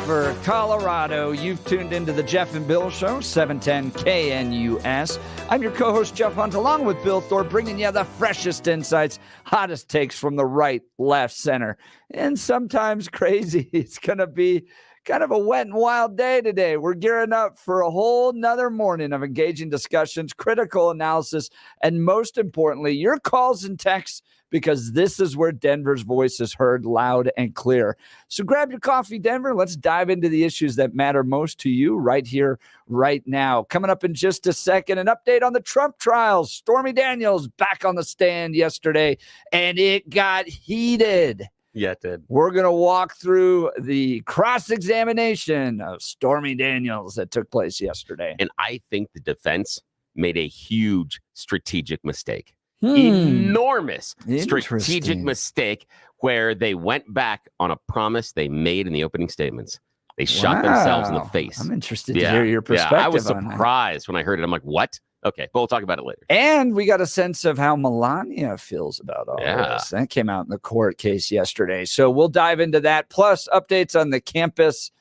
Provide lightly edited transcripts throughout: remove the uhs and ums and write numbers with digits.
Denver, Colorado. You've tuned into the Jeff and Bill Show, 710 KNUS. I'm your co-host, Jeff Hunt, along with Bill Thorpe, bringing you the freshest insights, hottest takes from the right, left, center, and sometimes crazy. It's going to be kind of a wet and wild day today. We're gearing up for a whole nother morning of engaging discussions, critical analysis, and most importantly, your calls and texts, because this is where Denver's voice is heard loud and clear. So grab your coffee, Denver. Let's dive into the issues that matter most to you right here, right now. Coming up in just a second, an update on the Trump trials. Stormy Daniels back on the stand yesterday, and it got heated. Yeah, it did. We're going to walk through the cross-examination of Stormy Daniels that took place yesterday. And I think the defense made a huge strategic mistake. Enormous strategic mistake where they went back on a promise they made in the opening statements. They shot themselves in the face. I'm interested to hear your perspective. I was surprised when I heard it. I'm like, what? Okay, but we'll talk about it later. And we got a sense of how Melania feels about all this. That came out in the court case yesterday. So we'll dive into that. Plus updates on the campus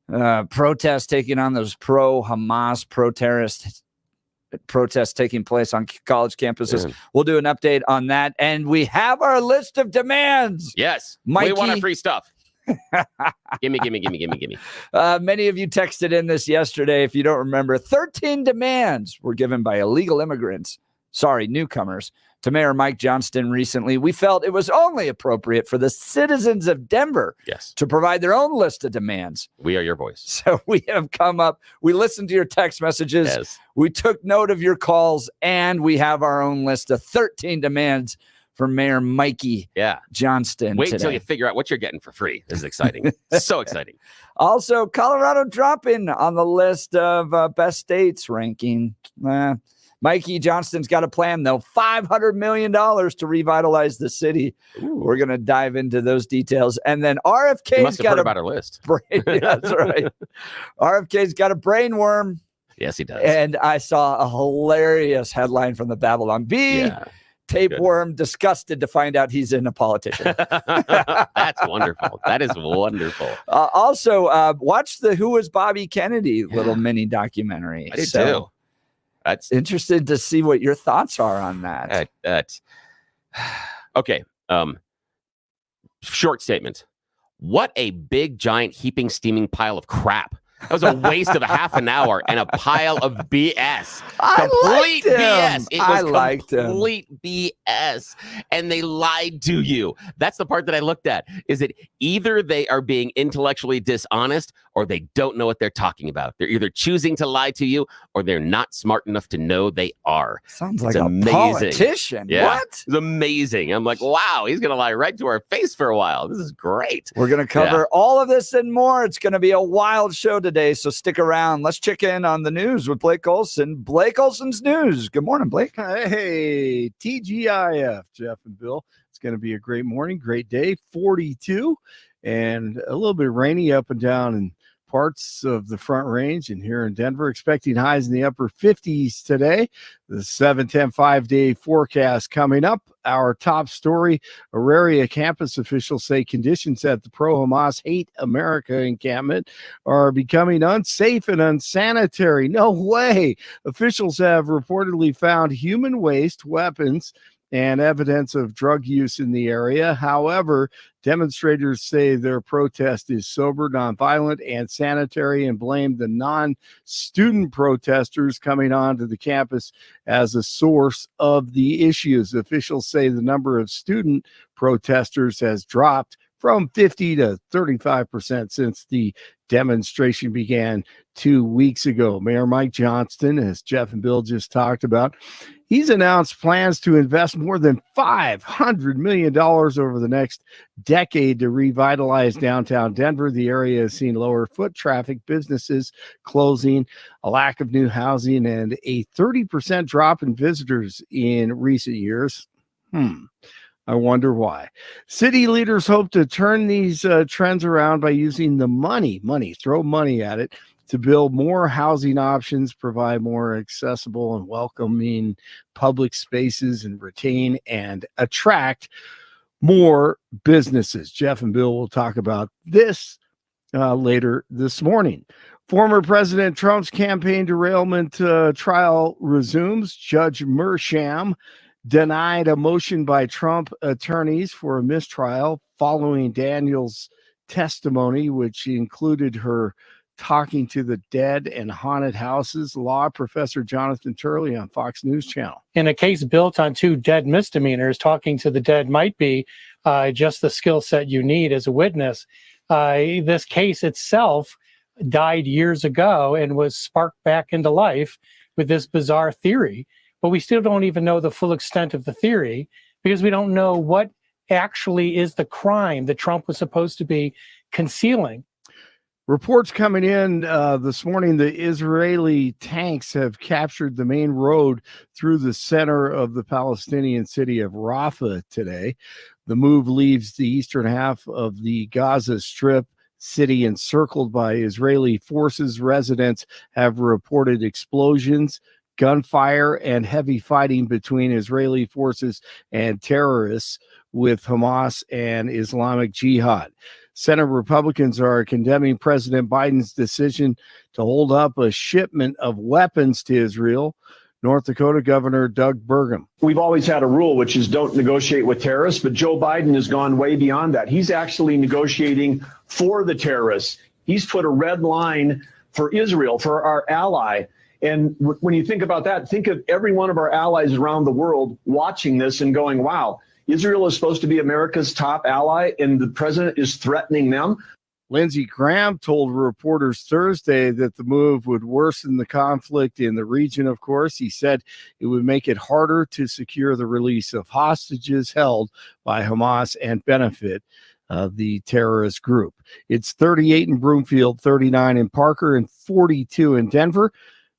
protests taking on those pro-Hamas protests taking place on college campuses. We'll do an update on that. And we have our list of demands. Yes. Mikey, we want our free stuff. Gimme. Many of you texted in this yesterday. If you don't remember, 13 demands were given by illegal immigrants, newcomers, to Mayor Mike Johnston recently. We felt it was only appropriate for the citizens of Denver to provide their own list of demands. We are your voice. So we have come up, we listened to your text messages, we took note of your calls, and we have our own list of 13 demands for Mayor Mikey Johnston. Wait until you figure out what you're getting for free. This is exciting. So exciting. Also, Colorado dropping on the list of best states ranking. Mikey Johnston's got a plan, though. $500 million to revitalize the city. Ooh. We're going to dive into those details. And then RFK's got about our list. That's right. RFK's got a brain worm. Yes, he does. And I saw a hilarious headline from the Babylon Bee. Tapeworm disgusted to find out he's in a politician. That's wonderful. That is wonderful. Also, watch the Who Was Bobby Kennedy little mini documentary. I did too. That's interested to see what your thoughts are on that. Okay. Short statement. What a big, giant, heaping, steaming pile of crap. That was a waste of a half an hour and a pile of BS. Complete BS. It was complete BS. And they lied to you. That's the part that I looked at. Is that either they are being intellectually dishonest or they don't know what they're talking about. They're either choosing to lie to you or they're not smart enough to know they are. Sounds like a politician. Yeah. What? It's amazing. I'm like, wow, he's going to lie right to our face for a while. This is great. We're going to cover all of this and more. It's going to be a wild show today, so stick around. Let's check in on the news with Blake Olson. Blake Olson's News. Good morning, Blake. Hey, TGIF, Jeff and Bill. It's going to be a great morning, great day. 42 and a little bit rainy up and down in parts of the Front Range and here in Denver. Expecting highs in the upper 50s today. The 7-10 5-day forecast coming up. Our top story, Auraria campus officials say conditions at the pro-Hamas Hate America encampment are becoming unsafe and unsanitary. No way. Officials have reportedly found human waste, weapons, and evidence of drug use in the area. However, demonstrators say their protest is sober, nonviolent, and sanitary, and blame the non-student protesters coming onto the campus as a source of the issues. Officials say the number of student protesters has dropped from 50 to 35% since the demonstration began 2 weeks ago. Mayor Mike Johnston, as Jeff and Bill just talked about, he's announced plans to invest more than $500 million over the next decade to revitalize downtown Denver. The area has seen lower foot traffic, businesses closing, a lack of new housing, and a 30% drop in visitors in recent years. I wonder why. City leaders hope to turn these trends around by using the throw money at it to build more housing options, provide more accessible and welcoming public spaces, and retain and attract more businesses. Jeff and Bill will talk about this later this morning. Former President Trump's campaign derailment trial resumes. Judge Mersham denied a motion by Trump attorneys for a mistrial following Daniels' testimony, which included her talking to the dead and haunted houses. Law professor Jonathan Turley on Fox News Channel. In a case built on 2 dead misdemeanors, talking to the dead might be just the skill set you need as a witness. This case itself died years ago and was sparked back into life with this bizarre theory. But we still don't even know the full extent of the theory because we don't know what actually is the crime that Trump was supposed to be concealing. Reports coming in this morning, the Israeli tanks have captured the main road through the center of the Palestinian city of Rafah today. The move leaves the eastern half of the Gaza Strip city encircled by Israeli forces. Residents have reported explosions, gunfire, and heavy fighting between Israeli forces and terrorists with Hamas and Islamic Jihad. Senate Republicans are condemning President Biden's decision to hold up a shipment of weapons to Israel. North Dakota Governor Doug Burgum. We've always had a rule, which is don't negotiate with terrorists, but Joe Biden has gone way beyond that. He's actually negotiating for the terrorists. He's put a red line for Israel, for our ally. And when you think about that, think of every one of our allies around the world watching this and going, wow, Israel is supposed to be America's top ally, and the president is threatening them. Lindsey Graham told reporters Thursday that the move would worsen the conflict in the region, of course. He said it would make it harder to secure the release of hostages held by Hamas and benefit the terrorist group. It's 38 in Broomfield, 39 in Parker, and 42 in Denver.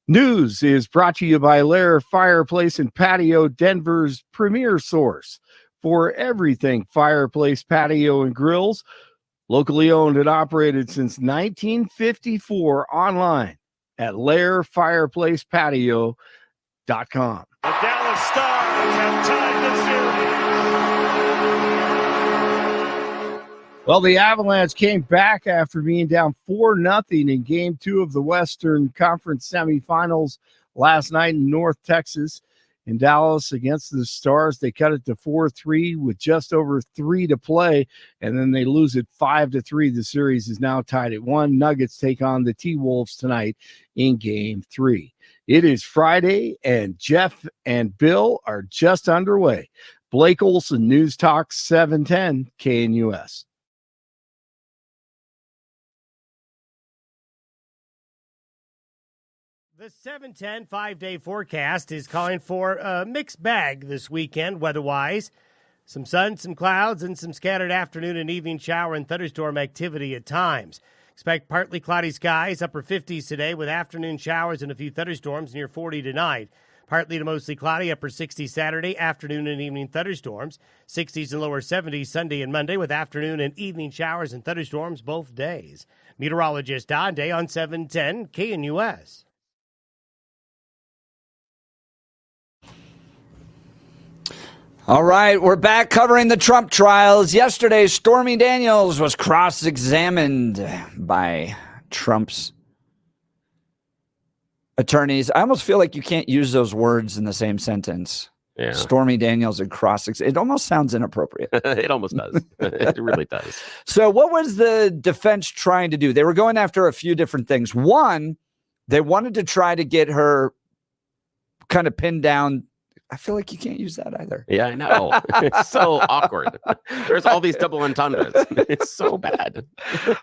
News is brought to you by Lair Fireplace and Patio, Denver's premier source for everything fireplace, patio, and grills. Locally owned and operated since 1954, online at lairfireplacepatio.com. The Dallas Stars have tied the series. Well, the Avalanche came back after being down 4-0 in Game 2 of the Western Conference semifinals last night in North Texas. In Dallas against the Stars, they cut it to 4-3 with just over 3 to play, and then they lose it 5-3. The series is now tied at 1. Nuggets take on the T-Wolves tonight in Game 3. It is Friday, and Jeff and Bill are just underway. Blake Olson, News Talk 710 KNUS. The 710 5-day forecast is calling for a mixed bag this weekend weather-wise. Some sun, some clouds, and some scattered afternoon and evening shower and thunderstorm activity at times. Expect partly cloudy skies, upper 50s today with afternoon showers and a few thunderstorms near 40 tonight. Partly to mostly cloudy, upper 60s Saturday, afternoon and evening thunderstorms. 60s and lower 70s Sunday and Monday with afternoon and evening showers and thunderstorms both days. Meteorologist Don Day on 710 KNUS. All right, we're back covering the Trump trials. Yesterday, Stormy Daniels was cross-examined by Trump's attorneys. I almost feel like you can't use those words in the same sentence. Yeah. Stormy Daniels and cross-examined. It almost sounds inappropriate. It almost does. It really does. So what was the defense trying to do? They were going after a few different things. One, they wanted to try to get her kind of pinned down. I feel like you can't use that either. Yeah, I know. It's so awkward. There's all these double entendres. It's so bad.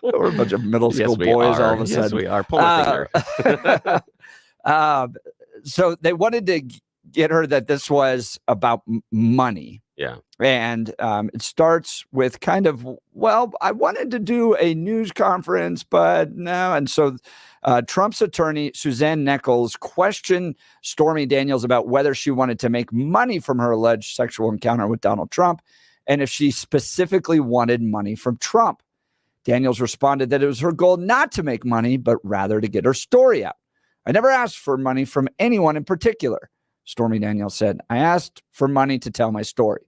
We're a bunch of middle school boys all of a sudden. Yes, we are. Pull a finger. So they wanted to get her that this was about money. Yeah. And it starts with kind of, well, I wanted to do a news conference, but no. And so Trump's attorney, Suzanne Nichols, questioned Stormy Daniels about whether she wanted to make money from her alleged sexual encounter with Donald Trump and if she specifically wanted money from Trump. Daniels responded that it was her goal not to make money, but rather to get her story out. I never asked for money from anyone in particular, Stormy Daniels said. I asked for money to tell my story.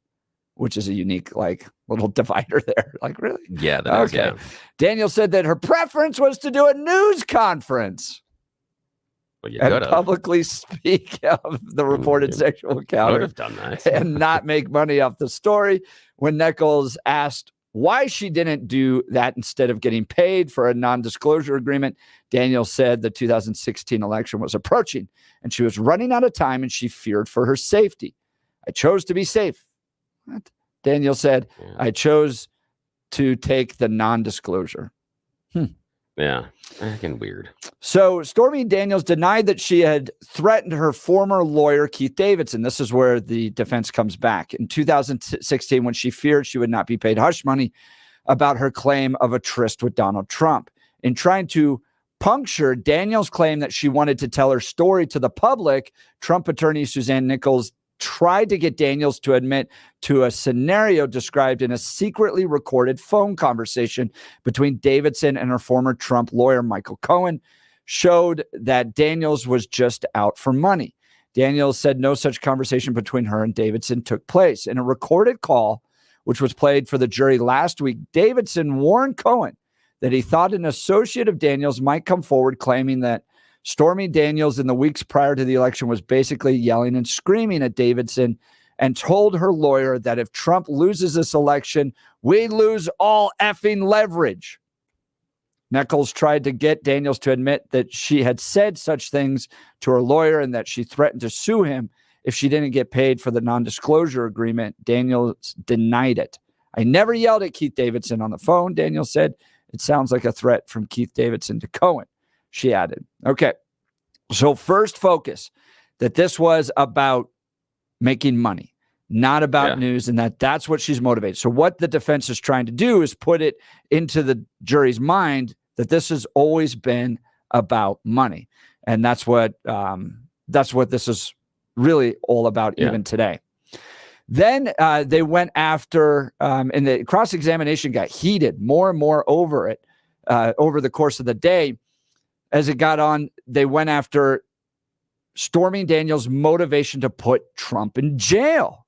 which is a unique, like, little divider there. Like, really? Yeah. That is, yeah. Daniels said that her preference was to do a news conference. Well, you and publicly speak of the reported sexual encounter. Would have done that. And not make money off the story. When Nichols asked why she didn't do that instead of getting paid for a non-disclosure agreement, Daniels said the 2016 election was approaching and she was running out of time and she feared for her safety. I chose to be safe. What? Daniels said, I chose to take the non-disclosure. Yeah, fucking weird. So Stormy Daniels denied that she had threatened her former lawyer, Keith Davidson. This is where the defense comes back. In 2016, when she feared she would not be paid hush money about her claim of a tryst with Donald Trump. In trying to puncture Daniels' claim that she wanted to tell her story to the public, Trump attorney Suzanne Nichols tried to get Daniels to admit to a scenario described in a secretly recorded phone conversation between Davidson and her former Trump lawyer, Michael Cohen, showed that Daniels was just out for money. Daniels said no such conversation between her and Davidson took place. In a recorded call, which was played for the jury last week, Davidson warned Cohen that he thought an associate of Daniels might come forward claiming that Stormy Daniels in the weeks prior to the election was basically yelling and screaming at Davidson and told her lawyer that if Trump loses this election, we lose all effing leverage. Nichols tried to get Daniels to admit that she had said such things to her lawyer and that she threatened to sue him if she didn't get paid for the non-disclosure agreement. Daniels denied it. I never yelled at Keith Davidson on the phone, Daniels said. It sounds like a threat from Keith Davidson to Cohen. She added, okay, so first focus that this was about making money, not about news, and that's what she's motivated. So what the defense is trying to do is put it into the jury's mind that this has always been about money. And that's what this is really all about even today. Then they went after, and the cross-examination got heated more and more over it over the course of the day. As it got on, they went after Stormy Daniels' motivation to put Trump in jail.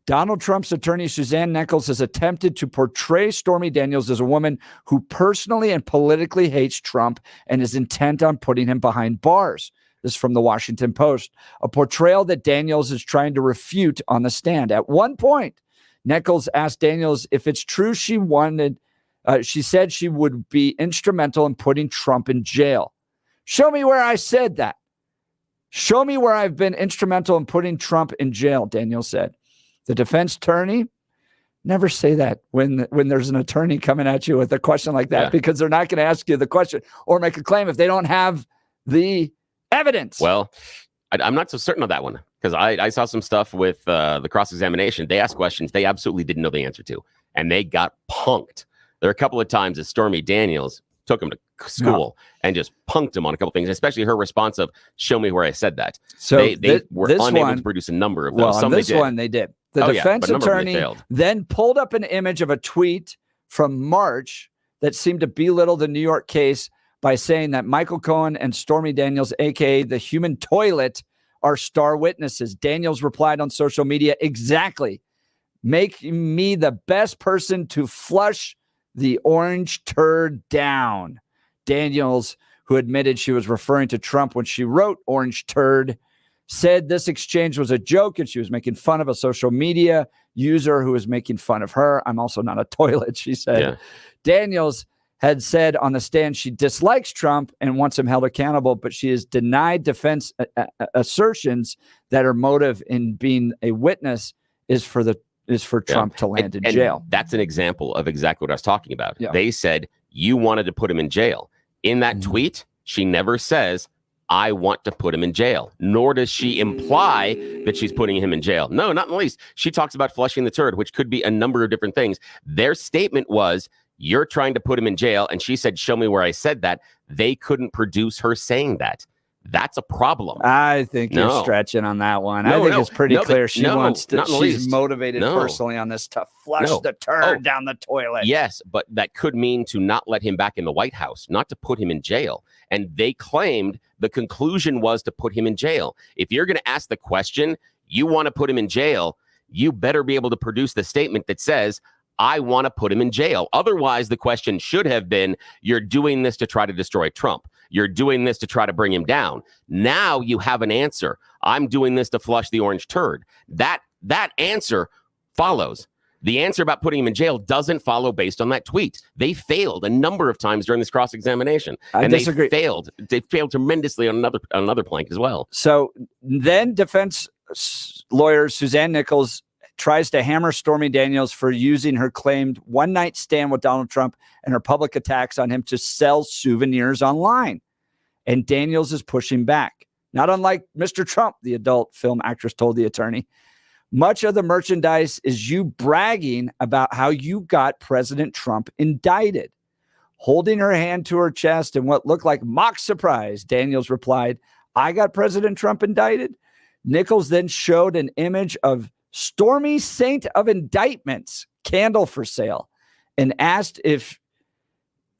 Donald Trump's attorney, Suzanne Nichols, has attempted to portray Stormy Daniels as a woman who personally and politically hates Trump and is intent on putting him behind bars. This is from the Washington Post, a portrayal that Daniels is trying to refute on the stand. At one point, Nichols asked Daniels if it's true she said she would be instrumental in putting Trump in jail. Show me where I said that. Show me where I've been instrumental in putting Trump in jail, Daniels said. The defense attorney, never say that when there's an attorney coming at you with a question like that, because they're not going to ask you the question or make a claim if they don't have the evidence. Well, I'm not so certain of that one because I saw some stuff with the cross-examination. They asked questions they absolutely didn't know the answer to, and they got punked. There are a couple of times that Stormy Daniels took him to school and just punked him on a couple of things, especially her response of "Show me where I said that." So they were unable to produce a number of those. Well, on this one they did. The defense attorney then pulled up an image of a tweet from March that seemed to belittle the New York case by saying that Michael Cohen and Stormy Daniels, aka the human toilet, are star witnesses. Daniels replied on social media, "Exactly. Make me the best person to flush the orange turd down." Daniels, who admitted she was referring to Trump when she wrote orange turd, said this exchange was a joke and she was making fun of a social media user who was making fun of her. I'm also not a toilet, she said. Yeah. Daniels had said on the stand she dislikes Trump and wants him held accountable, but she has denied defense assertions that her motive in being a witness is for Trump to land in jail. That's an example of exactly what I was talking about. Yeah. They said you wanted to put him in jail. In that tweet, she never says, I want to put him in jail, nor does she imply that she's putting him in jail. No, not in the least. She talks about flushing the turd, which could be a number of different things. Their statement was, you're trying to put him in jail. And she said, show me where I said that. They couldn't produce her saying that. That's a problem. I think you're stretching on that one. I think it's pretty clear she wants to. She's motivated personally on this to flush the turd down the toilet. Yes, but that could mean to not let him back in the White House, not to put him in jail. And they claimed the conclusion was to put him in jail. If you're going to ask the question, you want to put him in jail, you better be able to produce the statement that says, I want to put him in jail. Otherwise, the question should have been, you're doing this to try to destroy Trump. You're doing this to try to bring him down. Now you have an answer. I'm doing this to flush the orange turd. That answer follows. The answer about putting him in jail doesn't follow based on that tweet. They failed a number of times during this cross-examination. I disagree. They failed tremendously on another plank as well. So then defense lawyer Suzanne Nichols tries to hammer Stormy Daniels for using her claimed one-night stand with Donald Trump and her public attacks on him to sell souvenirs online. And Daniels is pushing back. Not unlike Mr. Trump, the adult film actress told the attorney. Much of the merchandise is you bragging about how you got President Trump indicted. Holding her hand to her chest in what looked like mock surprise, Daniels replied, I got President Trump indicted. Nichols then showed an image of Stormy Saint of Indictments candle for sale and asked if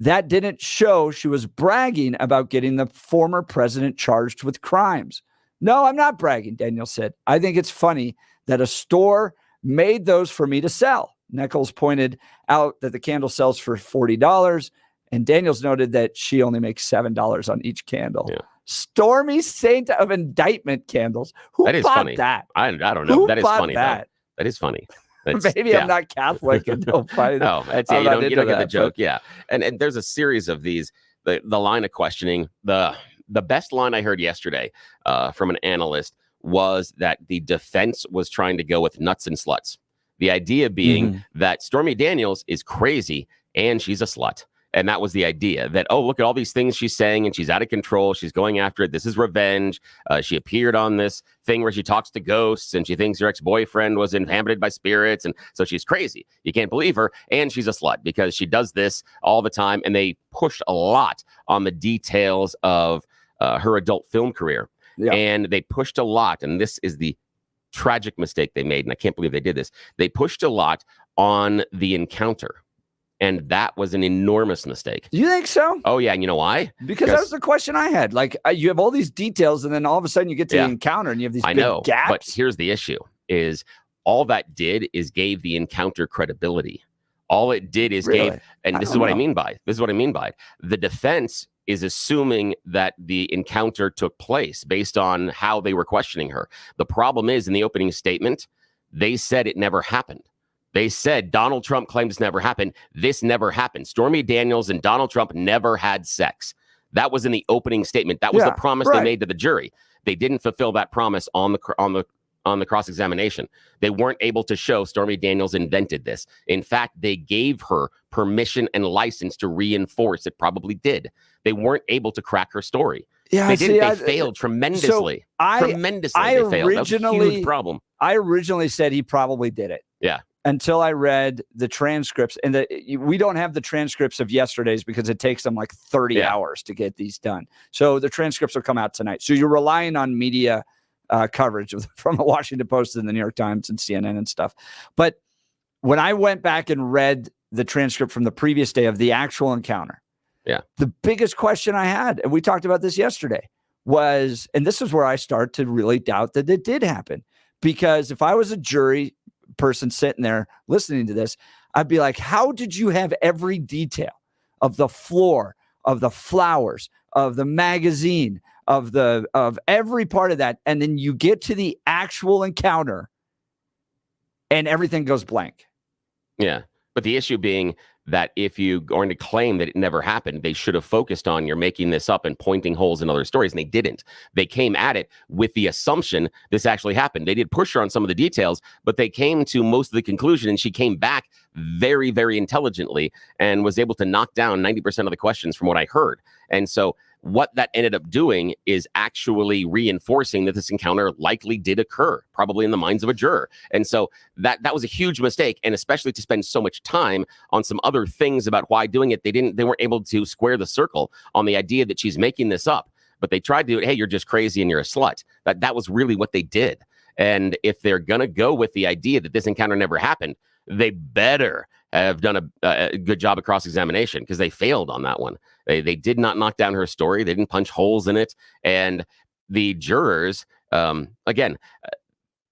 that didn't show she was bragging about getting the former president charged with crimes. No, I'm not bragging, Daniels said. I think it's funny that a store made those for me to sell. Nichols pointed out that the candle sells for $40, and Daniels noted that she only makes $7 on each candle. Yeah. Stormy Saint of Indictment candles. Who that is bought funny. that? I don't know. Who that is funny. That? That is funny. Maybe I'm not Catholic and don't find it. No, that's you don't get the joke. Yeah. And there's a series of these, the line of questioning. The best line I heard yesterday from an analyst was that the defense was trying to go with nuts and sluts. The idea being that Stormy Daniels is crazy and she's a slut. And that was the idea that, oh, look at all these things she's saying and she's out of control. She's going after it. This is revenge. She appeared on this thing where she talks to ghosts and she thinks her ex-boyfriend was inhabited by spirits. And so she's crazy. You can't believe her. And she's a slut because she does this all the time. And they pushed a lot on the details of her adult film career. Yeah. And they pushed a lot. And this is the tragic mistake they made. And I can't believe they did this. They pushed a lot on the encounter. And that was an enormous mistake. You think so? Oh, yeah. And you know why? Because that was the question I had. Like, you have all these details, and then all of a sudden you get to the encounter, and you have these big gaps. But here's the issue, is all that did is gave the encounter credibility. All it did is gave, and this is what I mean by it. The defense is assuming that the encounter took place based on how they were questioning her. The problem is, in the opening statement, they said it never happened. They said Donald Trump claimed this never happened. This never happened. Stormy Daniels and Donald Trump never had sex. That was in the opening statement. That was the promise they made to the jury. They didn't fulfill that promise on the cross-examination. They weren't able to show Stormy Daniels invented this. In fact, they gave her permission and license to reinforce it probably did. They weren't able to crack her story. Yeah, they didn't. They failed tremendously. Tremendously. They failed. That was a huge problem. I originally said he probably did it. Yeah. Until I read the transcripts, and we don't have the transcripts of yesterday's because it takes them like 30 hours to get these done. So the transcripts will come out tonight. So you're relying on media coverage from the Washington Post and the New York Times and CNN and stuff. But when I went back and read the transcript from the previous day of the actual encounter, the biggest question I had, and we talked about this yesterday, was, and this is where I start to really doubt that it did happen. Because if I was a jury person sitting there listening to this, I'd be like, how did you have every detail of the floor, of the flowers, of the magazine, of every part of that, and then you get to the actual encounter and everything goes blank? Yeah. But the issue being that if you're going to claim that it never happened, they should have focused on you're making this up and pointing holes in other stories, and they didn't. They came at it with the assumption this actually happened. They did push her on some of the details, but they came to most of the conclusion, and she came back very, very intelligently and was able to knock down 90% of the questions from what I heard. And so what that ended up doing is actually reinforcing that this encounter likely did occur, probably in the minds of a juror. And so that was a huge mistake, and especially to spend so much time on some other things about why doing it. They weren't able to square the circle on the idea that she's making this up, but they tried to do it. Hey, you're just crazy and you're a slut. That was really what they did. And if they're going to go with the idea that this encounter never happened, they better have done a good job of cross-examination, because they failed on that one. They did not knock down her story. They didn't punch holes in it. And the jurors, again,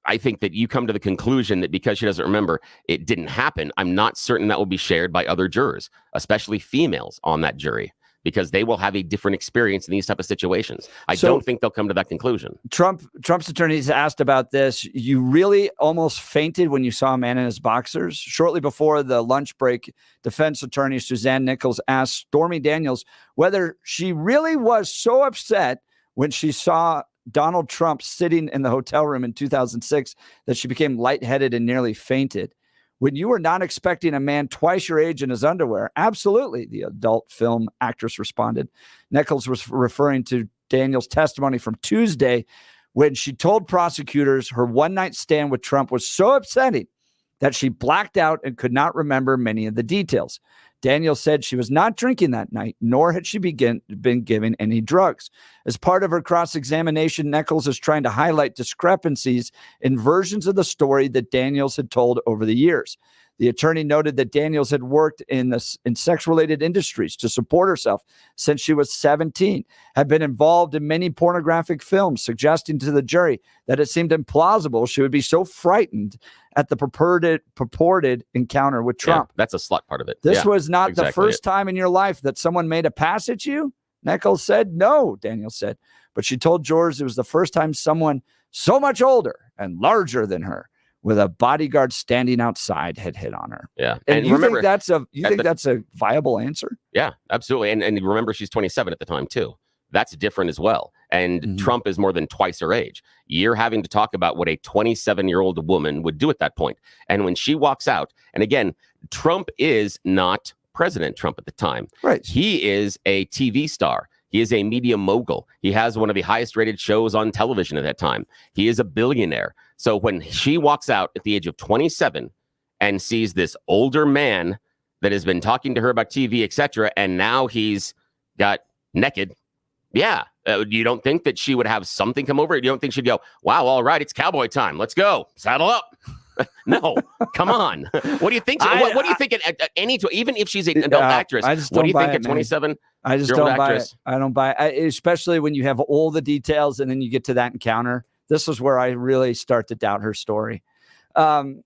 I think that you come to the conclusion that because she doesn't remember, it didn't happen. I'm not certain that will be shared by other jurors, especially females on that jury, because they will have a different experience in these type of situations. I don't think they'll come to that conclusion. Trump's attorneys asked about this. You really almost fainted when you saw a man in his boxers. Shortly before the lunch break, defense attorney Suzanne Nichols asked Stormy Daniels whether she really was so upset when she saw Donald Trump sitting in the hotel room in 2006 that she became lightheaded and nearly fainted. When you were not expecting a man twice your age in his underwear, absolutely, the adult film actress responded. Nichols was referring to Daniels' testimony from Tuesday when she told prosecutors her one-night stand with Trump was so upsetting that she blacked out and could not remember many of the details. Daniels said she was not drinking that night, nor had she been given any drugs. As part of her cross-examination, Nichols is trying to highlight discrepancies in versions of the story that Daniels had told over the years. The attorney noted that Daniels had worked in sex-related industries to support herself since she was 17, had been involved in many pornographic films, suggesting to the jury that it seemed implausible she would be so frightened at the purported encounter with Trump. Yeah, that's a slut part of it. This was not the first time in your life that someone made a pass at you? Nichols said, no, Daniels said. But she told jurors it was the first time someone so much older and larger than her with a bodyguard standing outside had hit on her. Yeah. And you remember, think that's a viable answer? Yeah, absolutely. And remember, she's 27 at the time, too. That's different as well. And Trump is more than twice her age. You're having to talk about what a 27-year-old woman would do at that point. And when she walks out, and again, Trump is not President Trump at the time. Right. He is a TV star. He is a media mogul. He has one of the highest rated shows on television at that time. He is a billionaire. So when she walks out at the age of 27 and sees this older man that has been talking to her about TV, etc., and now he's got naked. Yeah. You don't think that she would have something come over? You don't think she'd go, wow, all right, it's cowboy time. Let's go. Saddle up. No, come on. What do you think? What do you think at any, even if she's an adult actress, what do you think at 27? I just don't buy it. I don't buy it, especially when you have all the details and then you get to that encounter. This is where I really start to doubt her story. Daniels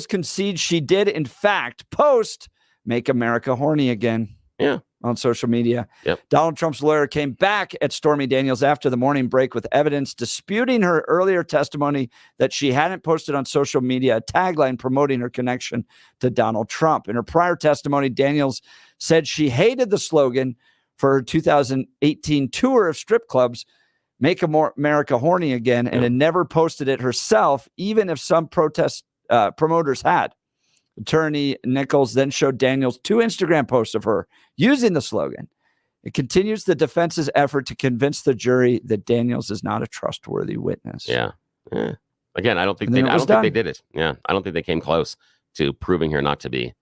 concedes she did, in fact, post "Make America Horny Again." Yeah. On social media. Yep. Donald Trump's lawyer came back at Stormy Daniels after the morning break with evidence disputing her earlier testimony that she hadn't posted on social media a tagline promoting her connection to Donald Trump. In her prior testimony, Daniels said she hated the slogan for her 2018 tour of strip clubs, "Make America Horny Again," and had never posted it herself, even if some promoters had. Attorney Nichols then showed Daniels 2 Instagram posts of her using the slogan. It continues the defense's effort to convince the jury that Daniels is not a trustworthy witness. Yeah. Again, I don't think they did it. Yeah. I don't think they came close to proving her not to be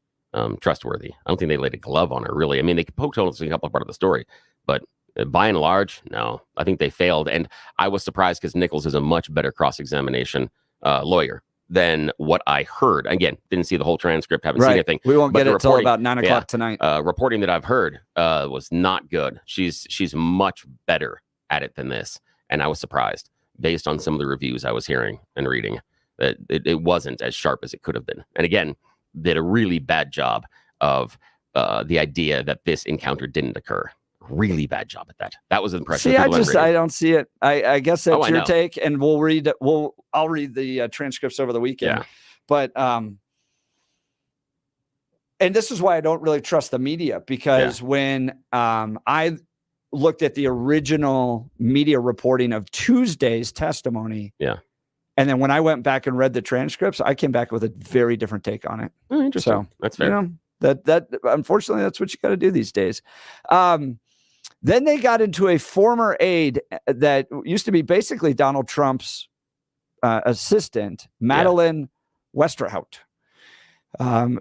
trustworthy. I don't think they laid a glove on her, really. I mean, they poked holes in a couple of part of the story, but by and large, no, I think they failed. And I was surprised because Nichols is a much better cross-examination lawyer than what I heard. Again, didn't see the whole transcript, haven't seen anything. We won't get it until about 9 o'clock tonight. Reporting that I've heard was not good. She's much better at it than this. And I was surprised based on some of the reviews I was hearing and reading that it wasn't as sharp as it could have been. And again, did a really bad job of the idea that this encounter didn't occur. Really bad job at that. That was the impression. See, I don't see it. I guess that's your take, and I'll read the transcripts over the weekend. Yeah. But and this is why I don't really trust the media, because when I looked at the original media reporting of Tuesday's testimony, and then when I went back and read the transcripts, I came back with a very different take on it. Oh, interesting. So that's fair. That unfortunately that's what you got to do these days. Then they got into a former aide that used to be basically Donald Trump's assistant, Madeleine Westerhout. And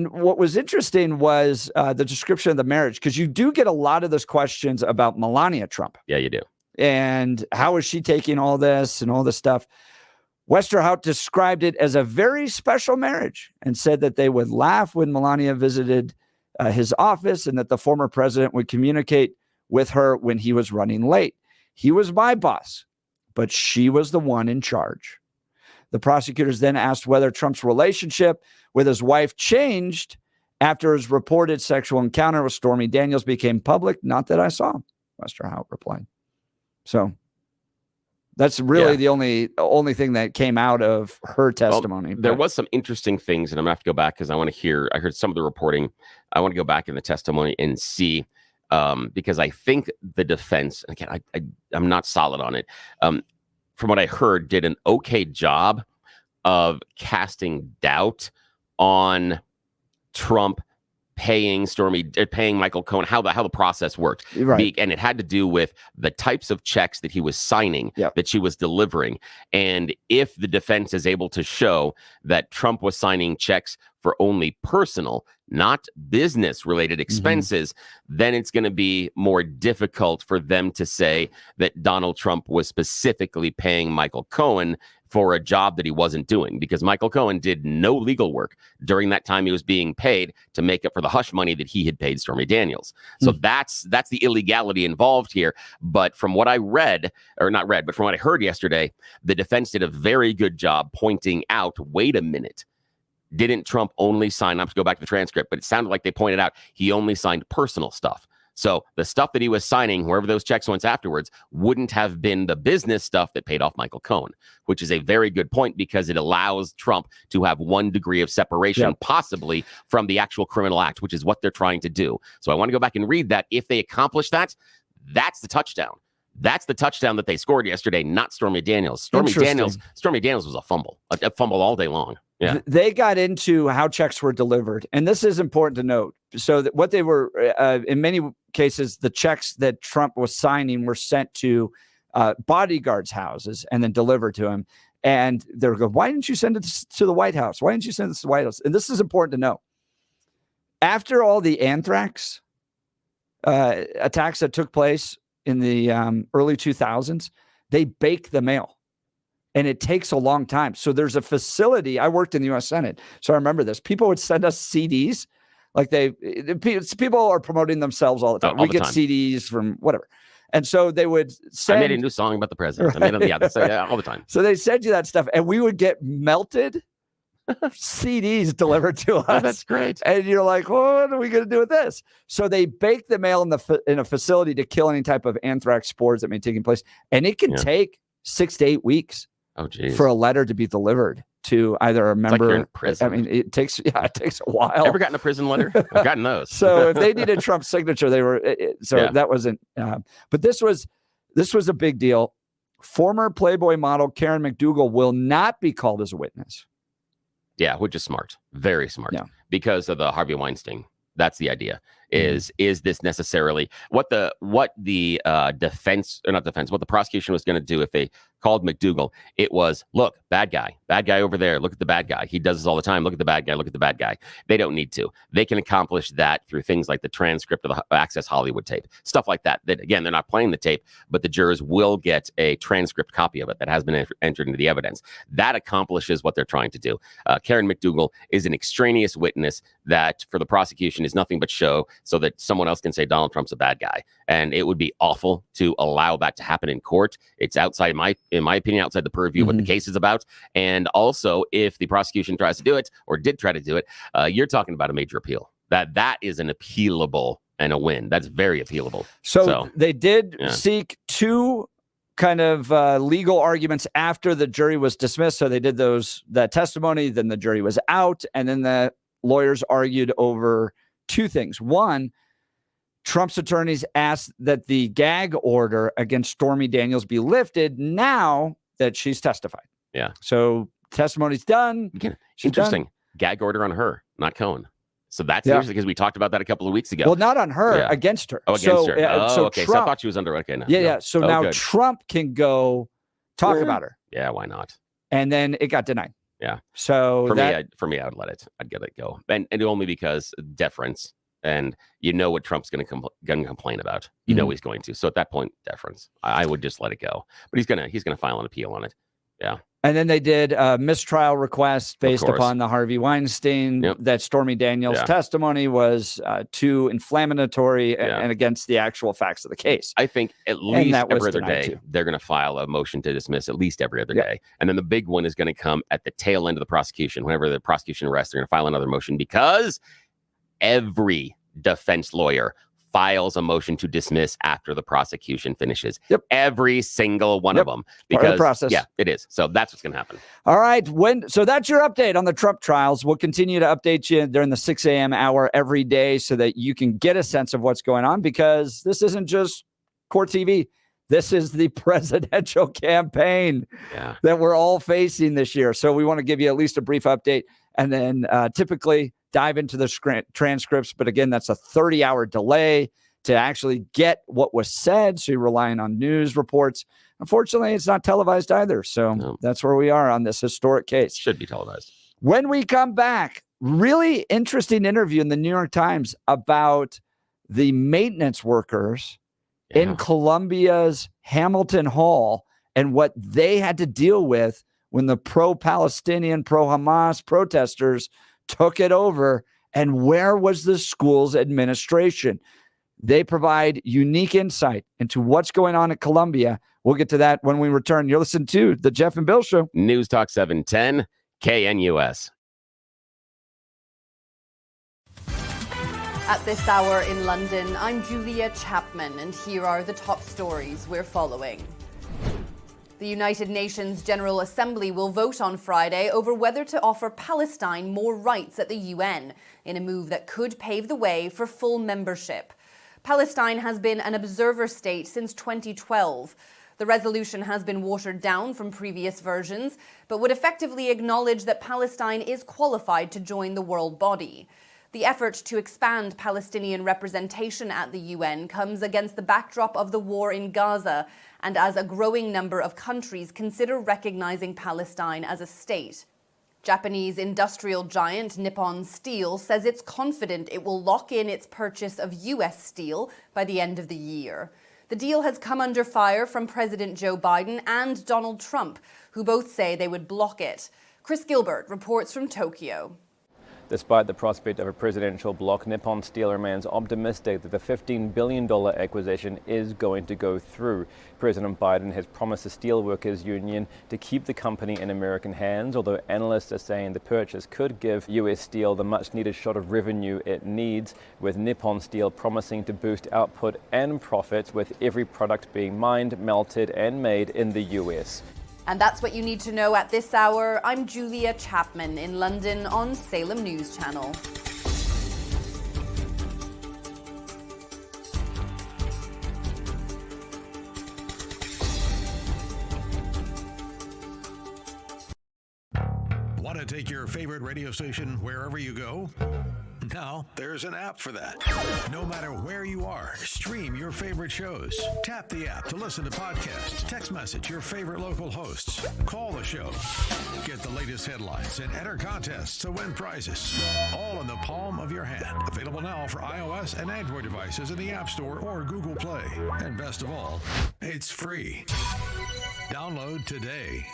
what was interesting was the description of the marriage, because you do get a lot of those questions about Melania Trump. Yeah, you do. And how is she taking all this and all this stuff? Westerhout described it as a very special marriage and said that they would laugh when Melania visited his office and that the former president would communicate with her when he was running late. He was my boss. but she was the one in charge. The prosecutors then asked whether Trump's relationship with his wife changed after his reported sexual encounter with Stormy Daniels became public. Not that I saw, Lester Howe replied. So that's really the only thing that came out of her testimony. Well, there was some interesting things, and I'm going to have to go back because I heard some of the reporting. I want to go back in the testimony and see, because I think the defense, again, I'm not solid on it, from what I heard, did an okay job of casting doubt on Trump paying Michael Cohen, how the process worked. Right. And it had to do with the types of checks that he was signing, that she was delivering. And if the defense is able to show that Trump was signing checks for only personal, not business related expenses, then it's going to be more difficult for them to say that Donald Trump was specifically paying Michael Cohen for a job that he wasn't doing, because Michael Cohen did no legal work during that time he was being paid to make up for the hush money that he had paid Stormy Daniels. So that's the illegality involved here. But from what I read, or not read, but from what I heard yesterday, the defense did a very good job pointing out, wait a minute, didn't Trump only sign, I have to go back to the transcript, but it sounded like they pointed out he only signed personal stuff. So the stuff that he was signing, wherever those checks went afterwards, wouldn't have been the business stuff that paid off Michael Cohen, which is a very good point because it allows Trump to have one degree of separation, possibly from the actual criminal act, which is what they're trying to do. So I want to go back and read that. If they accomplish that, that's the touchdown. That's the touchdown that they scored yesterday, not Stormy Daniels. Stormy Daniels was a fumble all day long. Yeah. They got into how checks were delivered. And this is important to note. So that what they were, in many cases, the checks that Trump was signing were sent to bodyguards' houses and then delivered to him. And they're going, why didn't you send it to the White House? Why didn't you send this to the White House? And this is important to know. After all the anthrax attacks that took place in the early 2000s, they bake the mail. And it takes a long time. So there's a facility. I worked in the U.S. Senate, so I remember this. People would send us CDs. Like people are promoting themselves all the time. All we the get time. CDs from whatever. And so they would send. I made a new song about the president. I made all the time. So they send you that stuff, and we would get melted CDs delivered to us. Oh, that's great. And you're like, what are we going to do with this? So they bake the mail in a facility to kill any type of anthrax spores that may take place. And it can take 6 to 8 weeks. Oh, geez. For a letter to be delivered to either a member. It's like you're in prison. I mean, it takes a while. Ever gotten a prison letter? I've gotten those. So if they needed Trump's signature, they were. That wasn't. But this was a big deal. Former Playboy model Karen McDougal will not be called as a witness. Yeah, which is smart, very smart, because of the Harvey Weinstein. That's the idea. Is this necessarily what the defense, or not defense, what the prosecution was going to do if they called McDougal? It was, look, bad guy over there. Look at the bad guy. He does this all the time. Look at the bad guy. Look at the bad guy. They don't need to. They can accomplish that through things like the transcript of the Access Hollywood tape, stuff like that. That again, they're not playing the tape, but the jurors will get a transcript copy of it that has been entered into the evidence. That accomplishes what they're trying to do. Karen McDougal is an extraneous witness that, for the prosecution, is nothing but show, so that someone else can say Donald Trump's a bad guy. And it would be awful to allow that to happen in court. It's outside in my opinion, outside the purview of what the case is about. And also, if the prosecution tries to do it, or did try to do it, you're talking about a major appeal. That is an appealable and a win. That's very appealable. So they did seek two kind of legal arguments after the jury was dismissed. So they did that testimony, then the jury was out, and then the lawyers argued over two things. One, Trump's attorneys asked that the gag order against Stormy Daniels be lifted now that she's testified. Yeah. So testimony's done. Interesting. Done. Gag order on her, not Cohen. So that's interesting because we talked about that a couple of weeks ago. Well, not on her, against her. Oh, against her. So okay. Trump, so I thought she was under. Okay, now. Yeah. So now good. Trump can go talk about her. Yeah, why not? And then it got denied. Yeah. So for me, I would let it. I'd get it go, and only because deference. And you know what Trump's going to complain about. You know he's going to. So at that point, deference. I would just let it go. But he's gonna file an appeal on it. Yeah. And then they did a mistrial request based upon the Harvey Weinstein that Stormy Daniels' testimony was too inflammatory and against the actual facts of the case. I think at least every other day, they're going to file a motion to dismiss at least every other day. And then the big one is going to come at the tail end of the prosecution. Whenever the prosecution arrests, they're going to file another motion because every defense lawyer files a motion to dismiss after the prosecution finishes. Every single one of them. Because, part of the process. Yeah, it is. So that's what's going to happen. All right. So that's your update on the Trump trials. We'll continue to update you during the 6 a.m. hour every day so that you can get a sense of what's going on, because this isn't just court TV. This is the presidential campaign that we're all facing this year. So we want to give you at least a brief update, and then typically dive into the transcripts. But again, that's a 30-hour delay to actually get what was said. So you're relying on news reports. Unfortunately, it's not televised either. So that's where we are on this historic case. Should be televised. When we come back, really interesting interview in the New York Times about the maintenance workers in Columbia's Hamilton Hall and what they had to deal with when the pro-Palestinian, pro-Hamas protesters took it over, and where was the school's administration? They provide unique insight into what's going on at Columbia. We'll get to that when we return. You're listening to The Jeff and Bill Show. News Talk 710, KNUS. At this hour in London, I'm Julia Chapman, and here are the top stories we're following. The United Nations General Assembly will vote on Friday over whether to offer Palestine more rights at the UN, in a move that could pave the way for full membership. Palestine has been an observer state since 2012. The resolution has been watered down from previous versions, but would effectively acknowledge that Palestine is qualified to join the world body. The effort to expand Palestinian representation at the UN comes against the backdrop of the war in Gaza, and as a growing number of countries consider recognizing Palestine as a state. Japanese industrial giant Nippon Steel says it's confident it will lock in its purchase of U.S. steel by the end of the year. The deal has come under fire from President Joe Biden and Donald Trump, who both say they would block it. Chris Gilbert reports from Tokyo. Despite the prospect of a presidential bloc, Nippon Steel remains optimistic that the $15 billion acquisition is going to go through. President Biden has promised the Steelworkers Union to keep the company in American hands, although analysts are saying the purchase could give U.S. Steel the much-needed shot of revenue it needs, with Nippon Steel promising to boost output and profits with every product being mined, melted, and made in the U.S. And that's what you need to know at this hour. I'm Julia Chapman in London on Salem News Channel. Want to take your favorite radio station wherever you go? Now, there's an app for that. No matter where you are, stream your favorite shows. Tap the app to listen to podcasts, text message your favorite local hosts, call the show, get the latest headlines, and enter contests to win prizes. All in the palm of your hand. Available now for iOS and Android devices in the App Store or Google Play. And best of all, it's free. Download today.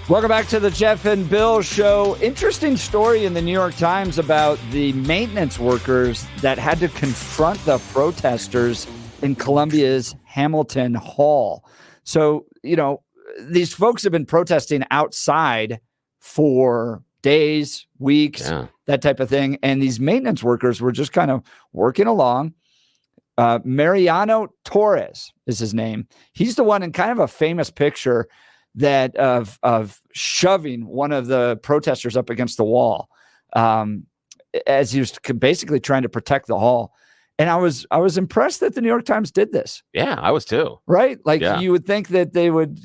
Welcome back to the Jeff and Bill Show. Interesting story in the New York Times about the maintenance workers that had to confront the protesters in Columbia's Hamilton Hall. So, these folks have been protesting outside for days, weeks, that type of thing. And these maintenance workers were just kind of working along. Mariano Torres is his name. He's the one in kind of a famous picture that of shoving one of the protesters up against the wall as he was basically trying to protect the hall. And I was impressed that the New York Times did this. Yeah, I was too. Right? Like you would think that they would,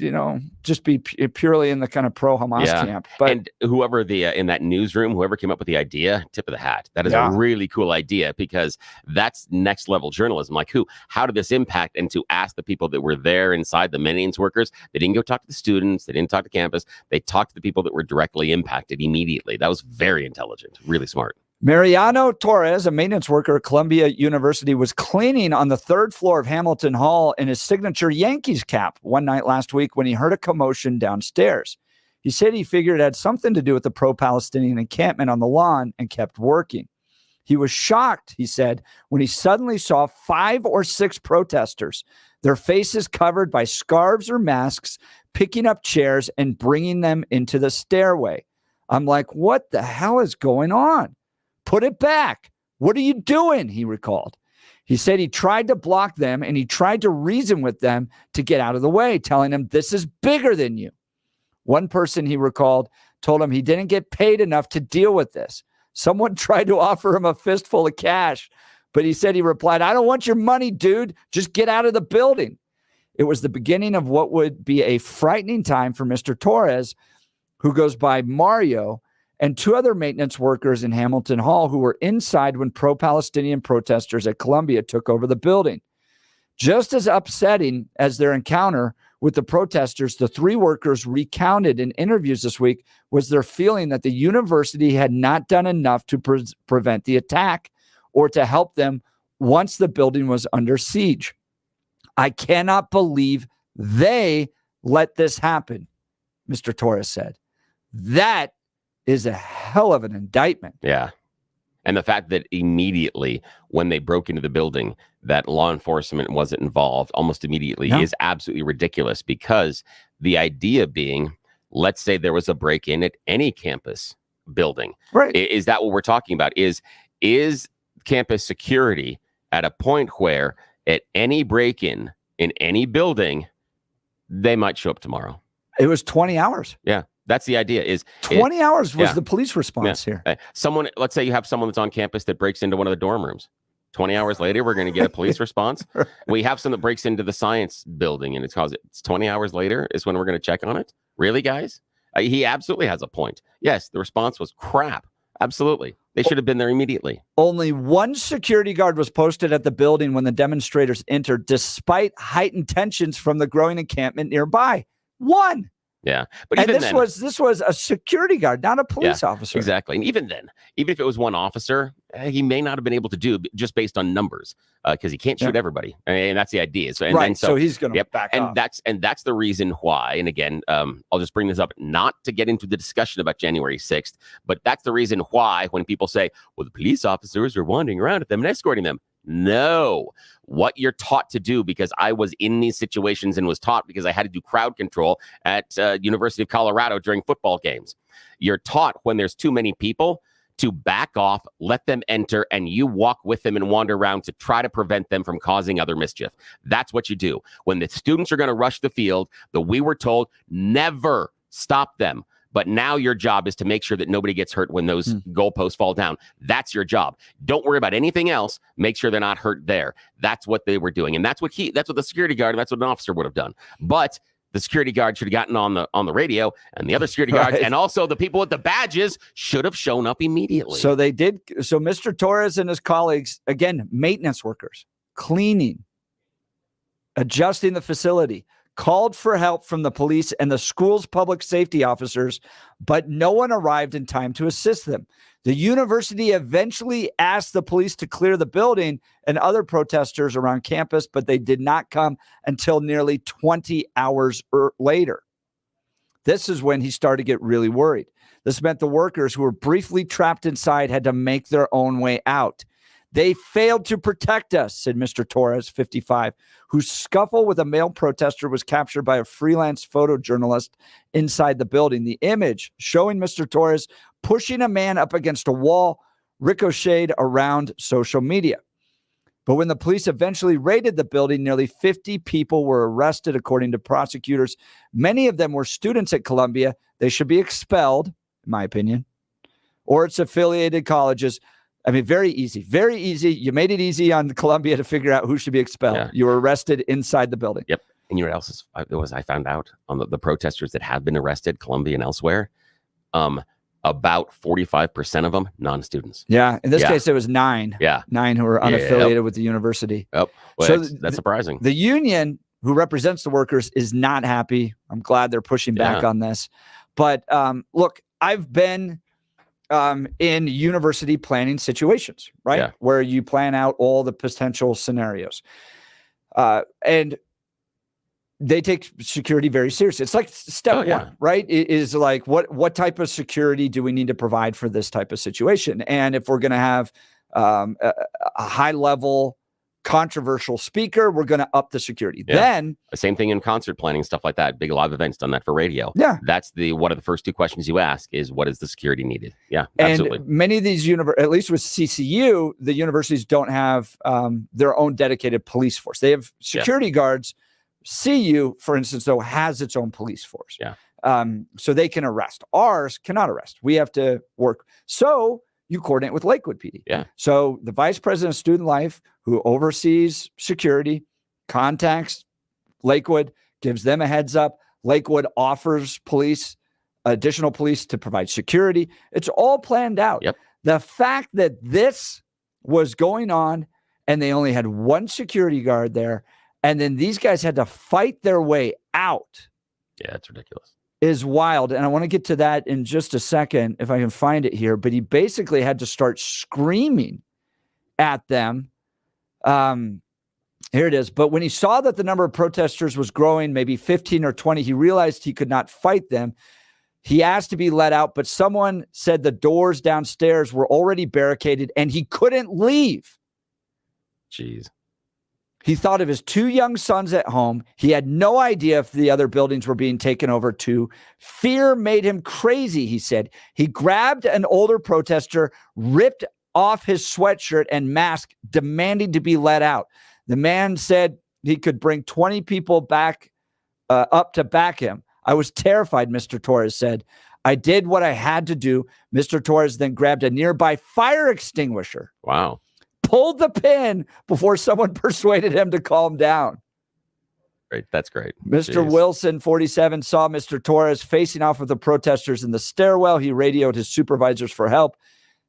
just be purely in the kind of pro-Hamas camp. But and whoever in that newsroom, whoever came up with the idea, tip of the hat. That is a really cool idea because that's next level journalism. Like how did this impact? And to ask the people that were there inside, the maintenance workers, they didn't go talk to the students. They didn't talk to campus. They talked to the people that were directly impacted immediately. That was very intelligent, really smart. Mariano Torres, a maintenance worker at Columbia University, was cleaning on the third floor of Hamilton Hall in his signature Yankees cap one night last week when he heard a commotion downstairs. He said he figured it had something to do with the pro-Palestinian encampment on the lawn and kept working. He was shocked, he said, when he suddenly saw 5 or 6 protesters, their faces covered by scarves or masks, picking up chairs and bringing them into the stairway. I'm like, what the hell is going on? Put it back. What are you doing? He recalled. He said he tried to block them and he tried to reason with them to get out of the way, telling them this is bigger than you. One person, he recalled, told him he didn't get paid enough to deal with this. Someone tried to offer him a fistful of cash, but he said he replied, I don't want your money, dude. Just get out of the building. It was the beginning of what would be a frightening time for Mr. Torres, who goes by Mario, and 2 other maintenance workers in Hamilton Hall who were inside when pro-Palestinian protesters at Columbia took over the building. Just as upsetting as their encounter with the protesters, the 3 workers recounted in interviews this week was their feeling that the university had not done enough to prevent the attack or to help them once the building was under siege. I cannot believe they let this happen, Mr. Torres said. That is a hell of an indictment. Yeah. And the fact that immediately when they broke into the building, that law enforcement wasn't involved almost immediately is absolutely ridiculous, because the idea being, let's say there was a break-in at any campus building. Right. Is that what we're talking about? Is campus security at a point where at any break-in in any building, they might show up tomorrow? It was 20 hours. Yeah. That's the idea. Is 20 hours was the police response here. Let's say you have someone that's on campus that breaks into one of the dorm rooms. 20 hours later, we're going to get a police response. We have someone that breaks into the science building and it's 20 hours later is when we're going to check on it. Really, guys? He absolutely has a point. Yes, the response was crap. Absolutely. They should have been there immediately. Only 1 security guard was posted at the building when the demonstrators entered, despite heightened tensions from the growing encampment nearby. 1. Yeah, but even this was a security guard, not a police officer. Exactly. And even then, even if it was 1 officer, he may not have been able to do just based on numbers, because he can't shoot everybody. And that's the idea. So he's going to back off. And that's the reason why. And again, I'll just bring this up not to get into the discussion about January 6th, but that's the reason why when people say, well, the police officers are wandering around at them and escorting them. No, what you're taught to do, because I was in these situations and was taught because I had to do crowd control at University of Colorado during football games. You're taught when there's too many people to back off, let them enter, and you walk with them and wander around to try to prevent them from causing other mischief. That's what you do. When the students are going to rush the field, we were told never stop them. But now your job is to make sure that nobody gets hurt when those goalposts fall down. That's your job. Don't worry about anything else. Make sure they're not hurt there. That's what they were doing. And that's what the security guard, and that's what an officer would have done. But the security guard should have gotten on the radio, and the other security guards and also the people with the badges should have shown up immediately. So they did. So Mr. Torres and his colleagues, again, maintenance workers, cleaning, adjusting the facility, called for help from the police and the school's public safety officers, but no one arrived in time to assist them. The university eventually asked the police to clear the building and other protesters around campus, but they did not come until nearly 20 hours later. This is when he started to get really worried. This meant the workers who were briefly trapped inside had to make their own way out. They failed to protect us, said Mr. Torres, 55, whose scuffle with a male protester was captured by a freelance photojournalist inside the building. The image showing Mr. Torres pushing a man up against a wall ricocheted around social media. But when the police eventually raided the building, nearly 50 people were arrested, according to prosecutors. Many of them were students at Columbia. They should be expelled, in my opinion, or its affiliated colleges. I mean, very easy, very easy. You made it easy on Columbia to figure out who should be expelled. Yeah. You were arrested inside the building. Yep. And you know what else I found out on the protesters that have been arrested, Columbia and elsewhere, about 45% of them, non-students. Yeah. In this case, it was 9. Yeah. 9 who were unaffiliated with the university. Yep. Well, so that's surprising. The union who represents the workers is not happy. I'm glad they're pushing back on this. But look, I've been in university planning situations, right? Yeah. Where you plan out all the potential scenarios. And they take security very seriously. It's like step one, right? It is like, what type of security do we need to provide for this type of situation? And if we're going to have a high level controversial speaker, we're going to up the security. Yeah. Then the same thing in concert planning, stuff like that. Big live events, done that for radio. Yeah. That's one of the first 2 questions you ask is, what is the security needed? Yeah, absolutely. And many of these at least with CCU, the universities don't have their own dedicated police force. They have security guards. CU, for instance, though, has its own police force. Yeah. So they can arrest. Ours cannot arrest. We have to work. So you coordinate with Lakewood PD. Yeah. So the vice president of student life, who oversees security, contacts Lakewood, gives them a heads up. Lakewood offers additional police to provide security. It's all planned out. Yep. The fact that this was going on and they only had one security guard there, and then these guys had to fight their way out. Yeah, it's ridiculous. Is wild. And I want to get to that in just a second, if I can find it here. But he basically had to start screaming at them. Here it is. But when he saw that the number of protesters was growing, maybe 15 or 20, he realized he could not fight them. He asked to be let out, but someone said the doors downstairs were already barricaded and he couldn't leave. Jeez. He thought of his 2 young sons at home. He had no idea if the other buildings were being taken over too. Fear made him crazy, he said. He grabbed an older protester, ripped off his sweatshirt and mask, demanding to be let out. The man said he could bring 20 people back up to back him. I was terrified, Mr. Torres said. I did what I had to do. Mr. Torres then grabbed a nearby fire extinguisher. Wow. Pulled the pin before someone persuaded him to calm down. Great. That's great. Mr. Jeez. Wilson, 47, saw Mr. Torres facing off with the protesters in the stairwell. He radioed his supervisors for help.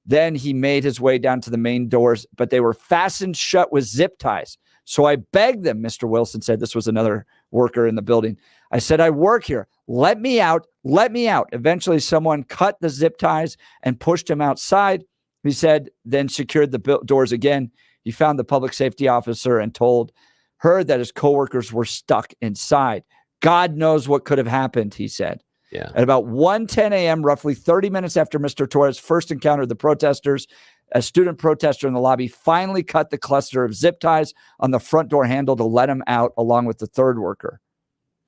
Then he made his way down to the main doors, but they were fastened shut with zip ties. So I begged them, Mr. Wilson said. This was another worker in the building. I said, I work here. Let me out. Let me out. Eventually, someone cut the zip ties and pushed him outside. He said, then secured the doors again. He found the public safety officer and told her that his coworkers were stuck inside. God knows what could have happened, he said. Yeah. At about 1:10 a.m., roughly 30 minutes after Mr. Torres first encountered the protesters, a student protester in the lobby finally cut the cluster of zip ties on the front door handle to let him out, along with the third worker.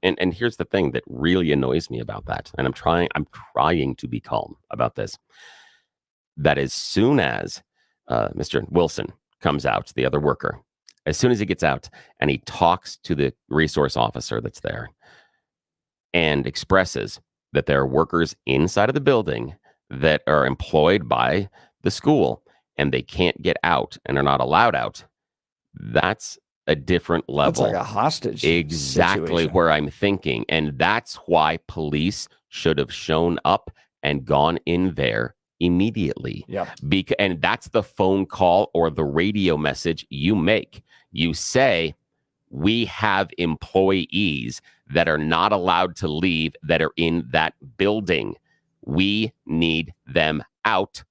And here's the thing that really annoys me about that, and I'm trying to be calm about this. That as soon as Mr. Wilson comes out, the other worker, as soon as he gets out and he talks to the resource officer that's there and expresses that there are workers inside of the building that are employed by the school and they can't get out and are not allowed out, that's a different level. That's like a hostage. Exactly situation. Where I'm thinking. And that's why police should have shown up and gone in there immediately. Yeah. And that's the phone call or the radio message you make. You say, we have employees that are not allowed to leave that are in that building. We need them out.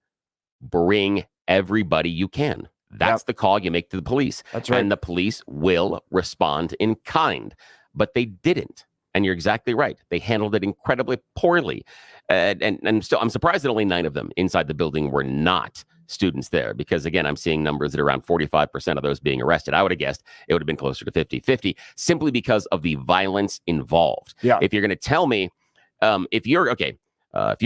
Bring everybody you can. That's the call you make to the police. That's right. And the police will respond in kind. But they didn't. And you're exactly right. They handled it incredibly poorly. And still, I'm surprised that only 9 of them inside the building were not students there, because again, I'm seeing numbers at around 45% of those being arrested. I would have guessed it would have been closer to 50-50, simply because of the violence involved. Yeah. If you're going to tell me, if you're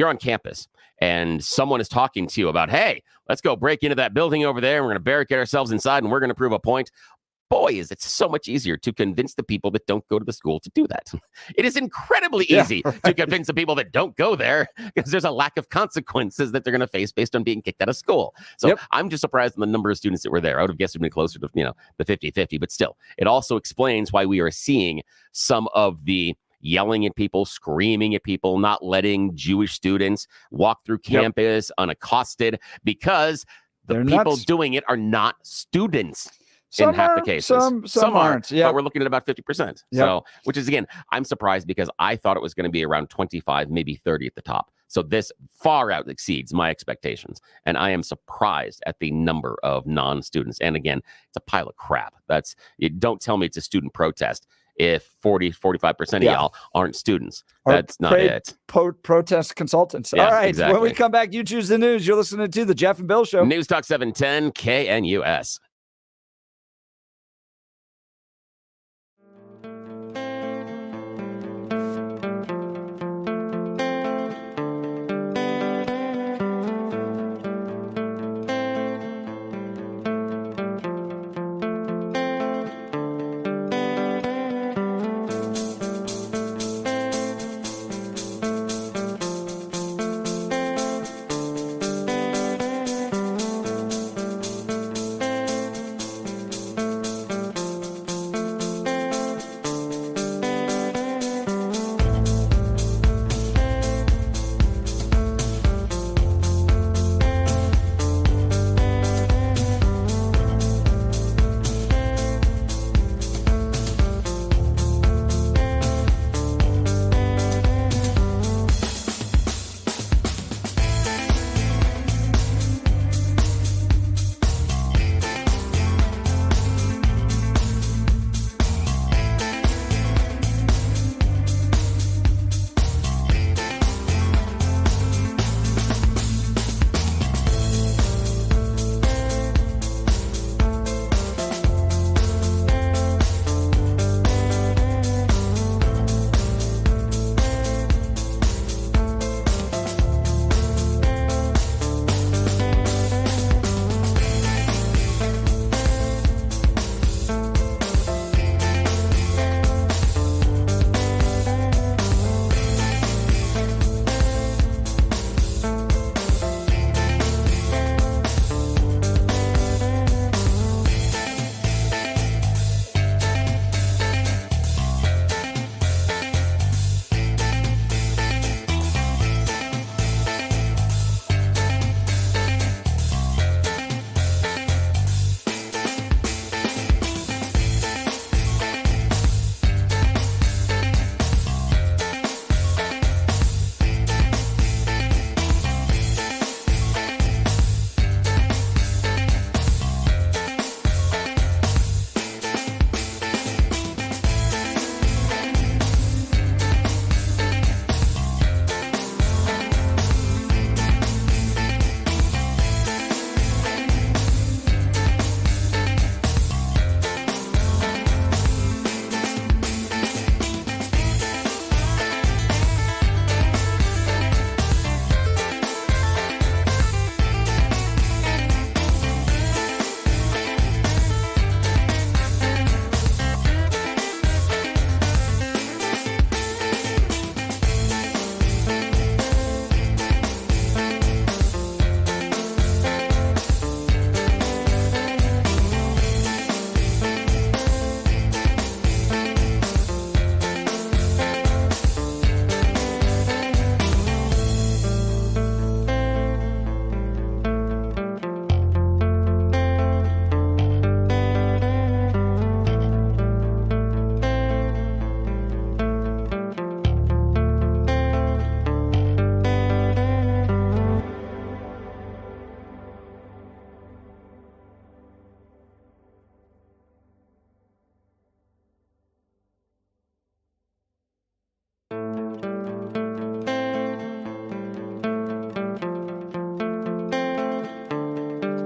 on campus and someone is talking to you about, hey, let's go break into that building over there, and we're going to barricade ourselves inside and we're going to prove a point. Boy, is it so much easier to convince the people that don't go to the school to do that. It is incredibly easy to convince the people that don't go there, because there's a lack of consequences that they're going to face based on being kicked out of school. So I'm just surprised in the number of students that were there. I would have guessed it would be closer to, the 50-50, but still, it also explains why we are seeing some of the yelling at people, screaming at people, not letting Jewish students walk through campus unaccosted, because the people doing it are not students. In half the cases. Some aren't. But we're looking at about 50%. So, which is, again, I'm surprised, because I thought it was going to be around 25, maybe 30 at the top. So this far out exceeds my expectations. And I am surprised at the number of non-students. And again, it's a pile of crap. Don't tell me it's a student protest if 45% of y'all aren't students. That's not it. Protest consultants. All right. Exactly. When we come back, you choose the news. You're listening to the Jeff and Bill Show. News Talk 710 KNUS.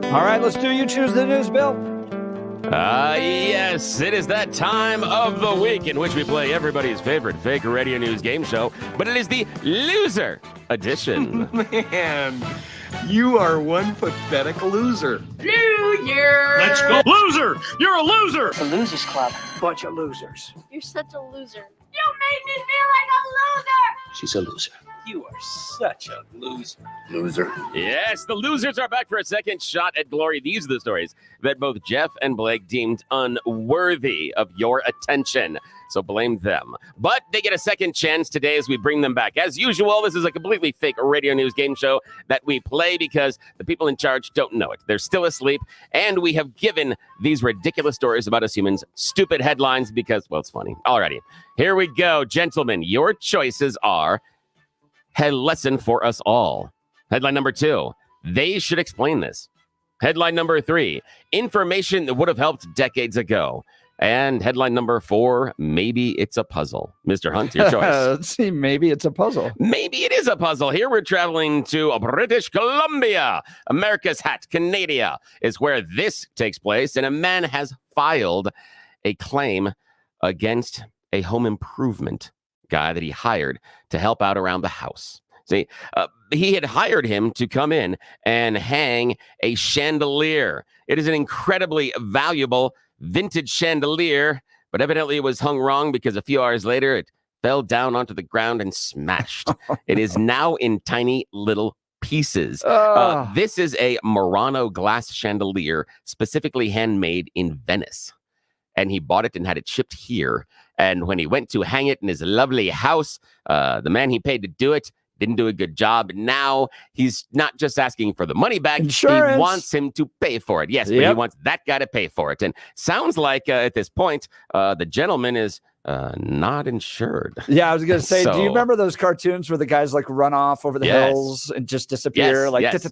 All right, let's do You Choose the News, Bill. Yes, it is that time of the week in which we play everybody's favorite fake radio news game show, but it is the loser edition. Man, you are one pathetic loser. Loser! Let's go. Loser! You're a loser! The Losers Club. Bunch of losers. You're such a loser. You made me feel like a loser! She's a loser. You are such a loser. Loser. Yes, the losers are back for a second shot at glory. These are the stories that both Jeff and Blake deemed unworthy of your attention. So blame them. But they get a second chance today as we bring them back. As usual, this is a completely fake radio news game show that we play because the people in charge don't know it. They're still asleep. And we have given these ridiculous stories about us humans stupid headlines because, well, it's funny. Alrighty, here we go. Gentlemen, your choices are a lesson for us all. Headline number 2, they should explain this. Headline number 3, information that would have helped decades ago. And headline number 4, maybe it's a puzzle. Mr. Hunt, your choice. Let's see, maybe it's a puzzle. Maybe it is a puzzle. Here we're traveling to British Columbia. America's Hat, Canada is where this takes place. And a man has filed a claim against a home improvement guy that he hired to help out around the house. See, he had hired him to come in and hang a chandelier. It is an incredibly valuable vintage chandelier, but evidently it was hung wrong because a few hours later it fell down onto the ground and smashed. It is now in tiny little pieces. This is a Murano glass chandelier, specifically handmade in Venice. And he bought it and had it shipped here. And when he went to hang it in his lovely house, the man he paid to do it didn't do a good job. Now he's not just asking for the money back. Insurance. He wants him to pay for it. Yes, but he wants that guy to pay for it. And sounds like at this point, the gentleman is not insured. Yeah, I was going to say, So- do you remember those cartoons where the guys like run off over the Yes. hills and just disappear? Yes, Like, yes.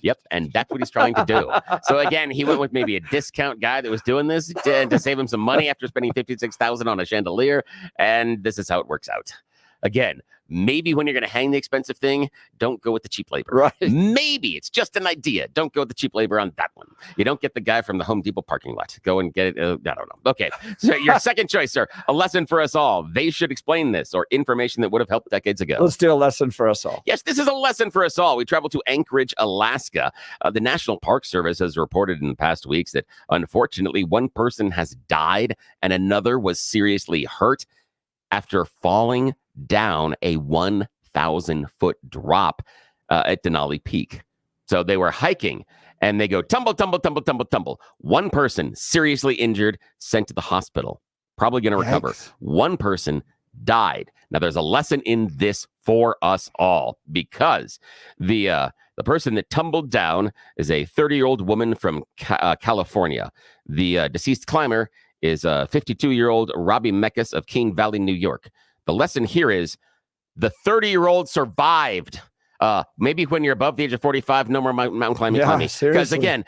Yep, and that's what he's trying to do. So again, he went with maybe a discount guy that was doing this to save him some money after spending $56,000 on a chandelier, and this is how it works out. Again, maybe when you're going to hang the expensive thing, don't go with the cheap labor. Right. Maybe it's just an idea. Don't go with the cheap labor on that one. You don't get the guy from the Home Depot parking lot. Go and get it. I don't know. Okay. So your second choice, sir, a lesson for us all. They should explain this, or information that would have helped decades ago. Let's do a lesson for us all. Yes, this is a lesson for us all. We traveled to Anchorage, Alaska. The National Park Service has reported in the past weeks that unfortunately one person has died and another was seriously hurt after falling down a 1,000-foot drop at Denali Peak. So they were hiking and they go tumble, tumble, tumble, tumble, tumble. One person seriously injured, sent to the hospital, probably going to recover. One person died. Now there's a lesson in this for us all because the person that tumbled down is a 30-year-old woman from California. The deceased climber is 52-year-old Robbie Meckes of King Valley, New York. The lesson here is the 30-year-old survived. Maybe when you're above the age of 45, no more mountain climbing. Because again,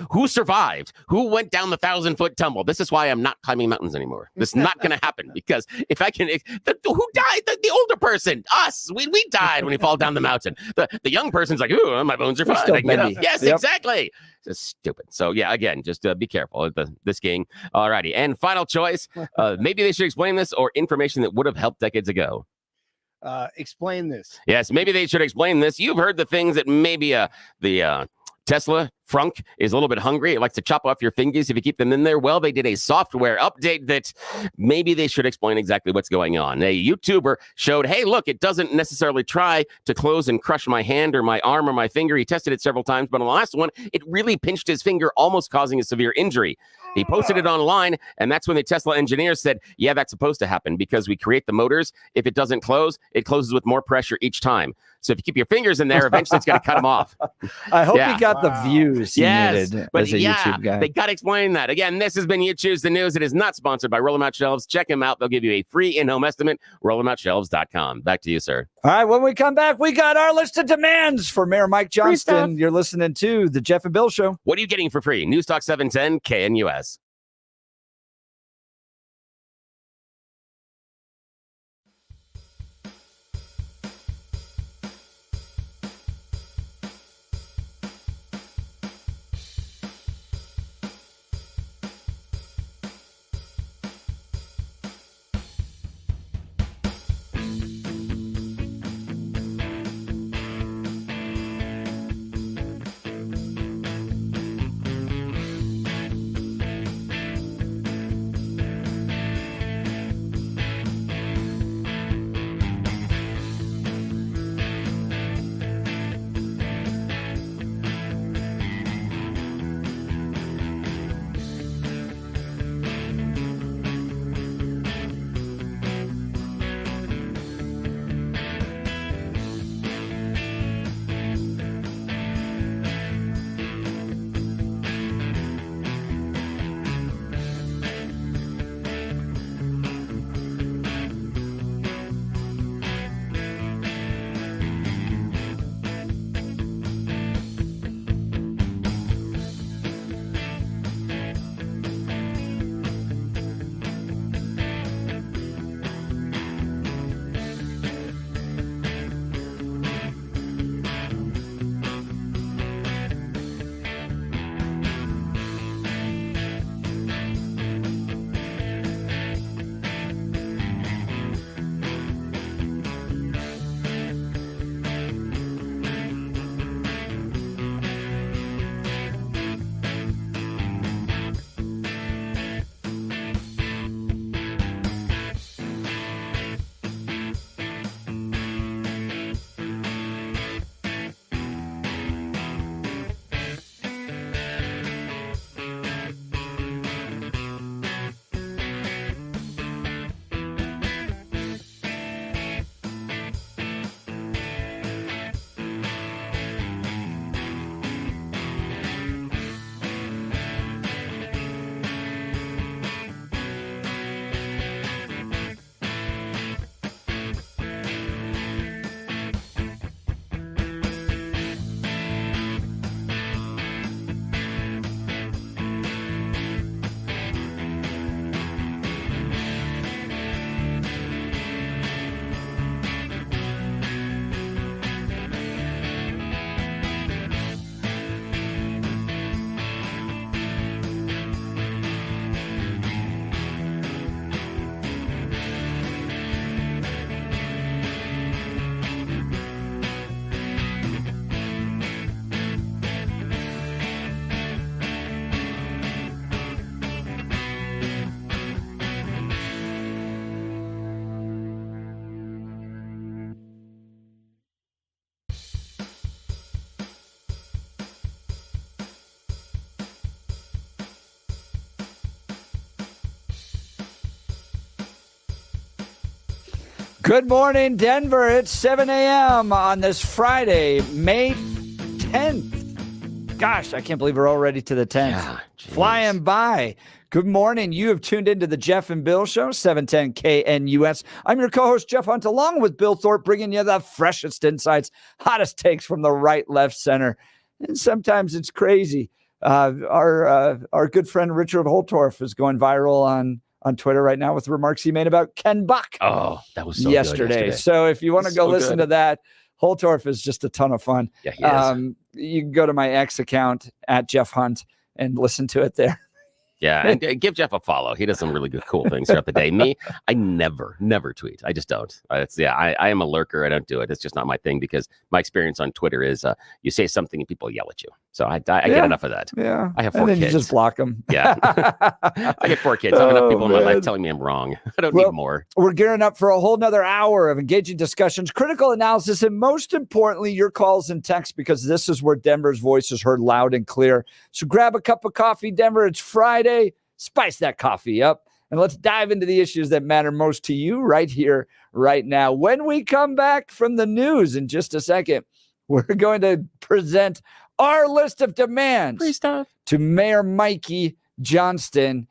who survived? Who went down the 1,000-foot tumble? This is why I'm not climbing mountains anymore. This is not going to happen because if I can, who died? The older person, us. We died when we fall down the mountain. The young person's like, ooh, my bones are fine. I can get up. Yes, exactly. It's stupid. So yeah, again, just be careful at this game. Alrighty, and final choice. Maybe they should explain this, or information that would have helped decades ago. Explain this. Yes, maybe they should explain this. You've heard the things that maybe the Tesla Frunk is a little bit hungry. It likes to chop off your fingers if you keep them in there. Well, they did a software update that maybe they should explain exactly what's going on. A YouTuber showed, hey, look, it doesn't necessarily try to close and crush my hand or my arm or my finger. He tested it several times, but on the last one, it really pinched his finger, almost causing a severe injury. He posted it online, and that's when the Tesla engineers said, yeah, that's supposed to happen because we create the motors. If it doesn't close, it closes with more pressure each time. So if you keep your fingers in there, eventually it's going to cut them off. I hope you got the views you yes, needed but as a YouTube guy. They got to explain that. Again, this has been You Choose the News. It is not sponsored by Roll 'em Out Shelves. Check them out. They'll give you a free in-home estimate. Roll'emOutShelves.com. Back to you, sir. All right, when we come back, we got our list of demands for Mayor Mike Johnston. You're listening to The Jeff and Bill Show. What are you getting for free? News Talk 710 KNUS. Good morning, Denver. It's 7 a.m. on this Friday, May 10th. Gosh, I can't believe we're already to the 10th. Yeah, flying by. Good morning. You have tuned into the Jeff and Bill Show, 710 KNUS. I'm your co-host, Jeff Hunt, along with Bill Thorpe, bringing you the freshest insights, hottest takes from the right, left, center. And sometimes it's crazy. Our good friend Richard Holtorf is going viral on Twitter right now with remarks he made about Ken Buck. Oh, that was so yesterday. good yesterday. So if you want to go So listen good. to that, Holtorf is just a ton of fun. Yeah, he is. You can go to my X account at Jeff Hunt and listen to it there. Yeah, and give Jeff a follow. He does some really good, cool things throughout the day. Me, I never tweet. I just don't. I am a lurker. I don't do it. It's just not my thing because my experience on Twitter is you say something and people yell at you. So I get enough of that. Yeah. I have 4 and then kids. you just block them. Yeah. I get 4 kids. I have enough people in my life telling me I'm wrong. I don't need more. We're gearing up for a whole nother hour of engaging discussions, critical analysis, and most importantly, your calls and texts, because this is where Denver's voice is heard loud and clear. So grab a cup of coffee, Denver. It's Friday. Spice that coffee up, and let's dive into the issues that matter most to you right here, right now. When we come back from the news in just a second, we're going to present our list of demands Free stuff to Mayor Mikey Johnston.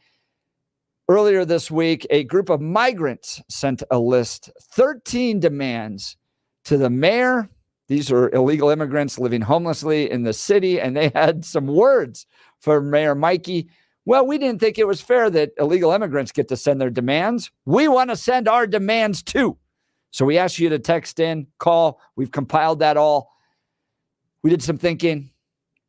Earlier this week, a group of migrants sent a list, 13 demands to the mayor. These are illegal immigrants living homelessly in the city, and they had some words for Mayor Mikey. Well, we didn't think it was fair that illegal immigrants get to send their demands. We want to send our demands too. So we asked you to text in, call. We've compiled that all. We did some thinking.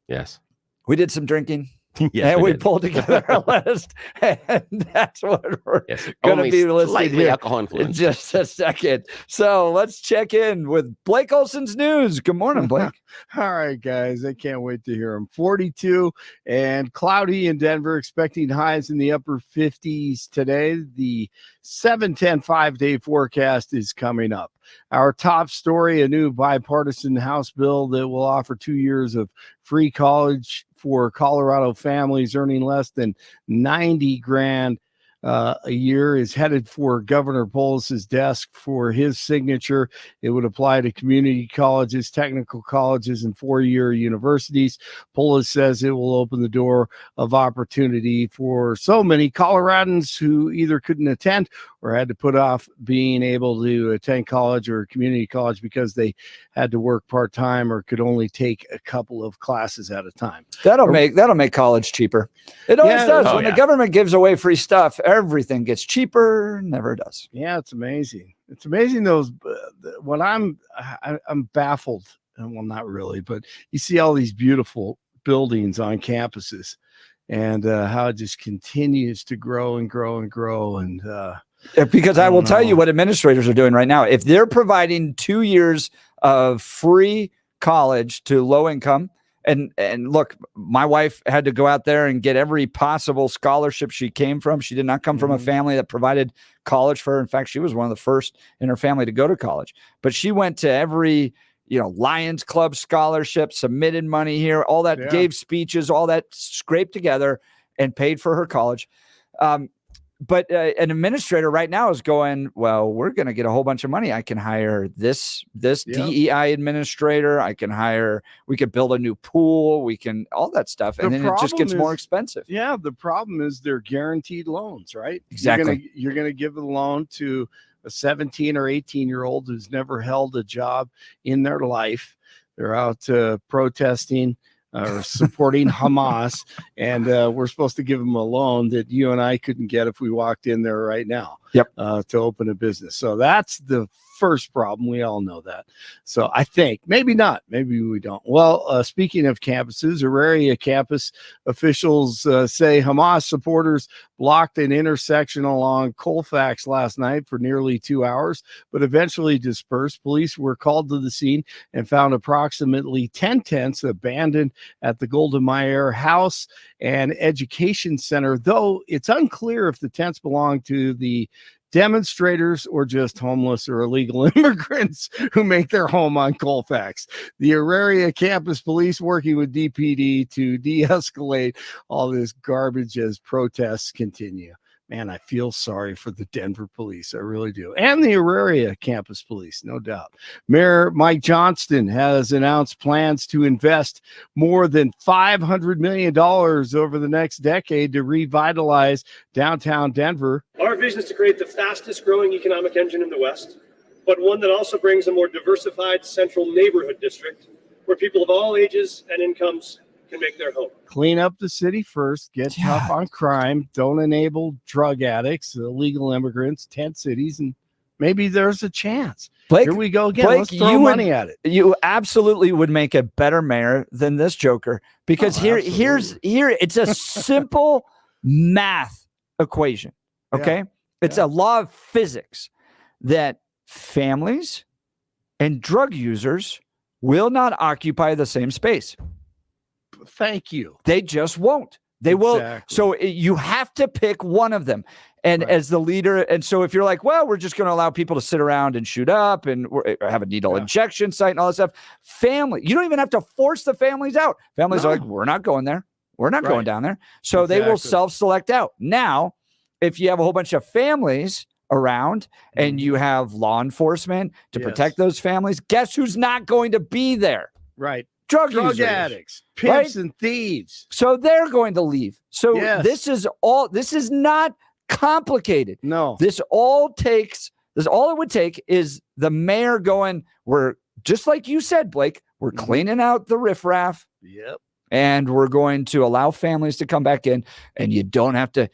Yes. We did some drinking. Yes, and we did. pulled together a list. And that's what we're going to be listening slightly here alcohol in influence. just a second. So let's check in with Blake Olson's news. Good morning, Blake. All right, guys. I can't wait to hear them. 42 and cloudy in Denver, expecting highs in the upper 50s today. The 7-10 5-day forecast is coming up. Our top story, a new bipartisan House bill that will offer 2 years of free college for Colorado families earning less than $90,000 a year, is headed for Governor Polis's desk for his signature. It would apply to community colleges, technical colleges, and four-year universities. Polis says it will open the door of opportunity for so many Coloradans who either couldn't attend or had to put off being able to attend college or community college because they had to work part-time or could only take a couple of classes at a time. That'll make college cheaper. It always does. When the government gives away free stuff, everything gets cheaper. Never does. Yeah, it's amazing. It's amazing those. When I'm baffled, and well, not really, but you see all these beautiful buildings on campuses, and how it just continues to grow and grow and grow. And because I will tell you what administrators are doing right now. If they're providing 2 years of free college to low income, and look, my wife had to go out there and get every possible scholarship she came from. She did not come from a family that provided college for her. In fact, she was one of the first in her family to go to college. But she went to every, Lions Club scholarship, submitted money here, all that, gave speeches, all that scraped together and paid for her college. But an administrator right now is going, well, we're going to get a whole bunch of money. I can hire this DEI administrator. We could build a new pool. We can, all that stuff. And then it just gets more expensive. Yeah. The problem is they're guaranteed loans, right? Exactly. You're going to give a loan to a 17 or 18-year-old who's never held a job in their life. They're out protesting or supporting Hamas, and we're supposed to give them a loan that you and I couldn't get if we walked in there right now to open a business. So that's the first problem. We all know that. So I think maybe not, maybe we don't. Well, speaking of campuses, Auraria campus officials say Hamas supporters blocked an intersection along Colfax last night for nearly 2 hours, but eventually dispersed. Police were called to the scene and found approximately 10 tents abandoned at the Golda Meir House and Education Center, though it's unclear if the tents belong to the demonstrators or just homeless or illegal immigrants who make their home on Colfax. The Auraria campus police working with DPD to de-escalate all this garbage as protests continue. man, I feel sorry for the Denver police. I really do. And the Auraria campus police, no doubt. Mayor Mike Johnston has announced plans to invest more than $500 million over the next decade to revitalize downtown Denver. Our vision is to create the fastest growing economic engine in the West, but one that also brings a more diversified central neighborhood district where people of all ages and incomes can make their home. Clean up the city first, get tough on crime, don't enable drug addicts, illegal immigrants, tent cities, and maybe there's a chance. Blake, here we go again. Blake, let's throw money at it. You absolutely would make a better mayor than this joker, because here it's a simple math equation. Okay. It's a law of physics that families and drug users will not occupy the same space. Thank you. They just won't. They will. So you have to pick one of them. And as the leader, and so if you're like, well, we're just going to allow people to sit around and shoot up and have a needle injection site and all that stuff. Family, you don't even have to force the families out. Families are like, we're not going there. We're not going down there. So they will self-select out. Now, if you have a whole bunch of families around and you have law enforcement to protect those families, guess who's not going to be there? Right. Drug users, addicts, pimps, and thieves. So they're going to leave. So this is not complicated. No. All it would take is the mayor going, we're just like you said, Blake, we're cleaning out the riffraff. Yep. And we're going to allow families to come back in, and you don't have to,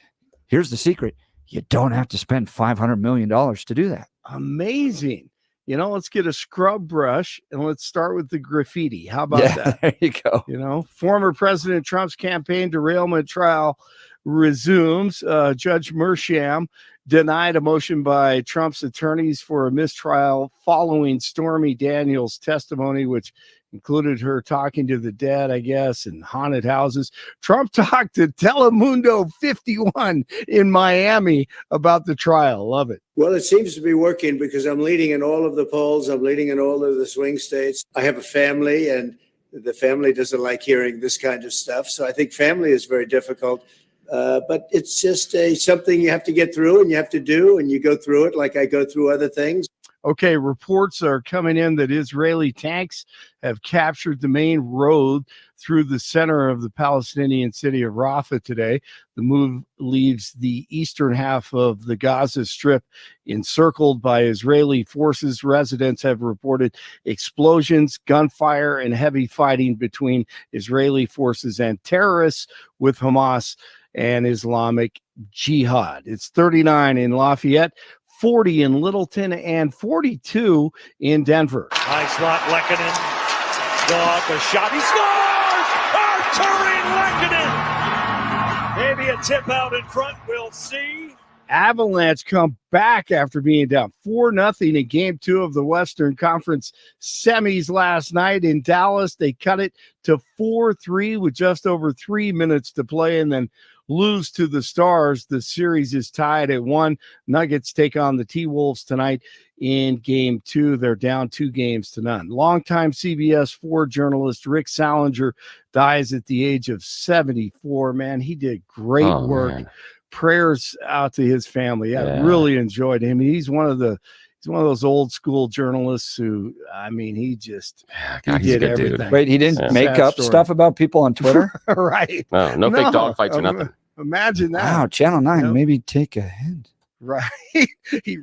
here's the secret, you don't have to spend $500 million to do that. Amazing. Let's get a scrub brush and let's start with the graffiti. How about that? There you go. Former President Trump's campaign derailment trial resumes. Judge Mersham denied a motion by Trump's attorneys for a mistrial following Stormy Daniels' testimony, which included her talking to the dead, I guess, and haunted houses. Trump talked to Telemundo 51 in Miami about the trial. Love it. Well, it seems to be working because I'm leading in all of the polls. I'm leading in all of the swing states. I have a family, and the family doesn't like hearing this kind of stuff. So I think family is very difficult. But it's just something you have to get through and you have to do, and you go through it like I go through other things. Okay, reports are coming in that Israeli tanks have captured the main road through the center of the Palestinian city of Rafah today. The move leaves the eastern half of the Gaza Strip encircled by Israeli forces. Residents have reported explosions, gunfire, and heavy fighting between Israeli forces and terrorists with Hamas and Islamic Jihad. It's 39 in Lafayette, 40 in Littleton, and 42 in Denver. Nice lot, Lehkonen. Got the shot. He scores! Arturi Lehkonen! Maybe a tip out in front. We'll see. Avalanche come back after being down 4-0 in Game 2 of the Western Conference semis last night in Dallas. They cut it to 4-3 with just over 3 minutes to play and then lose to the Stars. The series is tied at 1. Nuggets take on the T-Wolves tonight in Game 2. They're down 2-0. Longtime CBS 4 journalist Rick Salinger dies at the age of 74. Man, he did great work. Man. Prayers out to his family. I really enjoyed him. He's one of those old school journalists who, I mean, he did everything. Dude. Wait, he didn't make up stuff about people on Twitter? Right. No fake dog fights or nothing. Imagine that. Wow, Channel 9, maybe take a hint. Right. He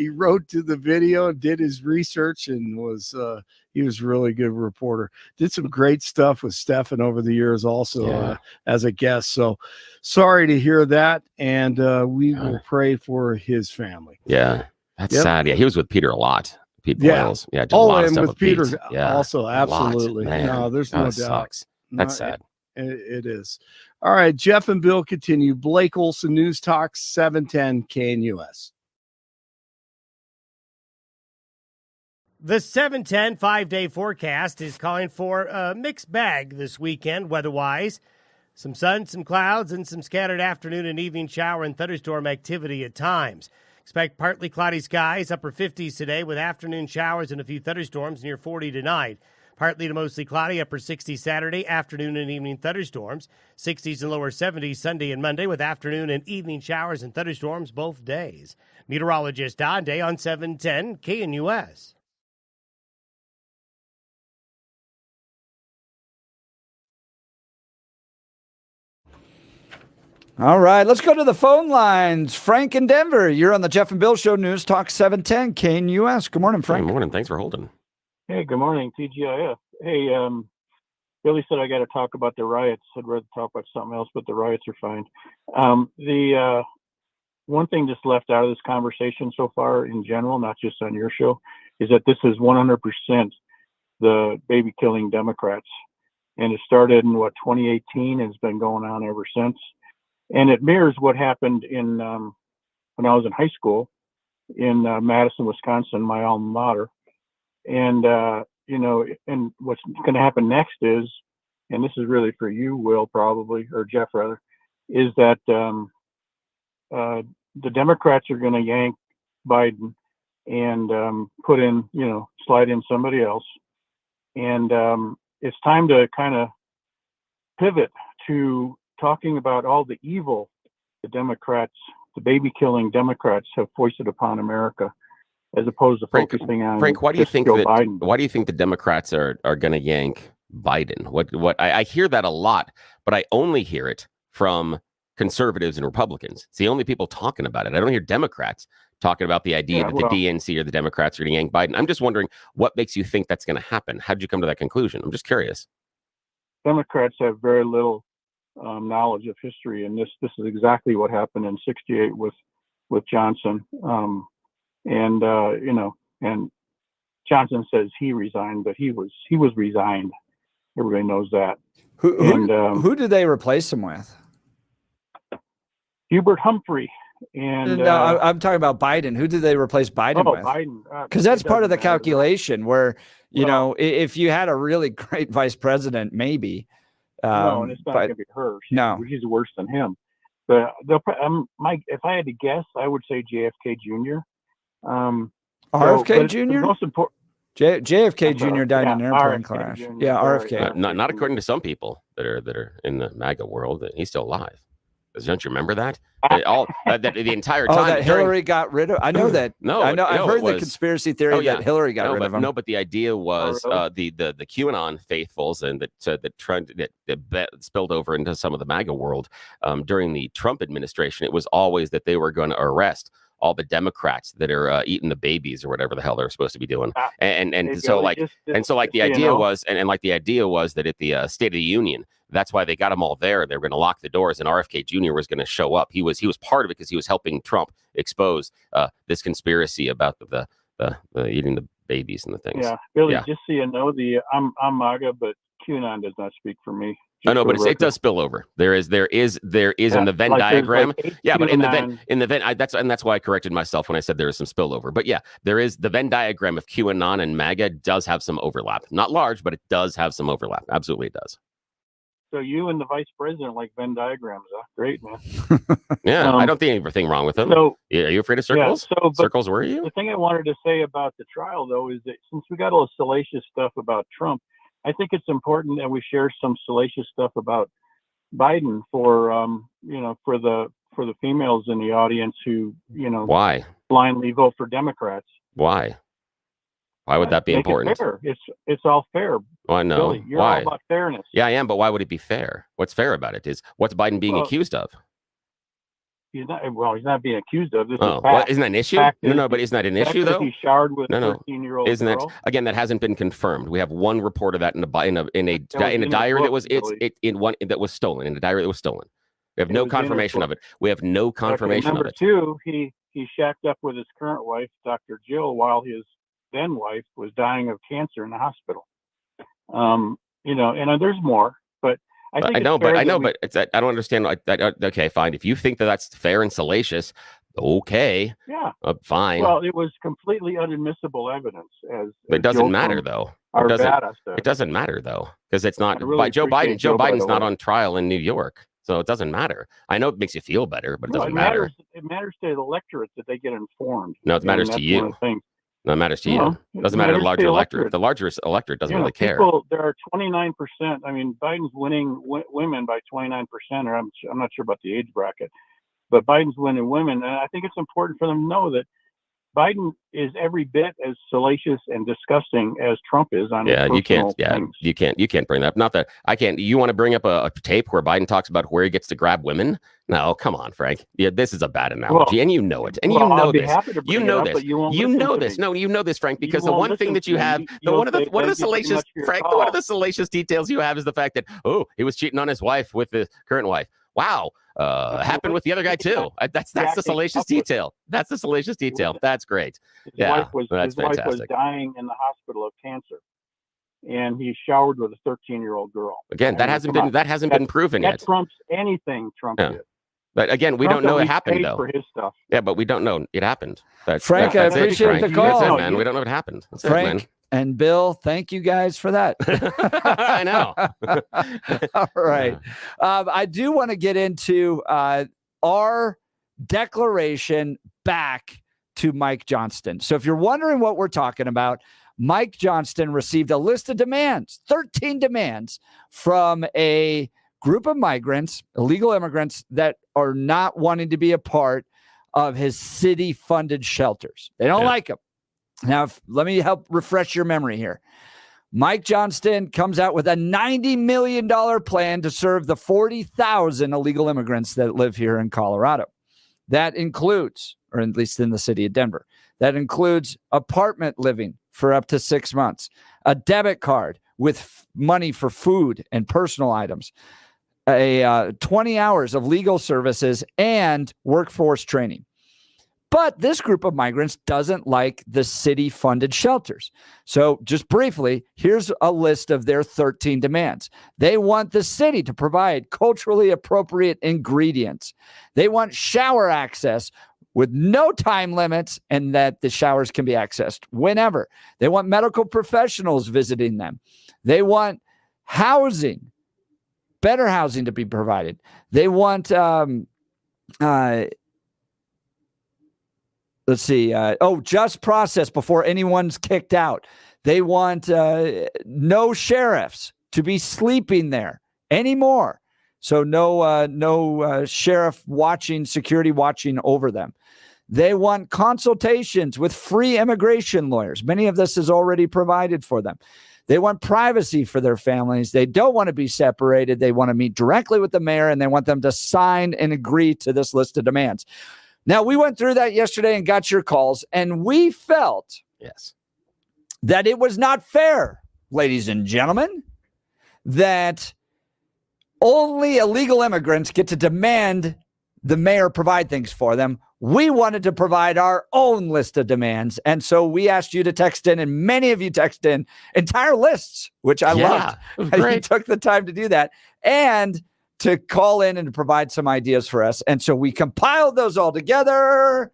wrote to the video and did his research and he was a really good reporter. Did some great stuff with Stefan over the years also as a guest. So sorry to hear that. And we will pray for his family. Yeah. That's sad. Yeah. He was with Peter a lot. Pete Boyles. Yeah. Did a lot of stuff with Peter. Also. Absolutely. No, there's no doubt. Sucks. That's sad. It is. All right, Jeff and Bill continue. Blake Olson, News Talk, 710 KNUS. The 710 5-day forecast is calling for a mixed bag this weekend weather-wise. Some sun, some clouds, and some scattered afternoon and evening shower and thunderstorm activity at times. Expect partly cloudy skies, upper 50s today with afternoon showers and a few thunderstorms near 40 tonight. Partly to mostly cloudy, upper 60s Saturday, afternoon and evening thunderstorms. 60s and lower 70s Sunday and Monday with afternoon and evening showers and thunderstorms both days. Meteorologist Don Day on 710 KNUS. All right, let's go to the phone lines. Frank in Denver, you're on the Jeff and Bill Show, News Talk 710 KNUS. Good morning, Frank. Good morning. Thanks for holding. Hey, good morning, TGIF. Hey, Billy said I got to talk about the riots. I'd rather talk about something else, but the riots are fine. The one thing just left out of this conversation so far in general, not just on your show, is that this is 100% the baby-killing Democrats. And it started in, 2018, and it's been going on ever since. And it mirrors what happened in when I was in high school in Madison, Wisconsin, my alma mater. And, and what's going to happen next is, and this is really for you, Will, probably, or Jeff, rather, is that the Democrats are going to yank Biden and put in, slide in somebody else. And it's time to kind of pivot to talking about all the evil the Democrats, the baby-killing Democrats, have foisted upon America, as opposed to focusing on Frank. Why do you think that? Biden. Why do you think the Democrats are going to yank Biden? What I hear that a lot, but I only hear it from conservatives and Republicans. It's the only people talking about it. I don't hear Democrats talking about the idea that the DNC or the Democrats are going to yank Biden. I'm just wondering what makes you think that's going to happen. How did you come to that conclusion? I'm just curious. Democrats have very little knowledge of history, and this is exactly what happened in '68 with Johnston. And Johnson says he resigned, but he was resigned. Everybody knows that. Who did they replace him with? Hubert Humphrey. And no, I'm talking about Biden. Who did they replace Biden with? Biden. Because that's part of the calculation where, if you had a really great vice president, maybe. No, and it's not going to be her. She's worse than him. But if I had to guess, I would say JFK Jr. RFK Jr. Most important. JFK Jr. died in an airplane crash. Jr. Yeah, RFK. Not according to some people that are in the MAGA world. He's still alive. Don't you remember that? The entire time. That Hillary got rid of. I know that. I've heard the conspiratory theory that Hillary got rid of him. No, but the idea was the QAnon faithfuls and that spilled over into some of the MAGA world during the Trump administration. It was always that they were going to arrest all the Democrats that are eating the babies or whatever the hell they're supposed to be doing. The idea was that at the State of the Union, that's why they got them all there. They were going to lock the doors, and RFK Jr. was going to show up. He was part of it because he was helping Trump expose this conspiracy about the eating the babies and the things. Yeah, Billy, just so you know, I'm MAGA, but QAnon does not speak for me. I know, but it does spill over. There is in the Venn diagram. But in the Venn, that's why I corrected myself when I said there is some spillover. But yeah, there is the Venn diagram of QAnon and MAGA does have some overlap. Not large, but it does have some overlap. Absolutely, it does. So you and the vice president like Venn diagrams, huh? Great, man. Yeah, I don't think anything wrong with them. So, are you afraid of circles? Yeah, circles, were you? The thing I wanted to say about the trial, though, is that since we got all the salacious stuff about Trump, I think it's important that we share some salacious stuff about Biden for the females in the audience who why blindly vote for Democrats. Why would that be important? Fair. It's all fair. Oh, I know. Billy, you're all about fairness. Yeah, I am. But why would it be fair? What's fair about it? What's Biden being accused of? He's not being accused of this. Isn't that an issue? But isn't that an issue though? He's showered with a 13-year-old Isn't girl. that again? That hasn't been confirmed. We have one report of that in a diary that was stolen. In a diary that was stolen. We have no confirmation of it. We have no confirmation of it. Number two, he shacked up with his current wife, Dr. Jill, while his then wife was dying of cancer in the hospital. And there's more, but I don't understand. Okay, fine. If you think that that's fair and salacious, okay. Yeah. Fine. Well, it was completely inadmissible evidence. It doesn't matter though. It doesn't matter though, because it's not. Joe Biden. Joe Biden's not on trial in New York, so it doesn't matter. I know it makes you feel better, but it doesn't matter. It matters to the electorate that they get informed. No, it matters to you. No, it matters to you. Doesn't matter to the larger electorate. The larger electorate doesn't really care. There are 29%. I mean, Biden's winning women by 29%, or I'm not sure about the age bracket, but Biden's winning women. And I think it's important for them to know that Biden is every bit as salacious and disgusting as Trump is on his personal things. You can't bring that up. Not that I can't. You want to bring up a tape where Biden talks about where he gets to grab women? No, come on, Frank. Yeah, this is a bad analogy, and you know it. And you know this. You know this. You know this. No, you know this, Frank, because the one thing that you have, one of the salacious, Frank, one of the salacious details you have is the fact that, oh, he was cheating on his wife with the current wife. Wow. Happened with the other guy too. That's the salacious detail. That's the salacious detail. That's great. His wife was dying in the hospital of cancer, and he showered with a 13-year-old girl. Again, that hasn't been proven yet. That trumps anything Trump did. But again, we don't know it happened though. For his stuff. Yeah, but we don't know it happened. Frank, I appreciate the call. That's it, man. We don't know it happened. That's Frank it, man. And Bill, thank you guys for that. I know. All right. I do want to get into our declaration back to Mike Johnston. So if you're wondering what we're talking about, Mike Johnston received a list of demands, 13 demands from a group of migrants, illegal immigrants that are not wanting to be a part of his city-funded shelters. They don't like him. Now, let me help refresh your memory here. Mike Johnston comes out with a $90 million plan to serve the 40,000 illegal immigrants that live here in Colorado. That includes, or at least in the city of Denver, that includes apartment living for up to 6 months, a debit card with money for food and personal items, 20 hours of legal services, and workforce training. But this group of migrants doesn't like the city-funded shelters. So just briefly, here's a list of their 13 demands. They want the city to provide culturally appropriate ingredients. They want shower access with no time limits and that the showers can be accessed whenever. They want medical professionals visiting them. They want housing, better housing to be provided. They want just process before anyone's kicked out. They want no sheriffs to be sleeping there anymore. So no sheriff security watching over them. They want consultations with free immigration lawyers. Many of this is already provided for them. They want privacy for their families. They don't want to be separated. They want to meet directly with the mayor, and they want them to sign and agree to this list of demands. Now, we went through that yesterday and got your calls, and we felt that it was not fair, ladies and gentlemen, that only illegal immigrants get to demand the mayor provide things for them. We wanted to provide our own list of demands, and so we asked you to text in, and many of you texted in entire lists, which I loved. You took the time to do that, and to call in and to provide some ideas for us. And so we compiled those all together.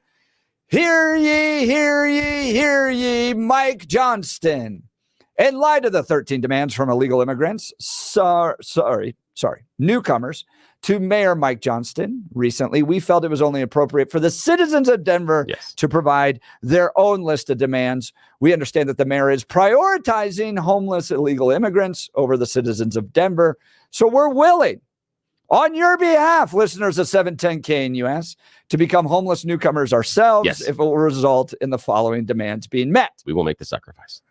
Hear ye, hear ye, hear ye, Mike Johnston. In light of the 13 demands from illegal immigrants, newcomers to Mayor Mike Johnston recently, we felt it was only appropriate for the citizens of Denver to provide their own list of demands. We understand that the mayor is prioritizing homeless illegal immigrants over the citizens of Denver. So we're willing, on your behalf, listeners of 710 KNUS, to become homeless newcomers ourselves if it will result in the following demands being met. We will make the sacrifice.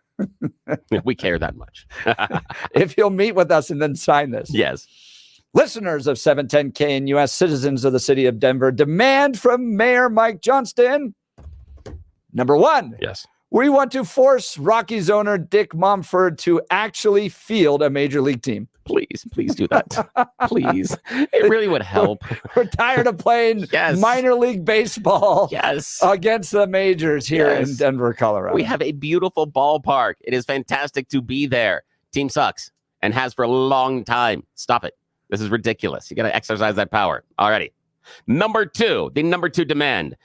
We care that much. If you'll meet with us and then sign this. Yes. Listeners of 710 KNUS, citizens of the city of Denver, demand from Mayor Mike Johnston. Number one. Yes. We want to force Rockies owner Dick Mumford to actually field a major league team. Please do that. Please. It really would help. We're tired of playing minor league baseball against the majors here in Denver, Colorado. We have a beautiful ballpark. It is fantastic to be there. Team sucks and has for a long time. Stop it. This is ridiculous. You got to exercise that power. Alrighty. Number two demand.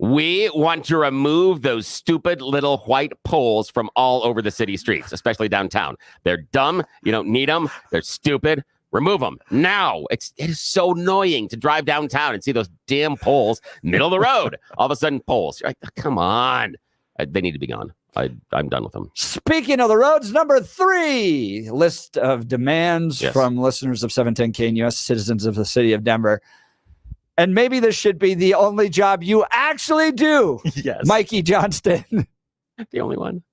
We want to remove those stupid little white poles from all over the city streets, especially downtown. They're dumb. You don't need them. They're stupid. Remove them now. It is so annoying to drive downtown and see those damn poles middle of the road. All of a sudden, poles. You're like, come on. They need to be gone. I'm done with them. Speaking of the roads, number 3 list of demands from listeners of 710 KNUS, citizens of the city of Denver. And maybe this should be the only job you actually do. Yes. Mikey Johnston. The only one.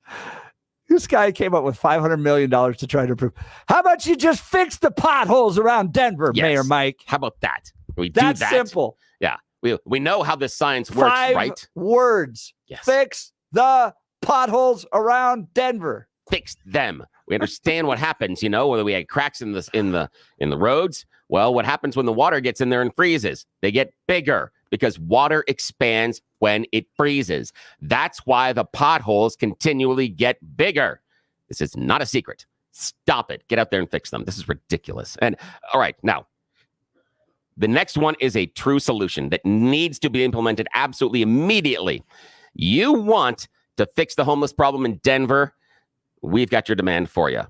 This guy came up with $500 million to try to prove. How about you just fix the potholes around Denver, Mayor Mike? How about that? That's simple. Yeah. We know how this science works, 5 right? words. Yes. Fix the potholes around Denver. Fix them. We understand what happens, whether we had cracks in the roads. Well, what happens when the water gets in there and freezes? They get bigger because water expands when it freezes. That's why the potholes continually get bigger. This is not a secret. Stop it. Get out there and fix them. This is ridiculous. And all right, now, the next one is a true solution that needs to be implemented absolutely immediately. You want to fix the homeless problem in Denver? We've got your demand for you.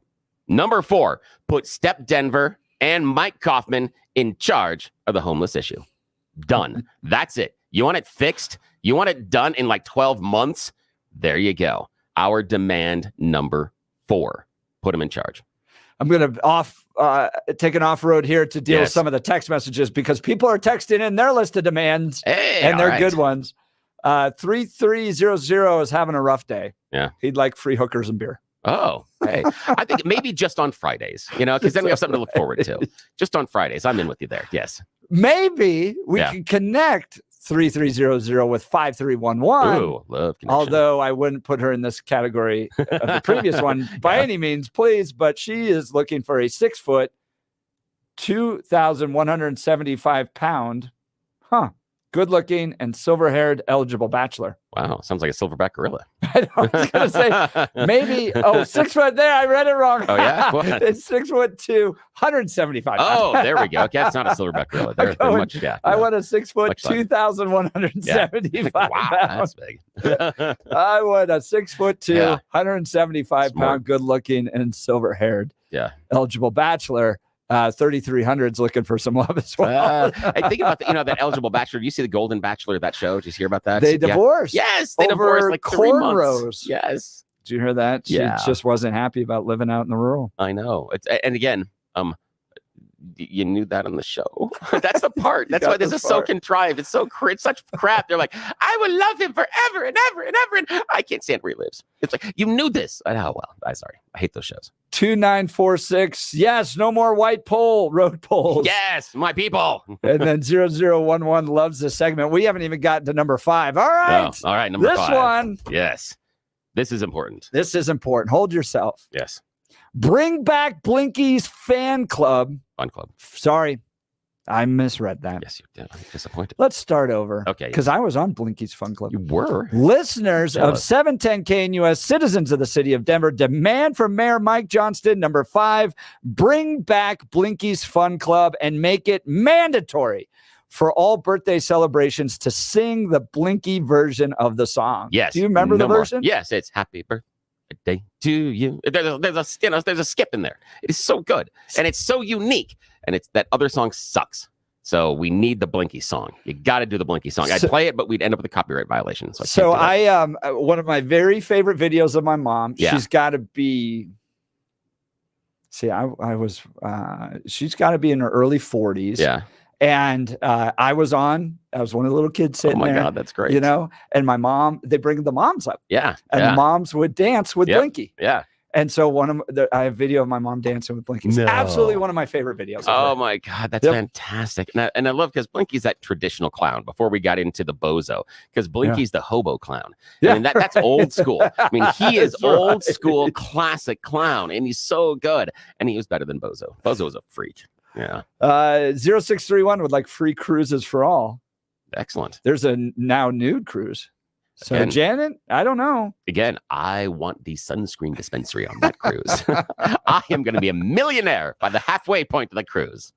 Number 4, put Step Denver and Mike Kaufman in charge of the homeless issue. Done. That's it. You want it fixed? You want it done in like 12 months? There you go. Our demand number 4. Put him in charge. I'm going to take an off-road here to deal with some of the text messages because people are texting in their list of demands, and they're good ones. 3300 is having a rough day. Yeah. He'd like free hookers and beer. Oh, hey. I think maybe just on Fridays, because then we have something to look forward to. Just on Fridays. I'm in with you there. Yes. Maybe we can connect 3300 with 5311. Ooh, love connection. Although I wouldn't put her in this category of the previous one by any means, please. But she is looking for a 6 foot, 2,175 pound, good looking and silver haired eligible bachelor. Wow. Sounds like a silverback gorilla. I was going to say maybe. 6 foot there. I read it wrong. Oh, yeah? What? It's 6 foot 2, 175 pounds. Oh, there we go. Okay, it's not a silverback gorilla. They're much, I want a 6 foot, 2,175 Wow, pounds. that's big. I want a 6 foot 2, 175 pound, good looking and silver haired eligible bachelor. 3300's looking for some love as well. I think about that eligible bachelor. You see the Golden Bachelor, that show? Did you hear about that? They divorced. Yes, they divorced like 3 months. Cornrows. Yes. Did you hear that? She just wasn't happy about living out in the rural. I know. And again, you knew that on the show. That's the part. That's why this is so contrived. It's so such crap. They're like, I will love him forever and ever and ever. And I can't stand where he lives. It's like, you knew this. Oh, well, I'm sorry. I hate those shows. 2946. Yes, no more white road poles. Yes, my people. And then 0011 loves this segment. We haven't even gotten to number 5. All right. Oh, all right, number 5. This one. Yes. This is important. This is important. Hold yourself. Yes. Bring back Blinky's fan club. Fun club. Sorry, I misread that. Yes, you did. I'm disappointed. Let's start over. Okay. Because I was on Blinky's Fun Club. You were. Listeners of 710 KNUS, citizens of the city of Denver, demand from Mayor Mike Johnston, number 5, bring back Blinky's Fun Club and make it mandatory for all birthday celebrations to sing the Blinky version of the song. Yes. Do you remember the version? Yes, it's Happy Birthday to you. There's a skip in there. It is so good and it's so unique. And it's that other song sucks. So we need the Blinky song. You got to do the Blinky song. I'd play it, but we'd end up with a copyright violation. So I one of my very favorite videos of my mom. She's got to be. See, she's got to be in her early 40s. Yeah. And I was one of the little kids sitting there. Oh my God, that's great. And my mom, they bring the moms up. Yeah. And the moms would dance with Blinky. Yeah. And so I have video of my mom dancing with Blinky. It's absolutely one of my favorite videos. Oh my God, that's fantastic. And I love because Blinky's that traditional clown before we got into the bozo, because Blinky's the hobo clown. I mean, that's old school. I mean, he is old school classic clown and he's so good. And he was better than Bozo. Bozo was a freak. Yeah. 0631 would like free cruises for all. Excellent. There's a now nude cruise. So again, Janet, I don't know. Again, I want the sunscreen dispensary on that cruise. I am going to be a millionaire by the halfway point of the cruise.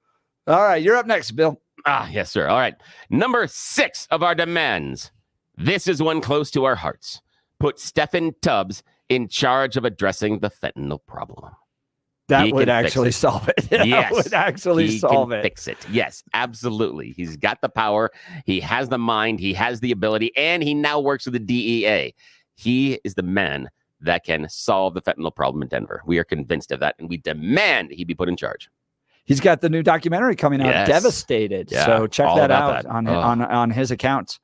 All right, you're up next, Bill. Yes, sir. All right. Number 6 of our demands. This is one close to our hearts. Put Stephen Tubbs in charge of addressing the fentanyl problem. That would actually solve it. Yes. That would actually solve it. Fix it. Yes, absolutely. He's got the power. He has the mind. He has the ability. And he now works with the DEA. He is the man that can solve the fentanyl problem in Denver. We are convinced of that, and we demand he be put in charge. He's got the new documentary coming out, Devastated. Yeah, so check all that about out that. on his accounts.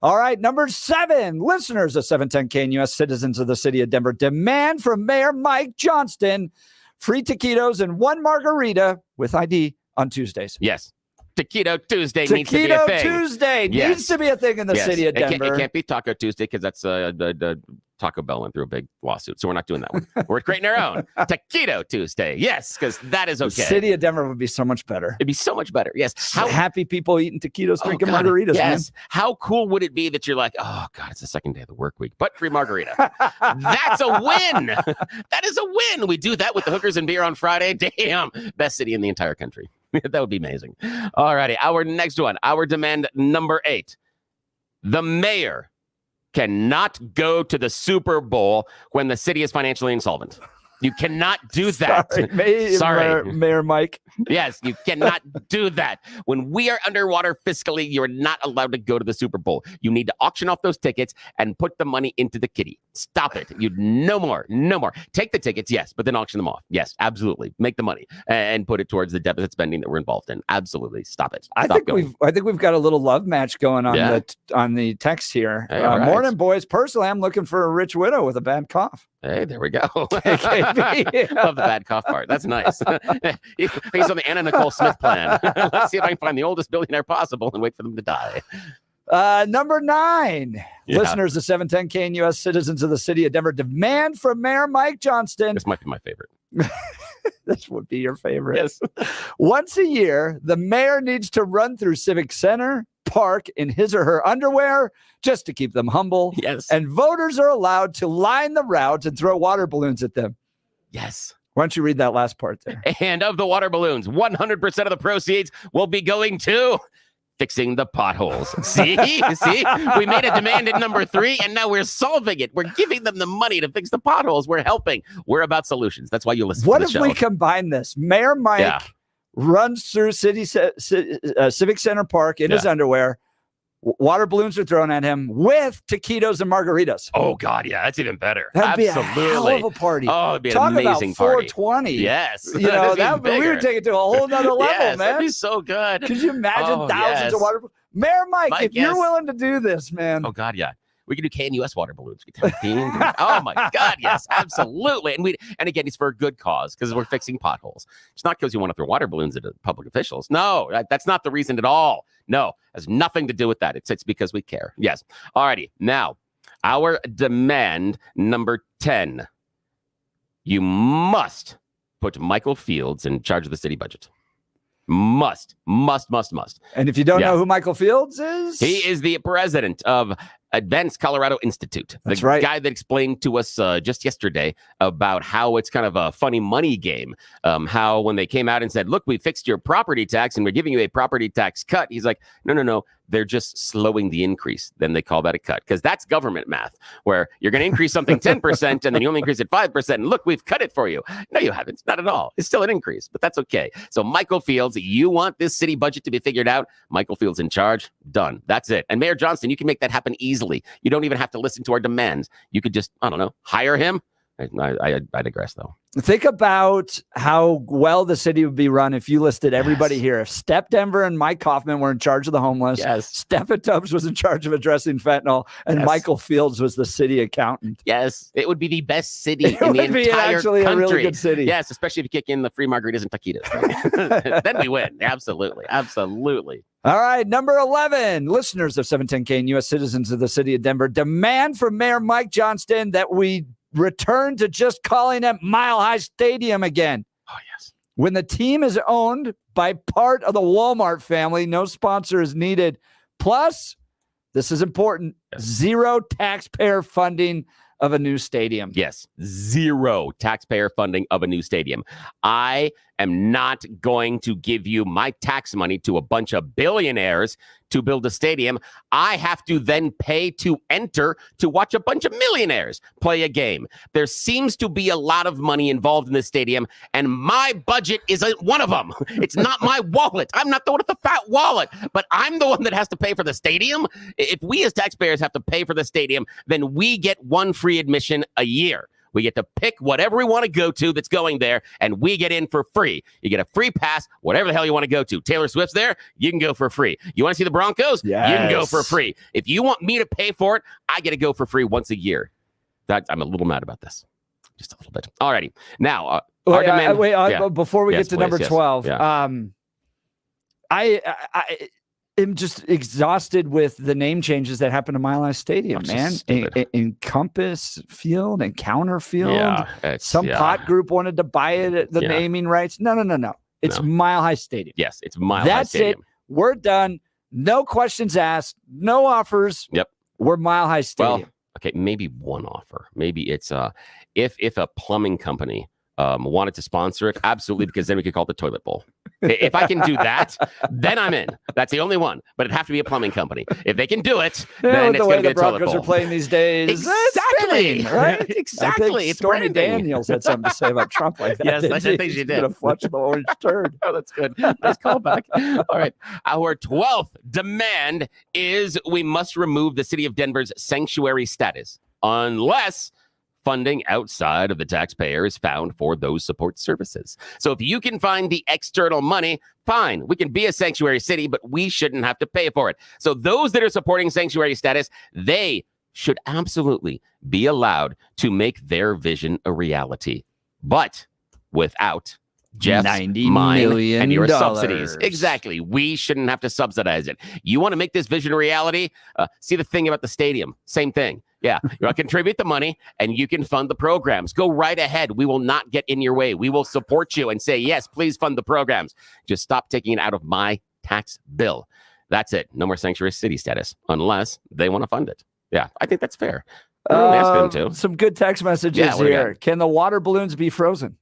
All right, number 7, listeners of 710 KNUS, citizens of the city of Denver, demand from Mayor Mike Johnston free taquitos and 1 margarita with ID on Tuesdays. Yes. Taquito Tuesday needs to be a thing. Taquito Tuesday needs to be a thing in the city of Denver. It can't be Taco Tuesday because that's the Taco Bell went through a big lawsuit, so we're not doing that one. We're creating our own Taquito Tuesday. Yes, because that is okay. The city of Denver would be so much better. It'd be so much better. Yes. How happy people eating taquitos, drinking margaritas. Yes. Man. How cool would it be that you're like, oh God, it's the second day of the work week, but free margarita. That's a win. That is a win. We do that with the hookers and beer on Friday. Damn, best city in the entire country. That would be amazing. All righty. Our next one, our demand number 8. The mayor cannot go to the Super Bowl when the city is financially insolvent. You cannot do that. Sorry. Mayor Mike. Yes, you cannot do that. When we are underwater fiscally, you're not allowed to go to the Super Bowl. You need to auction off those tickets and put the money into the kitty. Stop it. No more. Take the tickets, yes, but then auction them off. Yes, absolutely. Make the money and put it towards the deficit spending that we're involved in. Absolutely. Stop it. I think we've got a little love match going on on the text here. Hey, right. Morning, boys. Personally, I'm looking for a rich widow with a bad cough. Hey, there we go. Love the bad cough part. That's nice. He's on the Anna Nicole Smith plan. Let's see if I can find the oldest billionaire possible and wait for them to die. Number 9, listeners of 710 KNUS, citizens of the city of Denver, demand from Mayor Mike Johnston. This might be my favorite. This would be your favorite. Yes. Once a year, the mayor needs to run through Civic Center Park in his or her underwear just to keep them humble. Yes. And voters are allowed to line the routes and throw water balloons at them. Yes. Why don't you read that last part there? And of the water balloons, 100% of the proceeds will be going to fixing the potholes. See? We made a demand at number 3, and now we're solving it. We're giving them the money to fix the potholes. We're helping. We're about solutions. That's why you listen to the show. What if we combine this? Mayor Mike runs through Civic Center Park in his underwear. Water balloons are thrown at him with taquitos and margaritas. Oh, God, yeah. That's even better. That'd be Absolutely. a hell of a party. Oh, it'd be an Talk amazing about 420. party. Yes. You know, we would take it to a whole nother level, yes, man. That'd be so good. Could you imagine thousands of water balloons? Mayor Mike, if you're willing to do this, man. Oh, God, yeah. We can do KNUS water balloons. We can oh my God, yes, absolutely. And again, it's for a good cause because we're fixing potholes. It's not because you want to throw water balloons at public officials. No, that's not the reason at all. No, has nothing to do with that. It's because we care. Yes. All righty. Now, our demand number 10. You must put Michael Fields in charge of the city budget. Must. And if you don't know who Michael Fields is, he is the president of Advanced Colorado Institute. That's the right. Guy that explained to us just yesterday about how it's kind of a funny money game. How when they came out and said, look, we fixed your property tax and we're giving you a property tax cut. He's like, no. They're just slowing the increase. Then they call that a cut because that's government math where you're going to increase something 10% and then you only increase it 5%. And look, we've cut it for you. No, you haven't. Not at all. It's still an increase, but that's okay. So Michael Fields, you want this city budget to be figured out? Michael Fields in charge. Done. That's it. And Mayor Johnston, you can make that happen easily. You don't even have to listen to our demands. You could just, hire him. I digress, though. Think about how well the city would be run if you listed everybody here. If Step Denver and Mike Kaufman were in charge of the homeless, Stephen Tubbs was in charge of addressing fentanyl, and Michael Fields was the city accountant. Yes, it would be the best city in the entire country. A really good city. Yes, especially if you kick in the free margaritas and taquitos. Right? Then we win. Absolutely. All right, number 11, listeners of 710 KNUS, citizens of the city of Denver, demand from Mayor Mike Johnston that we return to just calling it Mile High Stadium again. Oh, yes. When the team is owned by part of the Walmart family, no sponsor is needed. Plus, this is important, zero taxpayer funding of a new stadium. Yes, zero taxpayer funding of a new stadium. I am not going to give you my tax money to a bunch of billionaires to build a stadium. I have to then pay to enter to watch a bunch of millionaires play a game. There seems to be a lot of money involved in this stadium, and my budget isn't one of them. It's not my wallet. I'm not the one with the fat wallet, but I'm the one that has to pay for the stadium. If we as taxpayers have to pay for the stadium, then we get one free admission a year. We get to pick whatever we want to go to that's going there, and we get in for free. You get a free pass, whatever the hell you want to go to. Taylor Swift's there, you can go for free. You want to see the Broncos? Yes. You can go for free. If you want me to pay for it, I get to go for free once a year. I'm a little mad about this. Just a little bit. All righty. Now, before we get to number 12, Yeah. I am just exhausted with the name changes that happened to Mile High Stadium, man. Encompass Field, Encounter Field. Yeah, Some pot group wanted to buy it at the naming rights. No. It's Mile High Stadium. Yes, it's Mile High Stadium. That's it. We're done. No questions asked. No offers. Yep. We're Mile High Stadium. Well, okay, maybe one offer. Maybe it's if a plumbing company wanted to sponsor it, absolutely, because then we could call it the toilet bowl. If I can do that, then I'm in. That's the only one. But it'd have to be a plumbing company. If they can do it, then it's going to be the toilet Broncos bowl. are playing these days. Exactly. Right? Exactly. It's Stormy Daniels had something to say about Trump like that. Yes, I think she did. Gonna flush the orange turd. Oh, that's good. Nice callback. All right. Our 12th demand is we must remove the city of Denver's sanctuary status unless funding outside of the taxpayer is found for those support services. So if you can find the external money, fine. We can be a sanctuary city, but we shouldn't have to pay for it. So those that are supporting sanctuary status, they should absolutely be allowed to make their vision a reality, but without Jeff's $90 mine million. and your subsidies. Exactly. We shouldn't have to subsidize it. You want to make this vision a reality? See the thing about the stadium. Same thing. Yeah. You'll contribute the money and you can fund the programs. Go right ahead. We will not get in your way. We will support you and say, yes, please fund the programs. Just stop taking it out of my tax bill. That's it. No more sanctuary city status unless they want to fund it. Yeah, I think that's fair. I don't ask them to. Some good text messages here. Can the water balloons be frozen?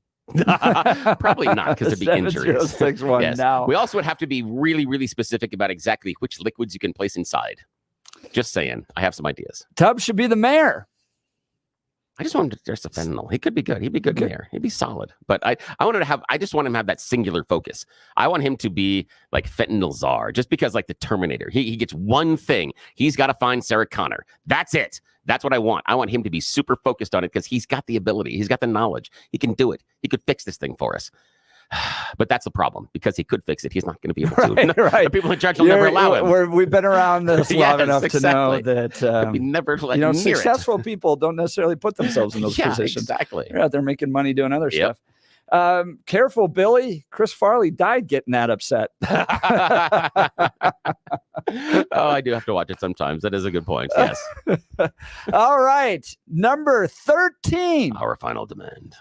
Probably not, because there'd be injuries. 7-0-6-1 Yes. now. We also would have to be really, really specific about exactly which liquids you can place inside. Just saying. I have some ideas. Tubbs should be the mayor. I just want him to there's the fentanyl. He could be good. He'd be good mayor. He'd be solid. But I just want him to have that singular focus. I want him to be like fentanyl czar, just because like the Terminator. He gets one thing. He's got to find Sarah Connor. That's it. That's what I want. I want him to be super focused on it because he's got the ability. He's got the knowledge. He can do it. He could fix this thing for us. But that's the problem, because he could fix it. He's not going to be able to. Right. The people in charge will never allow him. We've been around this long enough to know that we never let near successful people don't necessarily put themselves in those positions. Exactly. They're out there making money doing other stuff. Careful, Billy. Chris Farley died getting that upset. Oh, I do have to watch it sometimes. That is a good point. Yes. All right. Number 13. Our final demand.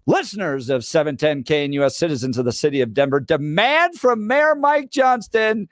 Listeners of 710K and U.S. citizens of the city of Denver demand from Mayor Mike Johnston,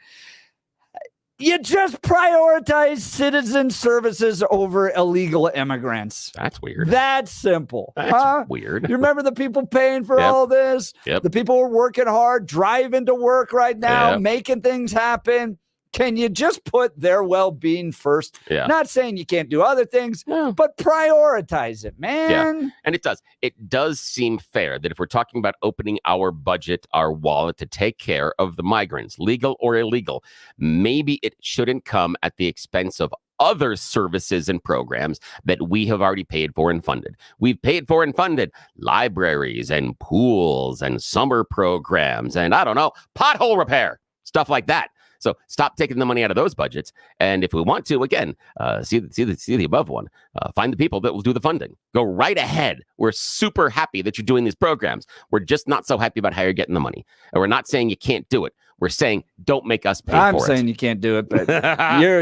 you just prioritize citizen services over illegal immigrants. That's weird. That's simple. That's weird. You remember the people paying for all this? Yep. The people who are working hard, driving to work right now, making things happen. Can you just put their well-being first? Yeah. Not saying you can't do other things, but prioritize it, man. Yeah. And it does. It does seem fair that if we're talking about opening our budget, our wallet to take care of the migrants, legal or illegal, maybe it shouldn't come at the expense of other services and programs that we have already paid for and funded. We've paid for and funded libraries and pools and summer programs and, I don't know, pothole repair, stuff like that. So stop taking the money out of those budgets. And if we want to, again, see the above one, find the people that will do the funding. Go right ahead. We're super happy that you're doing these programs. We're just not so happy about how you're getting the money. And we're not saying you can't do it. We're saying don't make us pay for it. I'm saying you can't do it, but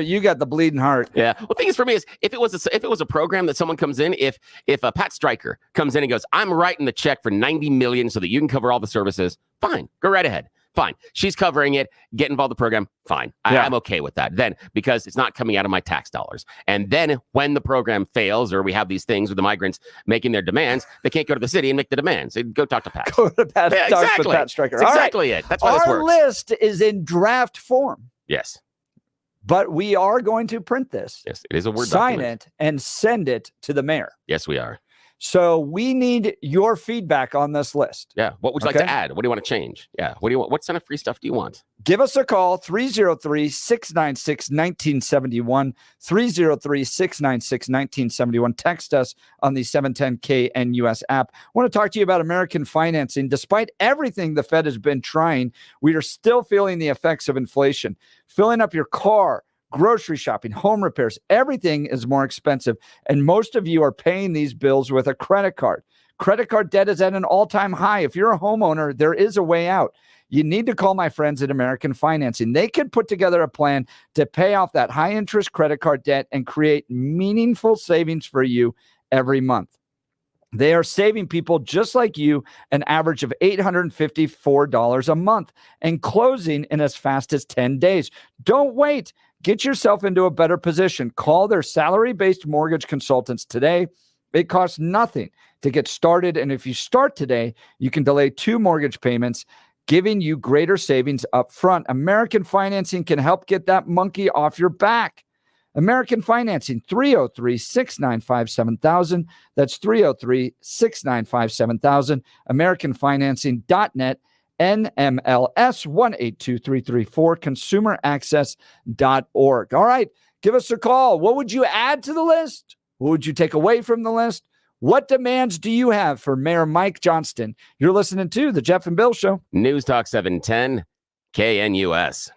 you got the bleeding heart. Yeah. Well, the thing is, for me, is if it was a program that someone comes in, if a Pat Stryker comes in and goes, I'm writing the check for $90 million so that you can cover all the services, fine, go right ahead. Fine. She's covering it. Get involved in the program. Fine. I'm okay with that. Then, because it's not coming out of my tax dollars. And then when the program fails, or we have these things with the migrants making their demands, they can't go to the city and make the demands. So go talk to Pat. Go to Pat. Yeah, exactly. Pat Stryker. That's exactly it. That's why this works. Our list is in draft form. Yes. But we are going to print this. Yes, it is a Word Sign document. it and send it to the mayor. Yes, we are. So we need your feedback on this list. Yeah. What would you like to add? What do you want to change? Yeah. What do you want? What kind of free stuff do you want? Give us a call, 303-696-1971, 303-696-1971. Text us on the 710KNUS app. I want to talk to you about American financing. Despite everything the Fed has been trying, we are still feeling the effects of inflation. Filling up your car, grocery shopping, home repairs, everything is more expensive. And most of you are paying these bills with a credit card. Credit card debt is at an all-time high. If you're a homeowner, there is a way out. You need to call my friends at American Financing. They can put together a plan to pay off that high-interest credit card debt and create meaningful savings for you every month. They are saving people just like you an average of $854 a month and closing in as fast as 10 days. Don't wait. Get yourself into a better position. Call their salary-based mortgage consultants today. It costs nothing to get started. And if you start today, you can delay 2 mortgage payments, giving you greater savings up front. American Financing can help get that monkey off your back. American Financing, 303-695-7000. That's 303-695-7000. AmericanFinancing.net. NMLS 182334, consumeraccess.org. All right, give us a call. What would you add to the list? What would you take away from the list? What demands do you have for Mayor Mike Johnston? You're listening to The Jeff and Bill Show. News Talk 710 KNUS.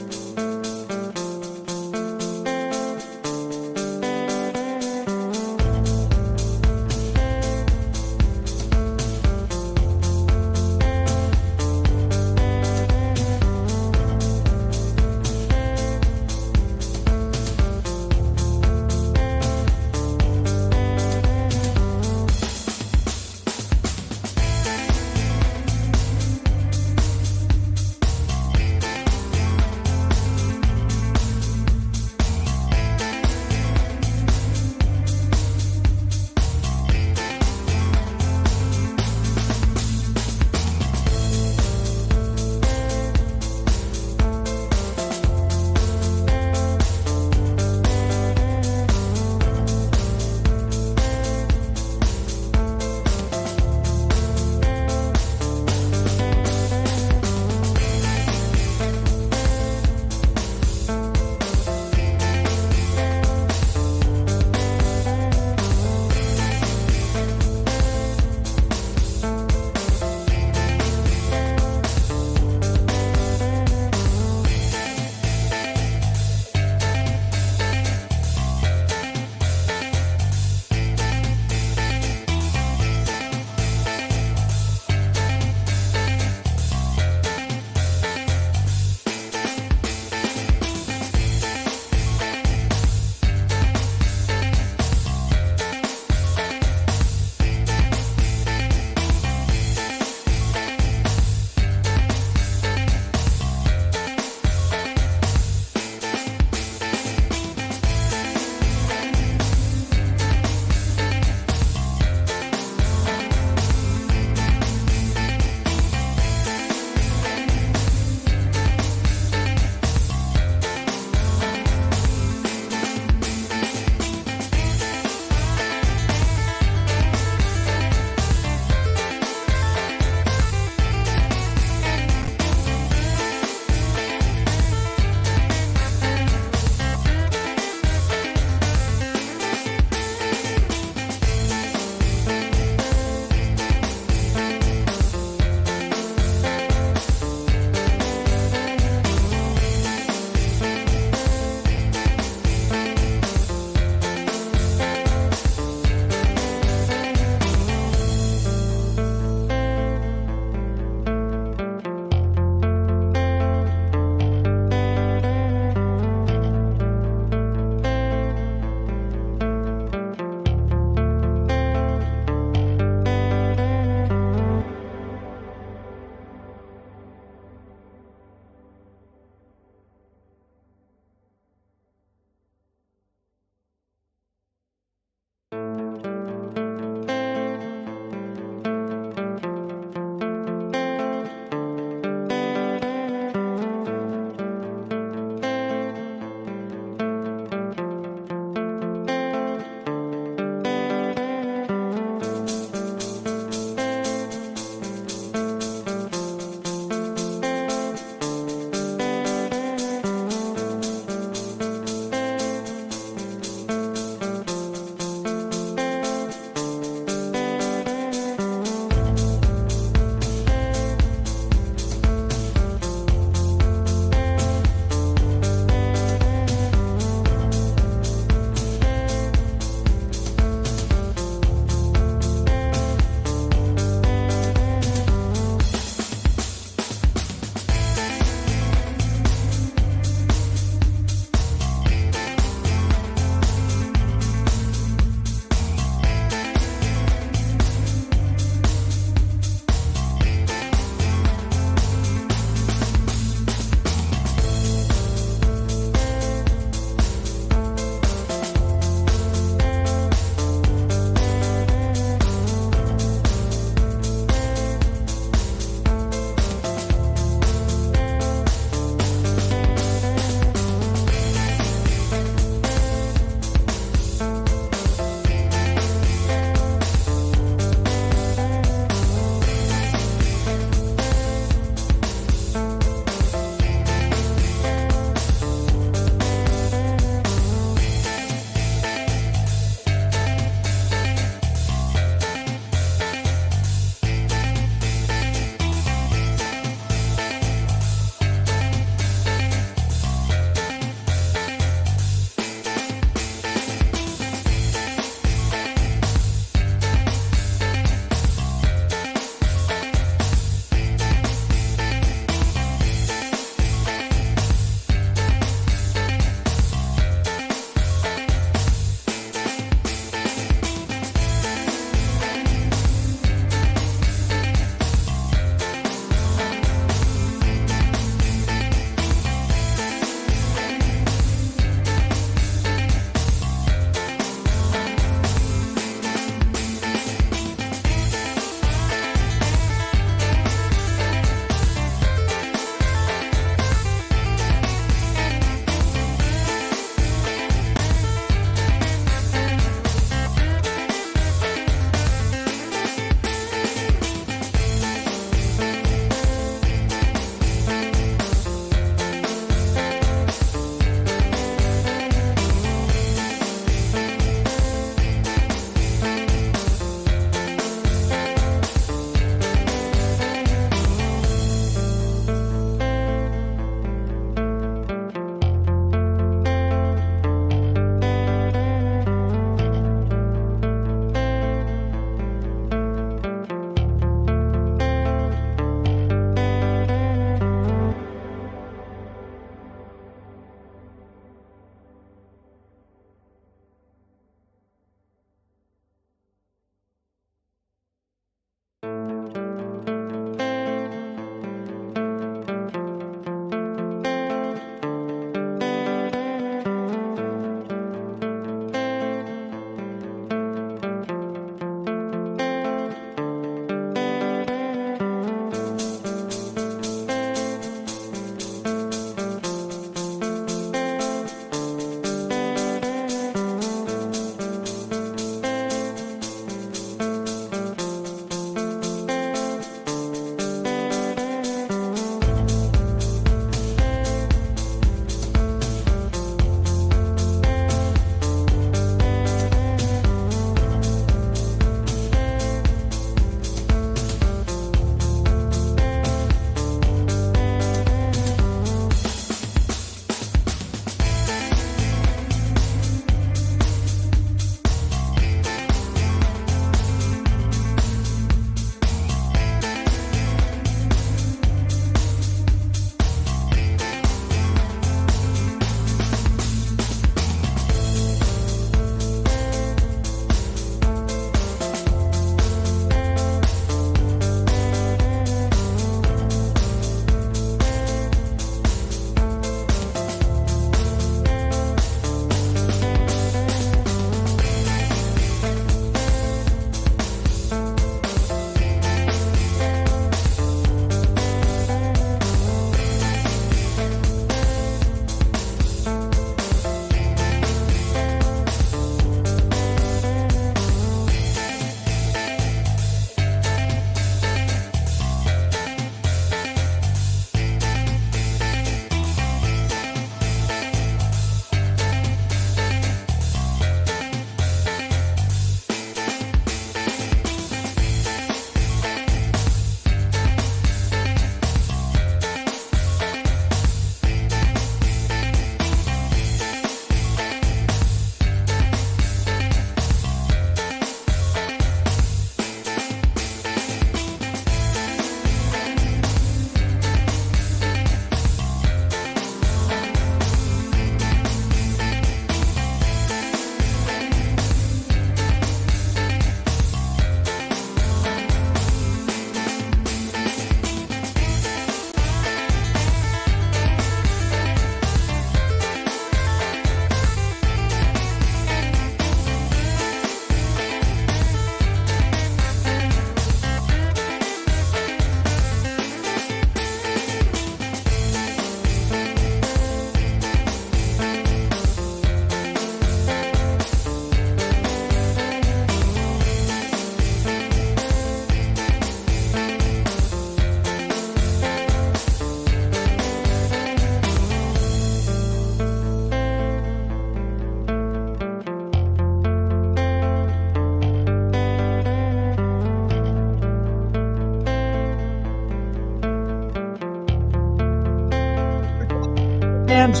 demands.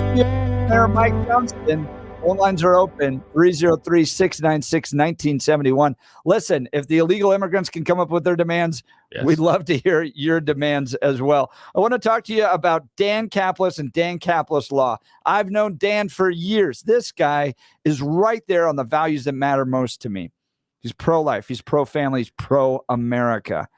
Mayor Mike Johnston. Phone lines are open, 303-696-1971. Listen, if the illegal immigrants can come up with their demands, we'd love to hear your demands as well. I want to talk to you about Dan Caplis and Dan Caplis Law. I've known Dan for years. This guy is right there on the values that matter most to me. He's pro-life. He's pro-family. He's pro-America.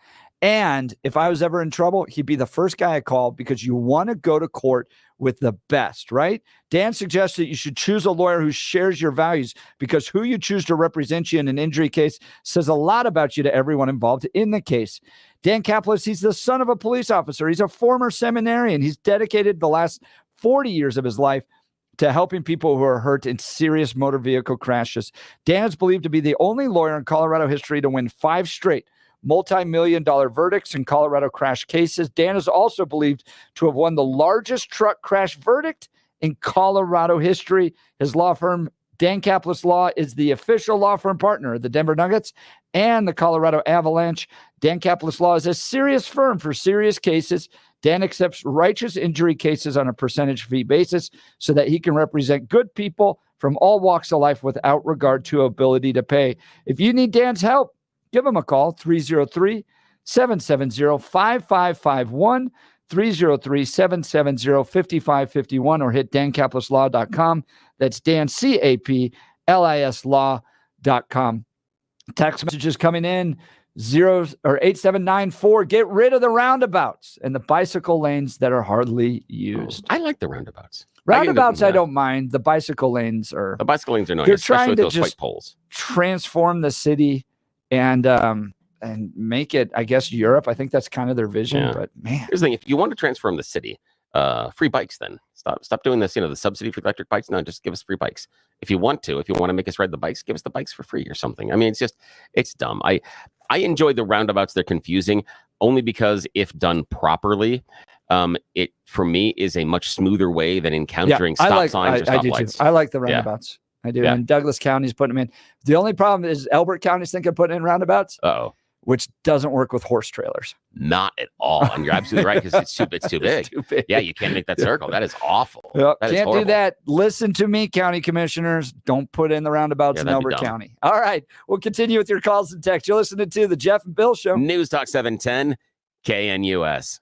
And if I was ever in trouble, he'd be the first guy I call because you want to go to court with the best, right? Dan suggests that you should choose a lawyer who shares your values because who you choose to represent you in an injury case says a lot about you to everyone involved in the case. Dan Caplis, he's the son of a police officer. He's a former seminarian. He's dedicated the last 40 years of his life to helping people who are hurt in serious motor vehicle crashes. Dan is believed to be the only lawyer in Colorado history to win 5 straight multi-million-dollar verdicts in Colorado crash cases. Dan is also believed to have won the largest truck crash verdict in Colorado history. His law firm, Dan Caplis Law, is the official law firm partner of the Denver Nuggets and the Colorado Avalanche. Dan Caplis Law is a serious firm for serious cases. Dan accepts righteous injury cases on a percentage fee basis so that he can represent good people from all walks of life without regard to ability to pay. If you need Dan's help, give him a call, 303-770-5551, 303-770-5551, or hit dancaplislaw.com. That's Dan, C-A-P-L-I-S law.com. Text messages coming in, 8794. Get rid of the roundabouts and the bicycle lanes that are hardly used. I like the roundabouts. Roundabouts, I don't mind. The bicycle lanes are... The bicycle lanes are annoying, they're especially trying with to those just white poles. Transform the city and make it, I guess, Europe. I think that's kind of their vision. Yeah. But man, here's the thing: if you want to transform the city, free bikes. Then stop doing this. The subsidy for electric bikes. No, just give us free bikes. If you want to make us ride the bikes, give us the bikes for free or something. I mean, it's dumb. I enjoy the roundabouts. They're confusing only because if done properly, it for me is a much smoother way than encountering stop signs or stoplights. I like the roundabouts. I do. And Douglas County's putting them in. The only problem is Elbert County's thinking of putting in roundabouts. Which doesn't work with horse trailers. Not at all. And you're absolutely right, because it's too big. Too big. Yeah, you can't make that circle. That is awful. Yep. That is Can't do horrible. that. Listen to me, county commissioners. Don't put in the roundabouts in Elbert County. All right. We'll continue with your calls and texts. You're listening to the Jeff and Bill Show. News Talk 710 KNUS.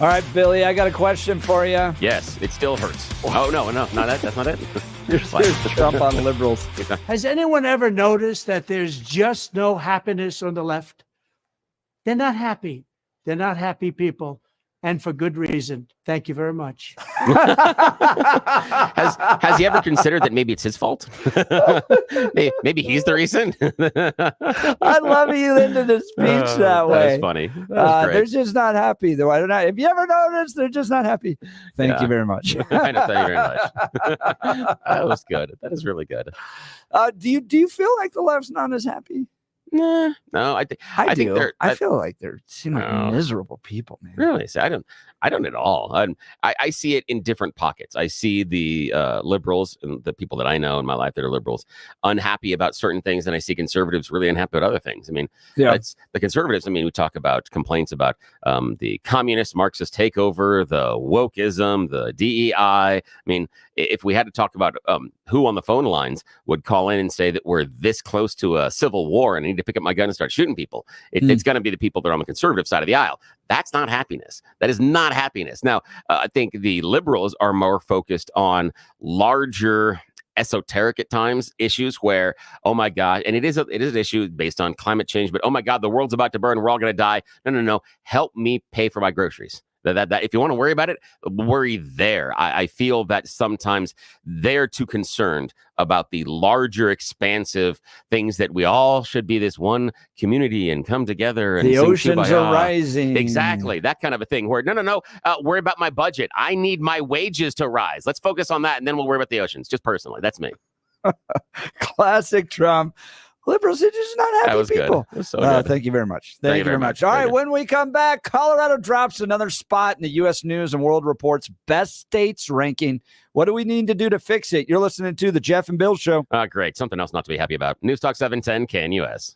All right, Billy, I got a question for you. Yes, it still hurts. Oh, no, not that. That's not it. Here's Trump on liberals. Has anyone ever noticed that there's just no happiness on the left? They're not happy. They're not happy people, and for good reason. Thank you very much. Has he ever considered that maybe it's his fault? maybe he's the reason. I love you into the speech that way. That's funny. That they're just not happy, though. I don't know. Have you ever noticed they're just not happy? Thank you very much. I know, thank you very much. That was good. That is really good. Do you feel like the left's not as happy? Nah, no, I think they're. I feel like they're seem like miserable people, man. Really? So I don't at all. I see it in different pockets. I see the liberals and the people that I know in my life that are liberals unhappy about certain things, and I see conservatives really unhappy about other things. I mean, it's the conservatives. I mean, we talk about complaints about the communist Marxist takeover, the wokeism, the DEI. I mean, if we had to talk about who on the phone lines would call in and say that we're this close to a civil war and I need to pick up my gun and start shooting people, it's going to be the people that are on the conservative side of the aisle. That's not happiness. That is not happiness. Now, I think the liberals are more focused on larger, esoteric at times issues where, oh my God, and it is an issue based on climate change, but oh my God, the world's about to burn. We're all going to die. No. Help me pay for my groceries. That if you want to worry about it, worry there. I feel that sometimes they're too concerned about the larger, expansive things that we all should be this one community and come together. And the oceans are rising. Exactly. That kind of a thing where, no. Worry about my budget. I need my wages to rise. Let's focus on that. And then we'll worry about the oceans. Just personally. That's me. Classic Trump. Liberals are just not happy that was people. Good. That was so good. Thank you very much. Thank you very much. All right, when we come back, Colorado drops another spot in the U.S. News and World Report's best states ranking. What do we need to do to fix it? You're listening to The Jeff and Bill Show. Great. Something else not to be happy about. News Talk 710 KNUS.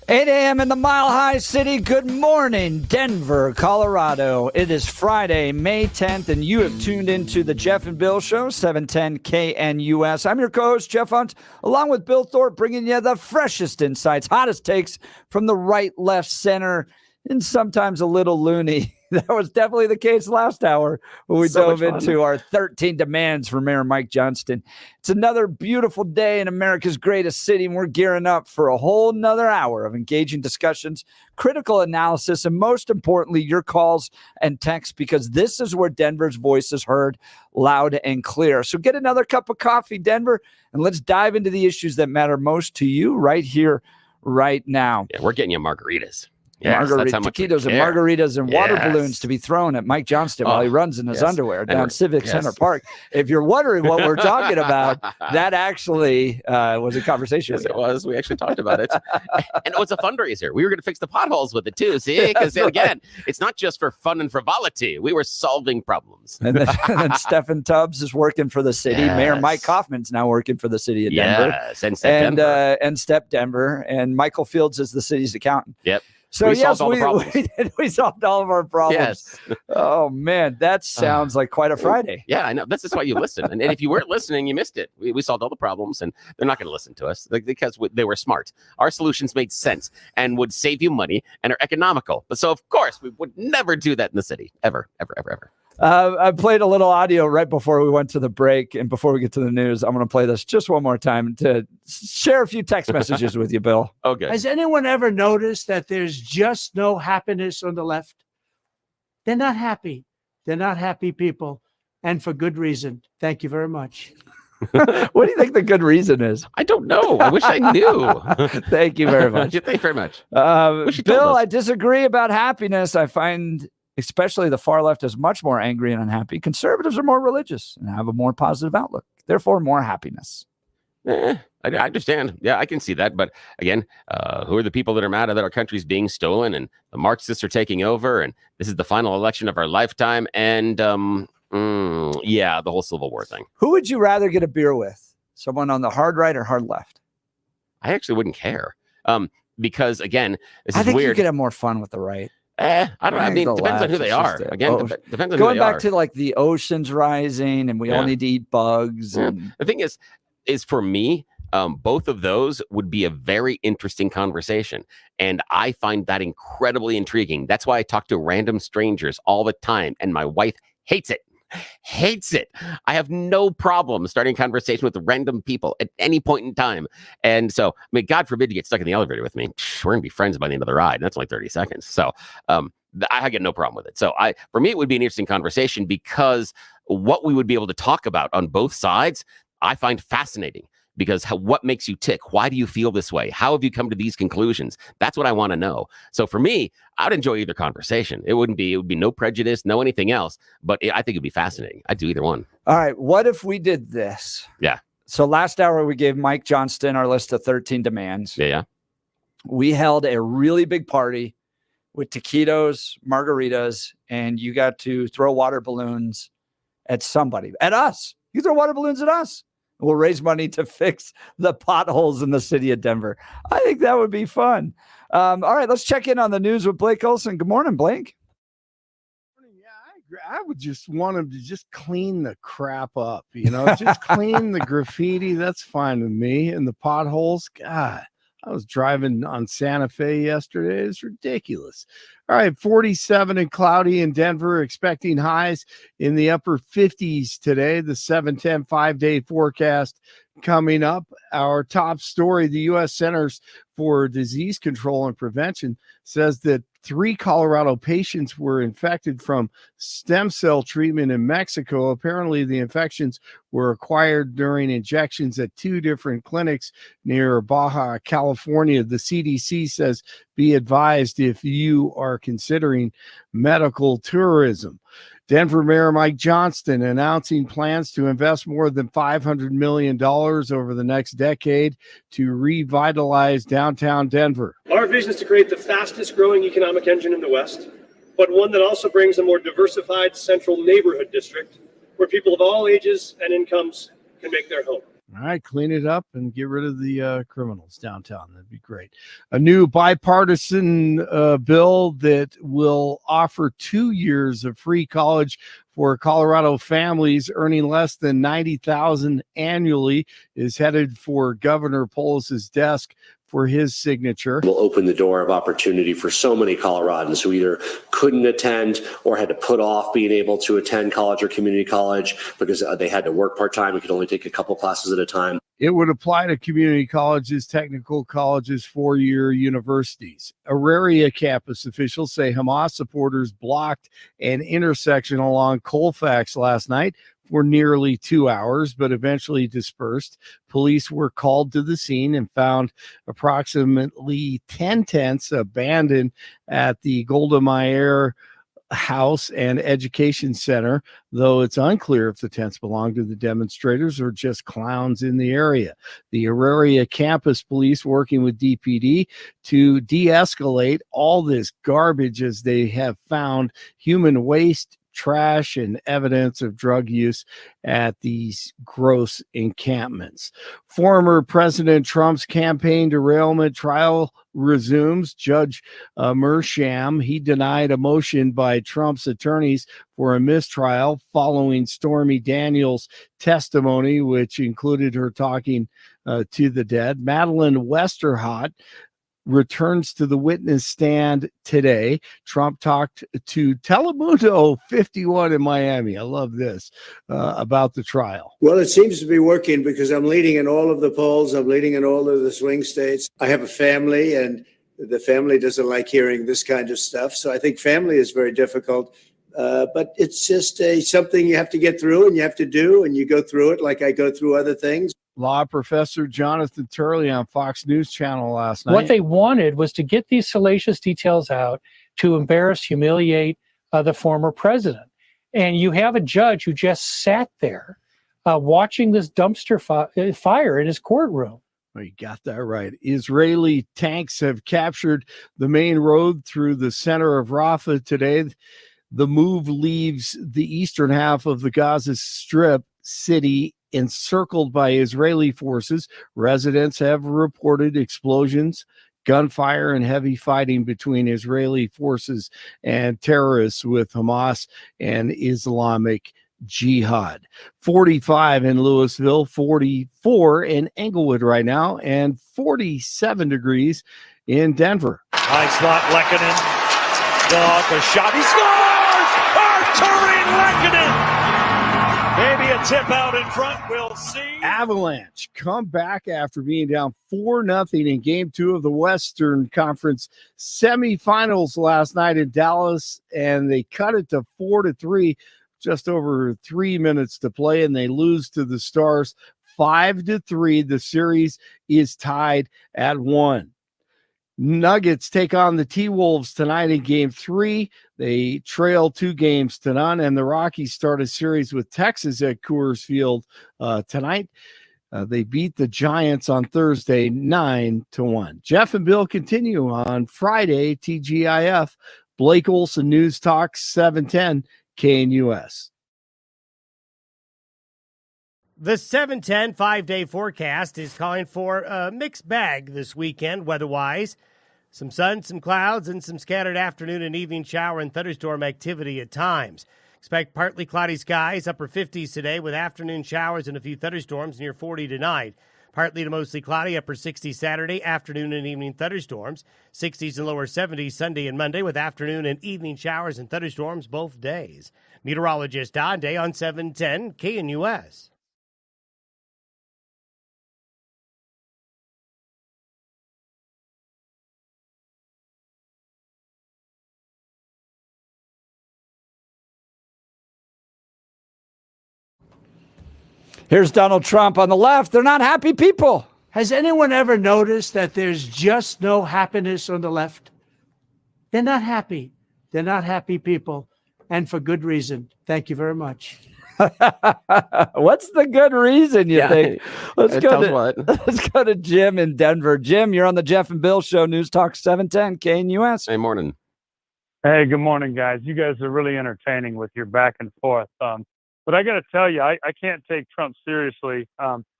8 a.m. in the Mile High City. Good morning, Denver, Colorado. It is Friday, May 10th, and you have tuned into the Jeff and Bill Show, 710 KNUS. I'm your co-host, Jeff Hunt, along with Bill Thorpe, bringing you the freshest insights, hottest takes from the right, left, center, and sometimes a little loony. That was definitely the case last hour when we dove into our 13 demands for Mayor Mike Johnston. It's another beautiful day in America's greatest city, and we're gearing up for a whole nother hour of engaging discussions, critical analysis, and most importantly, your calls and texts, because this is where Denver's voice is heard loud and clear. So get another cup of coffee, Denver, and let's dive into the issues that matter most to you right here, right now. Yeah, we're getting you margaritas. Yes, taquitos and margaritas and water balloons to be thrown at Mike Johnston while he runs in his underwear down Civic Center Park. If you're wondering what we're talking about, that actually was a conversation. Yes, it was. We actually talked about it. And it was a fundraiser. We were going to fix the potholes with it too. See, because again, it's not just for fun and frivolity. We were solving problems. And then Stephen Tubbs is working for the city. Yes. Mayor Mike Kaufman's now working for the city of Denver. Yes, and Step Denver. And Step Denver. And Michael Fields is the city's accountant. Yep. So we solved all of our problems. Yes. Oh man, that sounds like quite a Friday. Yeah, I know. This is why you listen. And if you weren't listening, you missed it. We solved all the problems, and they're not going to listen to us because they were smart. Our solutions made sense and would save you money and are economical. But so of course we would never do that in the city, ever. I played a little audio right before we went to the break, and before we get to the news, I'm going to play this just one more time to share a few text messages with you, Bill. Okay. Has anyone ever noticed that there's just no happiness on the left? They're not happy. They're not happy people, and for good reason. Thank you very much. What do you think the good reason is? I don't know. I wish I knew. Thank you very much. Thank you very much. Bill, I disagree about happiness. I find especially the far left is much more angry and unhappy. Conservatives are more religious and have a more positive outlook, therefore more happiness. I understand. Yeah, I can see that. But again, who are the people that are mad that our country's being stolen and the Marxists are taking over and this is the final election of our lifetime? And the whole Civil War thing. Who would you rather get a beer with? Someone on the hard right or hard left? I actually wouldn't care. Because again, I think weird. You could have more fun with the right. I don't know. I mean, it depends on who they are. Again, depends on who they are. Going back to like the oceans rising and we all need to eat bugs. And the thing is for me, both of those would be a very interesting conversation. And I find that incredibly intriguing. That's why I talk to random strangers all the time. And my wife hates it. I have no problem starting a conversation with random people at any point in time. And so, I mean, God forbid you get stuck in the elevator with me. We're going to be friends by the end of the ride. And that's only 30 seconds. So I get no problem with it. So for me, it would be an interesting conversation because what we would be able to talk about on both sides, I find fascinating. Because what makes you tick? Why do you feel this way? How have you come to these conclusions? That's what I want to know. So for me, I'd enjoy either conversation. It would be no prejudice, no anything else. But I think it'd be fascinating. I'd do either one. All right. What if we did this? Yeah. So last hour, we gave Mike Johnston our list of 13 demands. Yeah. We held a really big party with taquitos, margaritas, and you got to throw water balloons at somebody, at us. You throw water balloons at us. We'll raise money to fix the potholes in the city of Denver. I think that would be fun. All right, let's check in on the news with Blake Olson. Good morning, Blake. Yeah, I agree. I would just want him to just clean the crap up, just clean the graffiti. That's fine with me. And the potholes, God, I was driving on Santa Fe yesterday. It's ridiculous. All right, 47 and cloudy in Denver, expecting highs in the upper 50s today. The 7-10 5-day forecast coming up. Our top story, the U.S. Centers for Disease Control and Prevention says that 3 Colorado patients were infected from stem cell treatment in Mexico. Apparently, the infections were acquired during injections at 2 different clinics near Baja California. The CDC says be advised if you are considering medical tourism. Denver Mayor Mike Johnston announcing plans to invest more than $500 million over the next decade to revitalize downtown Denver. Our vision is to create the fastest growing economic engine in the West, but one that also brings a more diversified central neighborhood district where people of all ages and incomes can make their home. All right, clean it up and get rid of the criminals downtown. That'd be great. A new bipartisan bill that will offer 2 years of free college for Colorado families earning less than $90,000 annually is headed for Governor Polis's desk for his signature. Will open the door of opportunity for so many Coloradans who either couldn't attend or had to put off being able to attend college or community college because they had to work part-time and could only take a couple classes at a time. It would apply to community colleges, technical colleges, four-year universities. Auraria campus officials say Hamas supporters blocked an intersection along Colfax last night for nearly 2 hours, but eventually dispersed. Police were called to the scene and found approximately 10 tents abandoned at the Golda Meir House and Education Center, though it's unclear if the tents belong to the demonstrators or just clowns in the area. The Auraria campus police working with DPD to de-escalate all this garbage as they have found human waste, trash, and evidence of drug use at these gross encampments. Former President Trump's campaign derailment trial resumes. Judge Mersham, he denied a motion by Trump's attorneys for a mistrial following Stormy Daniels' testimony, which included her talking to the dead. Madeline Westerhot returns to the witness stand today. Trump talked to Telemundo 51 in Miami. I love this about the trial. Well, it seems to be working because I'm leading in all of the polls. I'm leading in all of the swing states. I have a family, and the family doesn't like hearing this kind of stuff. So I think family is very difficult. But it's just something you have to get through and you have to do, and you go through it like I go through other things. Law professor Jonathan Turley on Fox News Channel last night. What they wanted was to get these salacious details out to embarrass, humiliate the former president. And you have a judge who just sat there watching this dumpster fire in his courtroom. Well, you got that right. Israeli tanks have captured the main road through the center of Rafah today. The move leaves the eastern half of the Gaza Strip city encircled by Israeli forces. Residents have reported explosions, gunfire, and heavy fighting between Israeli forces and terrorists with Hamas and Islamic Jihad. 45 in Louisville, 44 in Englewood right now, and 47 degrees in Denver. High slot, Lehkonen. Dog, a shot. He scores! Arturi Lehkonen! Maybe a tip out in front. We'll see. Avalanche come back after being down 4-0 in Game 2 of the Western Conference semifinals last night in Dallas, and they cut it to 4-3, just over 3 minutes to play, and they lose to the Stars 5-3. The series is tied at 1. Nuggets take on the T-Wolves tonight in Game 3. They trail 2-0, and the Rockies start a series with Texas at Coors Field tonight. They beat the Giants on Thursday 9-1. Jeff and Bill continue on Friday, TGIF. Blake Olson, News Talk 710 KNUS. The 710 5-day forecast is calling for a mixed bag this weekend weather-wise. Some sun, some clouds, and some scattered afternoon and evening shower and thunderstorm activity at times. Expect partly cloudy skies, upper 50s today with afternoon showers and a few thunderstorms near 40 tonight. Partly to mostly cloudy, upper 60s Saturday, afternoon and evening thunderstorms. 60s and lower 70s Sunday and Monday with afternoon and evening showers and thunderstorms both days. Meteorologist Don Day on 710 KNUS. Here's Donald Trump on the left. They're not happy people. Has anyone ever noticed that there's just no happiness on the left? They're not happy. They're not happy people, and for good reason. Thank you very much. What's the good reason, you think? Let's go to Jim in Denver. Jim, you're on the Jeff and Bill Show, News Talk 710 KNUS. Hey, morning. Hey, good morning, guys. You guys are really entertaining with your back and forth. But I got to tell you, I can't take Trump seriously,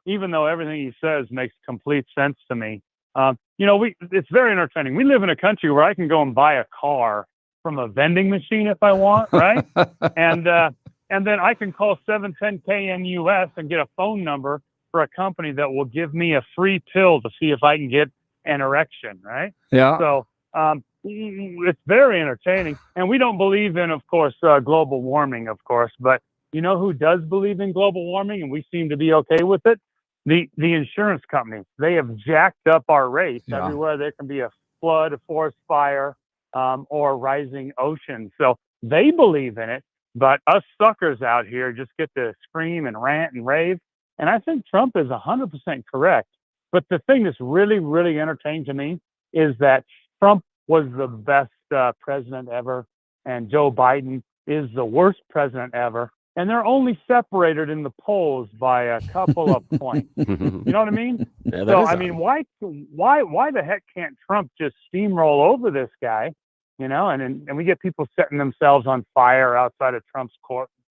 even though everything he says makes complete sense to me. It's very entertaining. We live in a country where I can go and buy a car from a vending machine if I want, right? and then I can call 710KNUS and get a phone number for a company that will give me a free pill to see if I can get an erection, right? Yeah. So it's very entertaining. And we don't believe in, of course, global warming, of course. But you know who does believe in global warming, and we seem to be okay with it? The insurance companies. They have jacked up our rates everywhere. There can be a flood, a forest fire, or rising ocean. So they believe in it, but us suckers out here just get to scream and rant and rave. And I think Trump is 100% correct. But the thing that's really, really entertaining to me is that Trump was the best president ever, and Joe Biden is the worst president ever. And they're only separated in the polls by a couple of points. You know what I mean? Yeah, so I mean, why the heck can't Trump just steamroll over this guy? You know, and we get people setting themselves on fire outside of Trump's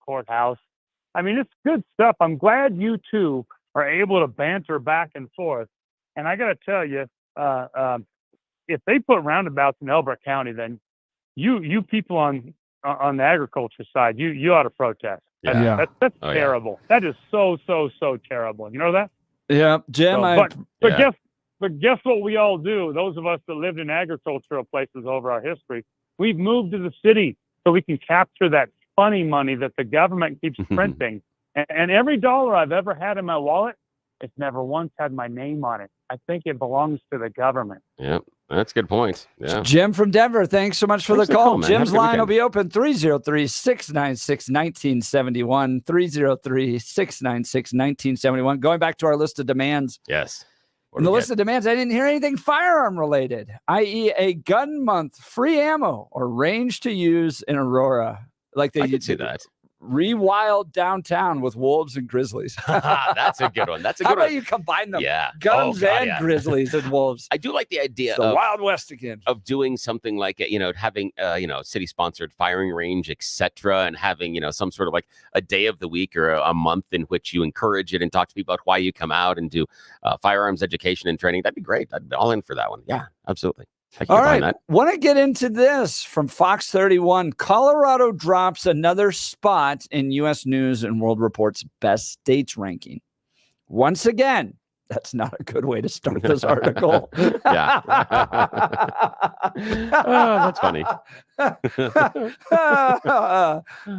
courthouse. I mean, it's good stuff. I'm glad you two are able to banter back and forth. And I got to tell you, if they put roundabouts in Elbert County, then you people on the agriculture side, you ought to protest. That's terrible. Yeah. That is so terrible. You know that? Yeah, Jim. But guess what we all do? Those of us that lived in agricultural places over our history, we've moved to the city so we can capture that funny money that the government keeps printing. And every dollar I've ever had in my wallet, it's never once had my name on it. I think it belongs to the government. Yep. That's a good point. Yeah. Jim from Denver, thanks so much for the call. Jim's line will be open 303-696-1971, 303-696-1971. Going back to our list of demands. Yes. In the list of demands, I didn't hear anything firearm related, i.e. a gun month, free ammo, or range to use in Aurora. Like they could see that. Rewild downtown with wolves and grizzlies. That's a good one. That's a good one. How about you combine them? Yeah. Guns and grizzlies and wolves. I do like the idea of the Wild West again. Of doing something like, having, city-sponsored firing range, etc., and having, some sort of like a day of the week or a month in which you encourage it and talk to people about why you come out and do firearms education and training. That'd be great. I'd be all in for that one. Yeah, absolutely. All right, want to get into this from Fox 31. Colorado drops another spot in U.S. News and World Report's best states ranking. Once again, that's not a good way to start this article. Yeah. Oh, that's funny.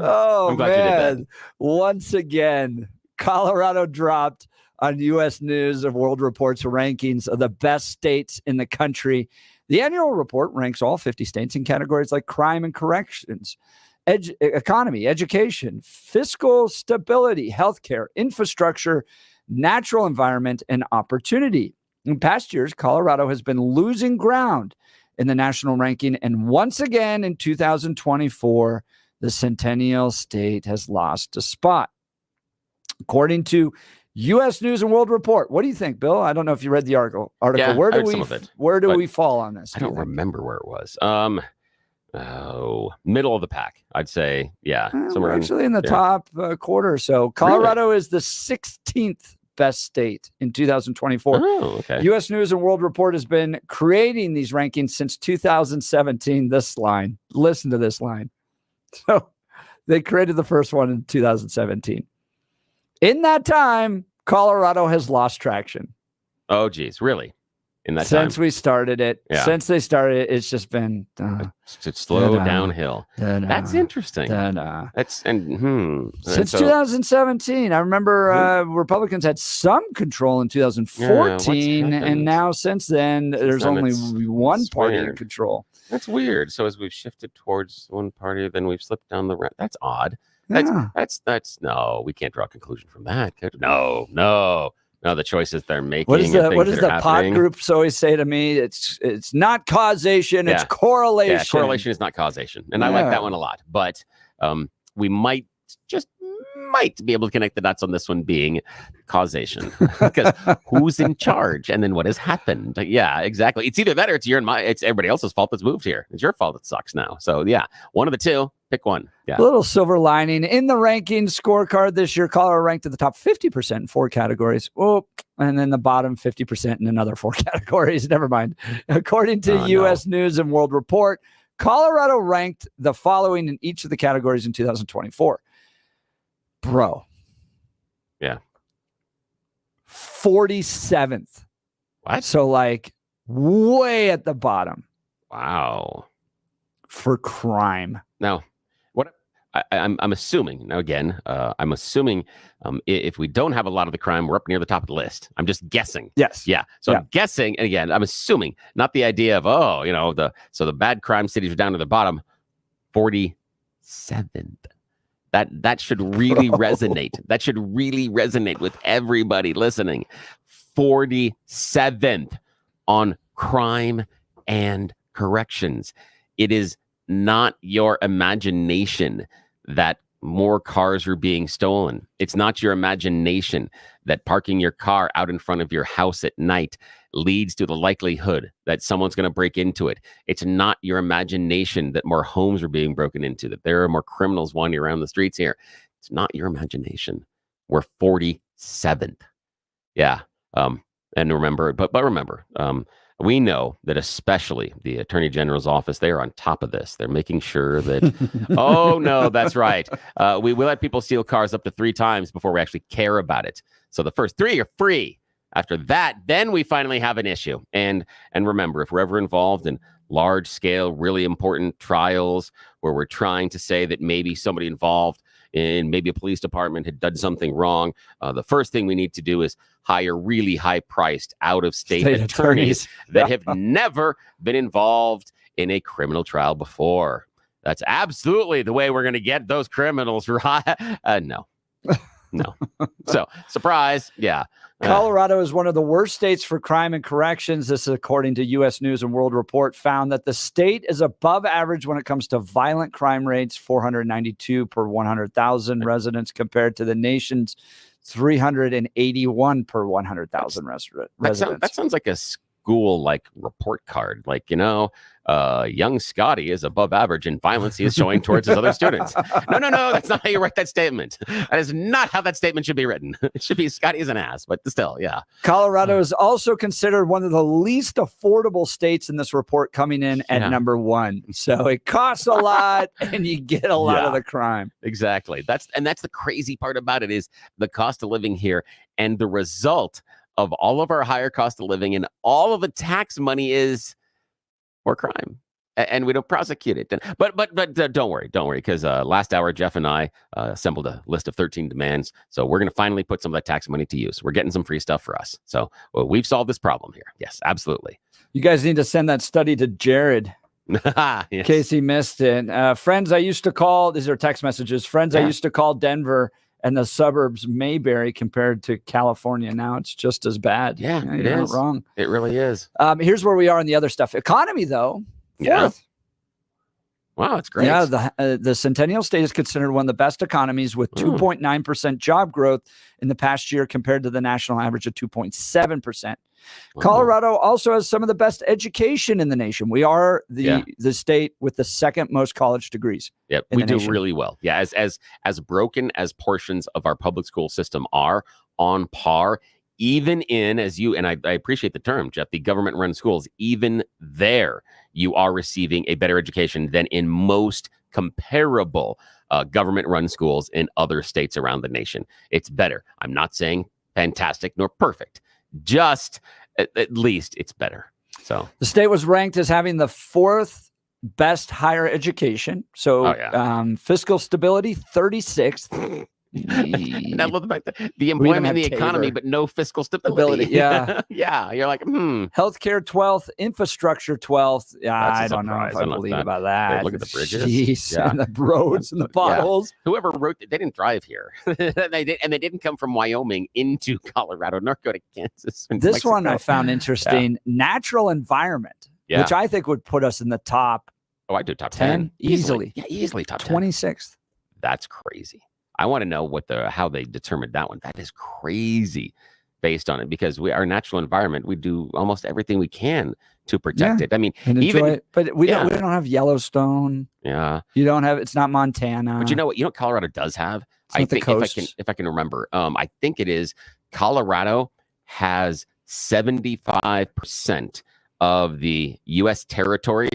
Oh, man. Once again, Colorado dropped on U.S. News and World Report's rankings of the best states in the country. The annual report ranks all 50 states in categories like crime and corrections, economy, education, fiscal stability, healthcare, infrastructure, natural environment, and opportunity. In past years, Colorado has been losing ground in the national ranking, and once again in 2024, the Centennial State has lost a spot. According to U.S. News and World Report. What do you think, Bill? I don't know if you read the article. Yeah, where do we fall on this? I don't remember where it was. Middle of the pack, I'd say. Yeah, somewhere actually in the top quarter or so. Colorado is the 16th best state in 2024. Oh, okay. U.S. News and World Report has been creating these rankings since 2017. This line, listen to this line. So they created the first one in 2017. In that time, Colorado has lost traction. Oh, geez. Really? In that Since time? we started it. Yeah. Since they started it, it's just been... it's slow downhill. That's interesting. Since 2017. I remember Republicans had some control in 2014, and now since then, there's only one party in control. That's weird. So as we've shifted towards one party, then we've slipped down the road. That's odd. That's no, we can't draw a conclusion from that. No, the choices they're making. What does the pod groups always say to me? It's not causation, it's correlation. Yeah, correlation is not causation. And I like that one a lot. But we might be able to connect the dots on this one being causation. Because who's in charge? And then what has happened? Yeah, exactly. It's either that or it's everybody else's fault that's moved here. It's your fault it sucks now. So yeah, one of the two. Pick one. Yeah. A little silver lining. In the ranking scorecard this year, Colorado ranked at the top 50% in 4 categories. Oh, and then the bottom 50% in another 4 categories. Never mind. According to U.S. News and World Report, Colorado ranked the following in each of the categories in 2024. Bro. Yeah. 47th. What? So like way at the bottom. Wow. For crime. Now, what I'm assuming, now again, I'm assuming if we don't have a lot of the crime, we're up near the top of the list. I'm just guessing. Yes. Yeah. So I'm guessing, and again, I'm assuming, not the idea of, the bad crime cities are down to the bottom. 47th. That should really resonate. That should really resonate with everybody listening. 47th on crime and corrections. It is not your imagination that more cars are being stolen. It's not your imagination that parking your car out in front of your house at night leads to the likelihood that someone's going to break into it. It's not your imagination that more homes are being broken into, that there are more criminals wandering around the streets here. It's not your imagination. We're 47th. Yeah. And remember, but remember, we know that especially the Attorney General's office, they are on top of this. They're making sure that, oh, no, that's right. We let people steal cars up to 3 times before we actually care about it. So the first 3 are free. After that, then we finally have an issue. And remember, if we're ever involved in large scale, really important trials where we're trying to say that maybe somebody involved in maybe a police department had done something wrong, the first thing we need to do is hire really high-priced out-of-state attorneys that have never been involved in a criminal trial before. That's absolutely the way we're going to get those criminals right. No. So, surprise. Yeah. Colorado is one of the worst states for crime and corrections. This is according to U.S. News and World Report, found that the state is above average when it comes to violent crime rates, 492 per 100,000 residents, compared to the nation's 381 per 100,000 residents. That sounds like a school report card. Young Scotty is above average in violence he is showing towards his other students. No, that's not how you write that statement. That is not how that statement should be written. It should be Scotty is an ass, but still, yeah. Colorado is also considered one of the least affordable states in this report, coming in at number 1. So it costs a lot and you get a lot of the crime. Exactly. That's the crazy part about it is the cost of living here, and the result of all of our higher cost of living and all of the tax money is more crime, and we don't prosecute it. But don't worry, because last hour Jeff and I assembled a list of 13 demands. So we're going to finally put some of that tax money to use. We're getting some free stuff for us. So we've solved this problem here. Yes, absolutely. You guys need to send that study to Jared. In case he missed it. Friends I used to call, these are text messages. Friends I used to call Denver and the suburbs Mayberry compared to California. Now it's just as bad. Yeah, it is. Not wrong. It really is. Here's where we are in the other stuff. Economy, though. 4th. Yeah. Wow, that's great. Yeah, the Centennial State is considered one of the best economies with 2.9% job growth in the past year compared to the national average of 2.7%. Colorado also has some of the best education in the nation. We are the state with the second most college degrees. Yep, we do really well. Yeah, as broken as portions of our public school system are, on par, even in, as you, and I appreciate the term, Jeff, the government-run schools, even there, you are receiving a better education than in most comparable government-run schools in other states around the nation. It's better. I'm not saying fantastic nor perfect. Just at least it's better. So the state was ranked as having the 4th best higher education. So fiscal stability, 36th. And I love the employment, the economy, but no fiscal stability. Yeah. Yeah. You're like, Healthcare 12th, infrastructure 12th. Yeah, I don't know if I believe about that. Hey, look at the bridges. Jeez, and the roads and the potholes. Yeah. Whoever wrote it, they didn't drive here. They didn't come from Wyoming into Colorado, nor go to Kansas. This Mexico. one I found interesting. Natural environment, which I think would put us in the top. Oh, I do top 10 easily. Yeah, easily top 10. 26th. That's crazy. I want to know how they determined that one. That is crazy. based on it because our natural environment, we do almost everything we can to protect it. I mean, and enjoy even it. But we don't have Yellowstone. Yeah. You don't have, it's not Montana. But you know what Colorado does have? It's I think if I can remember, I think it is Colorado has 75% of the U.S. territory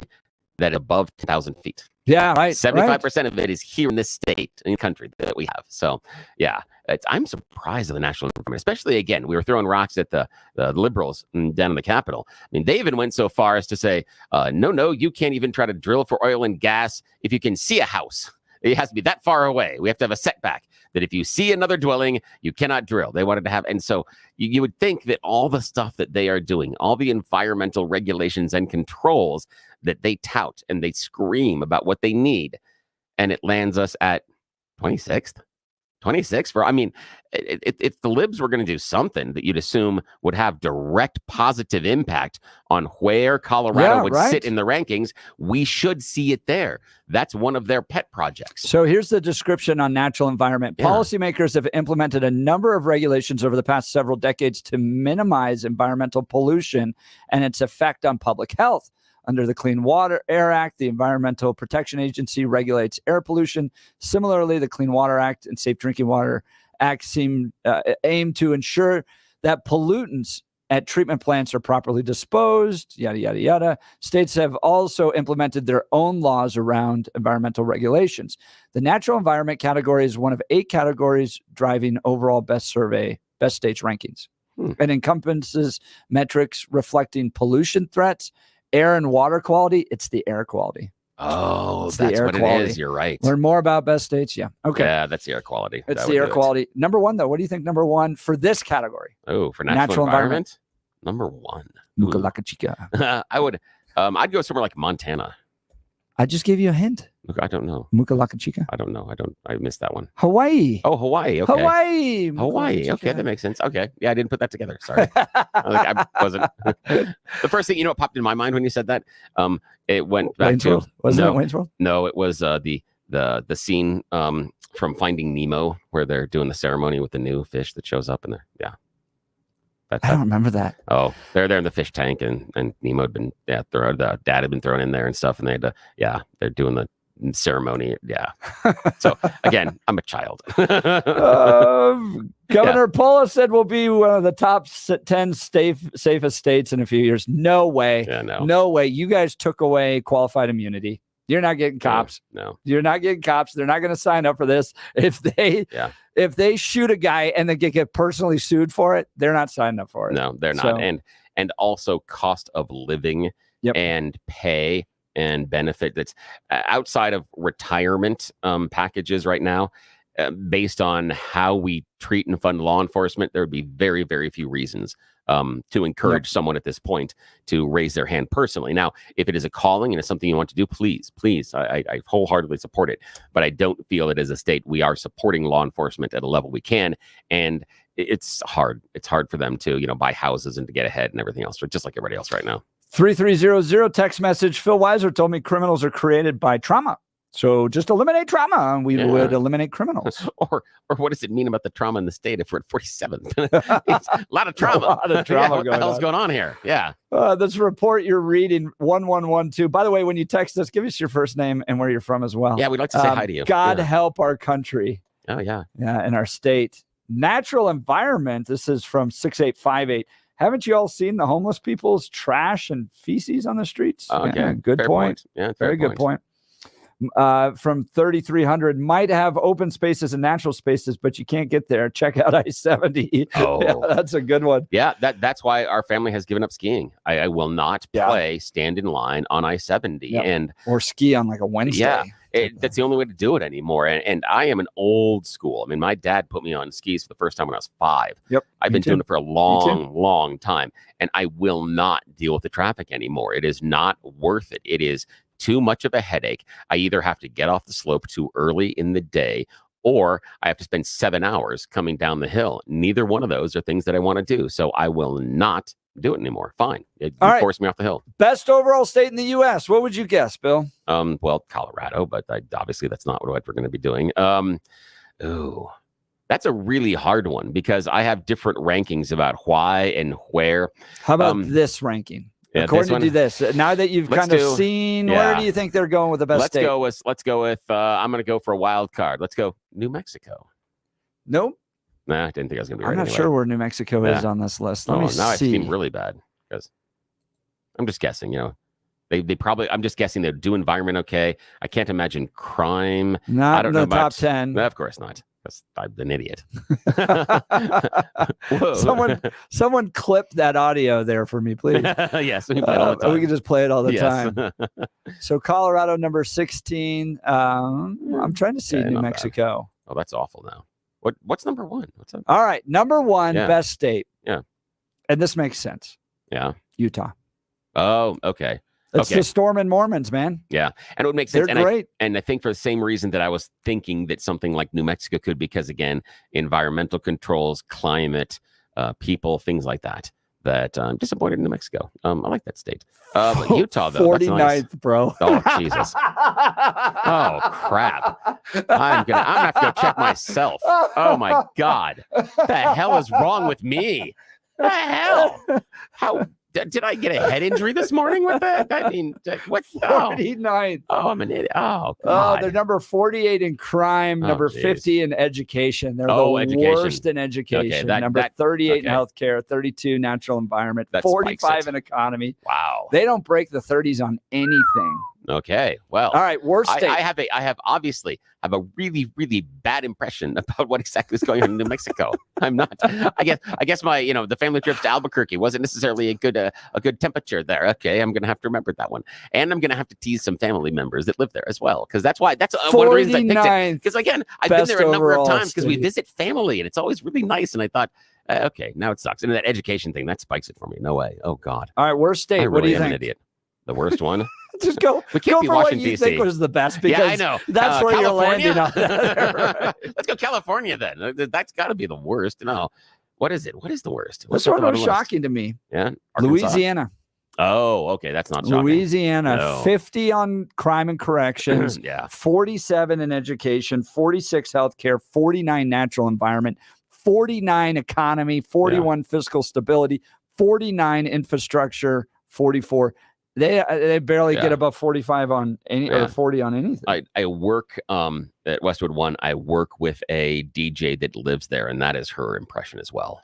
that above 10,000 feet. Yeah, right. 75% of it is here in this state, in the country that we have. So, yeah, I'm surprised at the national environment, especially, again, we were throwing rocks at the liberals down in the Capitol. I mean, they even went so far as to say, no, you can't even try to drill for oil and gas if you can see a house. It has to be that far away. We have to have a setback that if you see another dwelling, you cannot drill. They wanted to have. And so you would think that all the stuff that they are doing, all the environmental regulations and controls that they tout and they scream about what they need, and it lands us at 26th. 26 for, I mean, if the libs were going to do something that you'd assume would have direct positive impact on where Colorado would sit in the rankings, we should see it there. That's one of their pet projects. So here's the description on natural environment. Policymakers have implemented a number of regulations over the past several decades to minimize environmental pollution and its effect on public health. Under the Clean Water Air Act, the Environmental Protection Agency regulates air pollution. Similarly, the Clean Water Act and Safe Drinking Water Act aim to ensure that pollutants at treatment plants are properly disposed, yada, yada, yada. States have also implemented their own laws around environmental regulations. The natural environment category is one of 8 categories driving overall best states rankings. It encompasses metrics reflecting pollution threats, air and water quality. It's the air quality. Oh, it's that's the air what quality. It is. You're right. Learn more about best states. Yeah. Okay. Yeah, that's the air quality. It's the air quality. Number 1, though. What do you think number 1 for this category? Oh, for natural environment? Number 1. Mukalaka Chica. I would, I'd go somewhere like Montana. I just gave you a hint. I don't know. Mukalaka Chica. I don't know. I missed that one. Hawaii. Oh, Hawaii. Okay. Hawaii. Okay, that makes sense. Okay. Yeah, I didn't put that together. Sorry. I wasn't. The first thing, what popped in my mind when you said that, it went back Wayne's to World. Wasn't it Wayne's World? No, it was the scene from Finding Nemo where they're doing the ceremony with the new fish that shows up in there. Yeah. I don't remember that. Oh, they're there in the fish tank, and Nemo had been the dad had been thrown in there and stuff, and they had to they're doing the ceremony. Yeah. So again, I'm a child. Governor Pola said we'll be one of the top 10 safest states in a few years. No way. Yeah, no way. You guys took away qualified immunity. You're not getting cops. No. You're not getting cops. They're not going to sign up for this. If they shoot a guy and they get personally sued for it, they're not signing up for it. No, they're not. And also cost of living and pay and benefit that's outside of retirement packages right now. Based on how we treat and fund law enforcement, there would be very, very few reasons to encourage someone at this point to raise their hand personally. Now, if it is a calling and it's something you want to do, please, I wholeheartedly support it. But I don't feel that as a state we are supporting law enforcement at a level we can. And it's hard. It's hard for them to, buy houses and to get ahead and everything else, just like everybody else right now. 3300 text message. Phil Weiser told me criminals are created by trauma. So just eliminate trauma and we would eliminate criminals. Or what does it mean about the trauma in the state if we're at 47th? It's a lot of trauma. What the hell's going on here? Yeah. This report you're reading, 1112. By the way, when you text us, give us your first name and where you're from as well. Yeah, we'd like to say hi to you. God help our country. Oh, yeah. Yeah, and our state. Natural environment. This is from 6858. Haven't you all seen the homeless people's trash and feces on the streets? Okay. Yeah, good point. Yeah, very good point. From 3300, might have open spaces and natural spaces, but you can't get there. Check out I-70. Oh, yeah, that's a good one. Yeah, that's why our family has given up skiing. I will not stand in line on I-70 or ski on like a Wednesday. Yeah, that's the only way to do it anymore. And I am an old school. I mean, my dad put me on skis for the first time when I was 5. Yep, I've been doing it for a long time, and I will not deal with the traffic anymore. It is not worth it. It is too much of a headache. I either have to get off the slope too early in the day, or I have to spend 7 hours coming down the hill. Neither one of those are things that I want to do. So I will not do it anymore. Fine. You force me off the hill. Best overall state in the U.S. What would you guess, Bill? Well, Colorado, but obviously that's not what we're going to be doing. That's a really hard one because I have different rankings about why and where. How about this ranking? Yeah, According to this, now that you've kind of seen, where do you think they're going with the best state? Let's go with. I'm going to go for a wild card. Let's go New Mexico. Nope. Nah, I didn't think I was going to be right. I'm not sure where New Mexico is on this list. Let me see. Now I seem really bad because I'm just guessing. They probably. I'm just guessing they do environment okay. I can't imagine crime. Not I don't in know the top 10. Of course not. I'm an idiot. Someone clip that audio there for me, please. Yes, we can play it all the time. We can just play it all the Yes. time. So Colorado number 16. I'm trying to see New Mexico. Bad. Oh, that's awful now. What's number one? What's up? All right, number one, best state. Yeah, and this makes sense. Yeah, Utah. Oh, okay. It's the Stormin' Mormons, man. Yeah, and it would make sense. They're great. And I think for the same reason that I was thinking that something like New Mexico could, because again, environmental controls, climate, people, things like that. That I'm disappointed in New Mexico. I like that state. But Utah, though, 49th, that's nice. bro. Oh, Jesus. Oh, crap. I'm gonna have to go check myself. Oh my God. What the hell is wrong with me? What the hell? How did I get a head injury this morning with that? I mean, what? 49th. Oh, I'm an idiot. Oh, God. Oh, they're number 48 in crime, number 50 in education. They're the worst in education. Okay, number 38 in healthcare, 32 natural environment, 45 in economy. Wow. They don't break the 30s on anything. Okay. Well, all right. Worst state. I have obviously a really, really bad impression about what exactly is going on in New Mexico. I'm not. I guess my the family trips to Albuquerque wasn't necessarily a good temperature there. Okay, I'm gonna have to remember that one, and I'm gonna have to tease some family members that live there as well, because that's one of the reasons I picked it. Because again, I've been there a number of times because we visit family, and it's always really nice. And I thought, okay, now it sucks. And that education thing that spikes it for me. No way. Oh God. All right, worst state. I What do really you am think? an idiot. The worst one. Just go. We can't go be for what Washington, you D.C. think was the best, because I know. That's where California? you're landing on. Let's go California then. That's got to be the worst. No, what is it? What is the worst? This one was shocking to me. Yeah, Arkansas? Louisiana. Oh, okay, that's not shocking. Louisiana, 50 on crime and corrections. Yeah, 47 in education, 46 healthcare, 49 natural environment, 49 economy, 41 fiscal stability, 49 infrastructure, 44. They barely get above 45 on any or 40 on anything. I work at Westwood One. I work with a DJ that lives there, and that is her impression as well.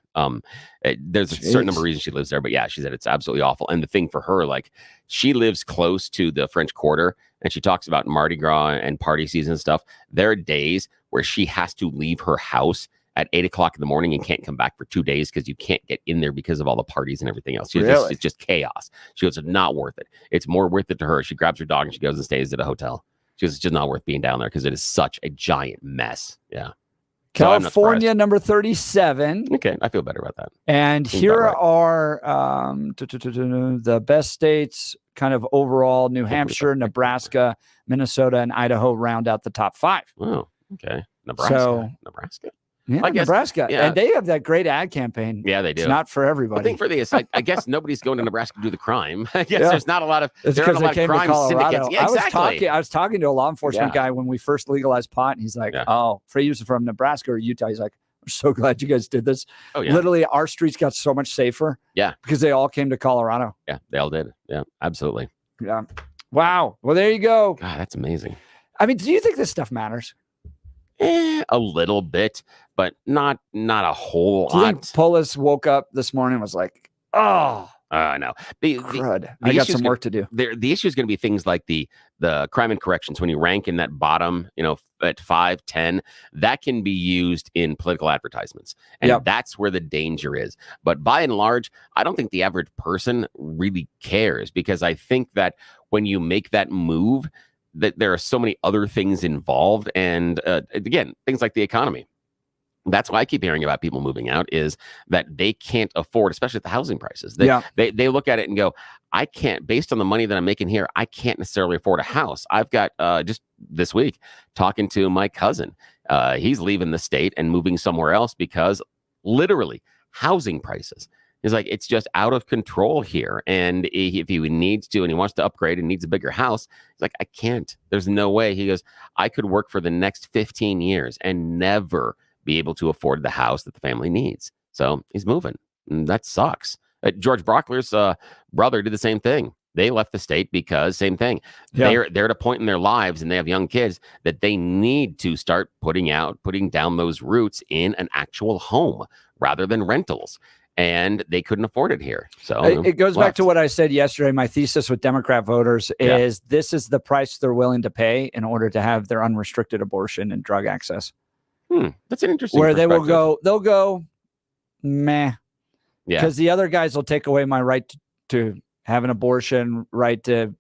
There's a certain number of reasons she lives there, but yeah, she said it's absolutely awful. And the thing for her, like, she lives close to the French Quarter, and she talks about Mardi Gras and party season and stuff. There are days where she has to leave her house at 8 o'clock in the morning and can't come back for 2 days because you can't get in there because of all the parties and everything else. It's just chaos. She goes, it's not worth it. It's more worth it to her. She grabs her dog and she goes and stays at a hotel. She goes, it's just not worth being down there because it is such a giant mess. Yeah. California, number 37. Okay, I feel better about that. And here are the best states kind of overall. New Hampshire, Nebraska, Minnesota, and Idaho round out the top 5. Oh, okay. Nebraska. Yeah, Nebraska. Yeah. And they have that great ad campaign. Yeah, they do. It's not for everybody. I think for this, I guess nobody's going to Nebraska to do the crime. I guess there's not a lot of it's because they came to Colorado. Yeah, exactly. I was talking to a law enforcement guy when we first legalized pot, and he's like, "Oh, Frey's from Nebraska or Utah." He's like, "I'm so glad you guys did this." Oh yeah. Literally, our streets got so much safer. Yeah, because they all came to Colorado. Yeah, they all did. Yeah, absolutely. Yeah. Wow. Well, there you go. God, that's amazing. I mean, do you think this stuff matters? A little bit, but not a whole lot. Do you think Polis woke up this morning and was like, "Oh, no, I got some work to do." The issue is going to be things like the crime and corrections. When you rank in that bottom, at 5, 10, that can be used in political advertisements, and that's where the danger is. But by and large, I don't think the average person really cares, because I think that when you make that move, that there are so many other things involved. And again, things like the economy. That's why I keep hearing about people moving out, is that they can't afford, especially at the housing prices. They look at it and go, I can't, based on the money that I'm making here, I can't necessarily afford a house. I've got just this week talking to my cousin. He's leaving the state and moving somewhere else because literally housing prices. He's like, it's just out of control here. And if he needs to, and he wants to upgrade and needs a bigger house, he's like, I can't. There's no way. He goes, I could work for the next 15 years and never be able to afford the house that the family needs. So he's moving. And that sucks. George Brockler's brother did the same thing. They left the state because same thing. Yeah. They're at a point in their lives, and they have young kids that they need to start putting down those roots in an actual home rather than rentals. And they couldn't afford it here. So it goes back to what I said yesterday. My thesis with Democrat voters is this is the price they're willing to pay in order to have their unrestricted abortion and drug access. That's an interesting where perspective. they'll go, meh. Yeah. Because the other guys will take away my right to have an abortion, right to,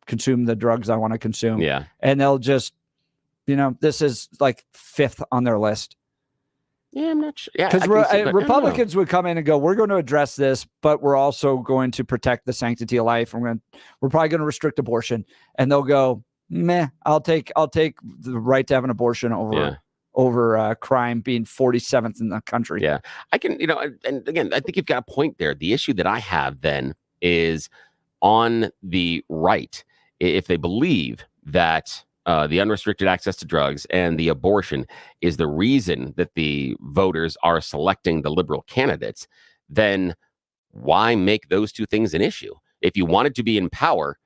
consume the drugs I want to consume. Yeah. And they'll just, this is like 5th on their list. Yeah, I'm not sure. Yeah, Because Republicans would would come in and go, we're going to address this, but we're also going to protect the sanctity of life. We're probably going to restrict abortion. And they'll go, meh, I'll take the right to have an abortion over crime being 47th in the country. Yeah, I can, and again, I think you've got a point there. The issue that I have then is on the right. If they believe that the unrestricted access to drugs and the abortion is the reason that the voters are selecting the liberal candidates, then why make those two things an issue? If you wanted to be in power,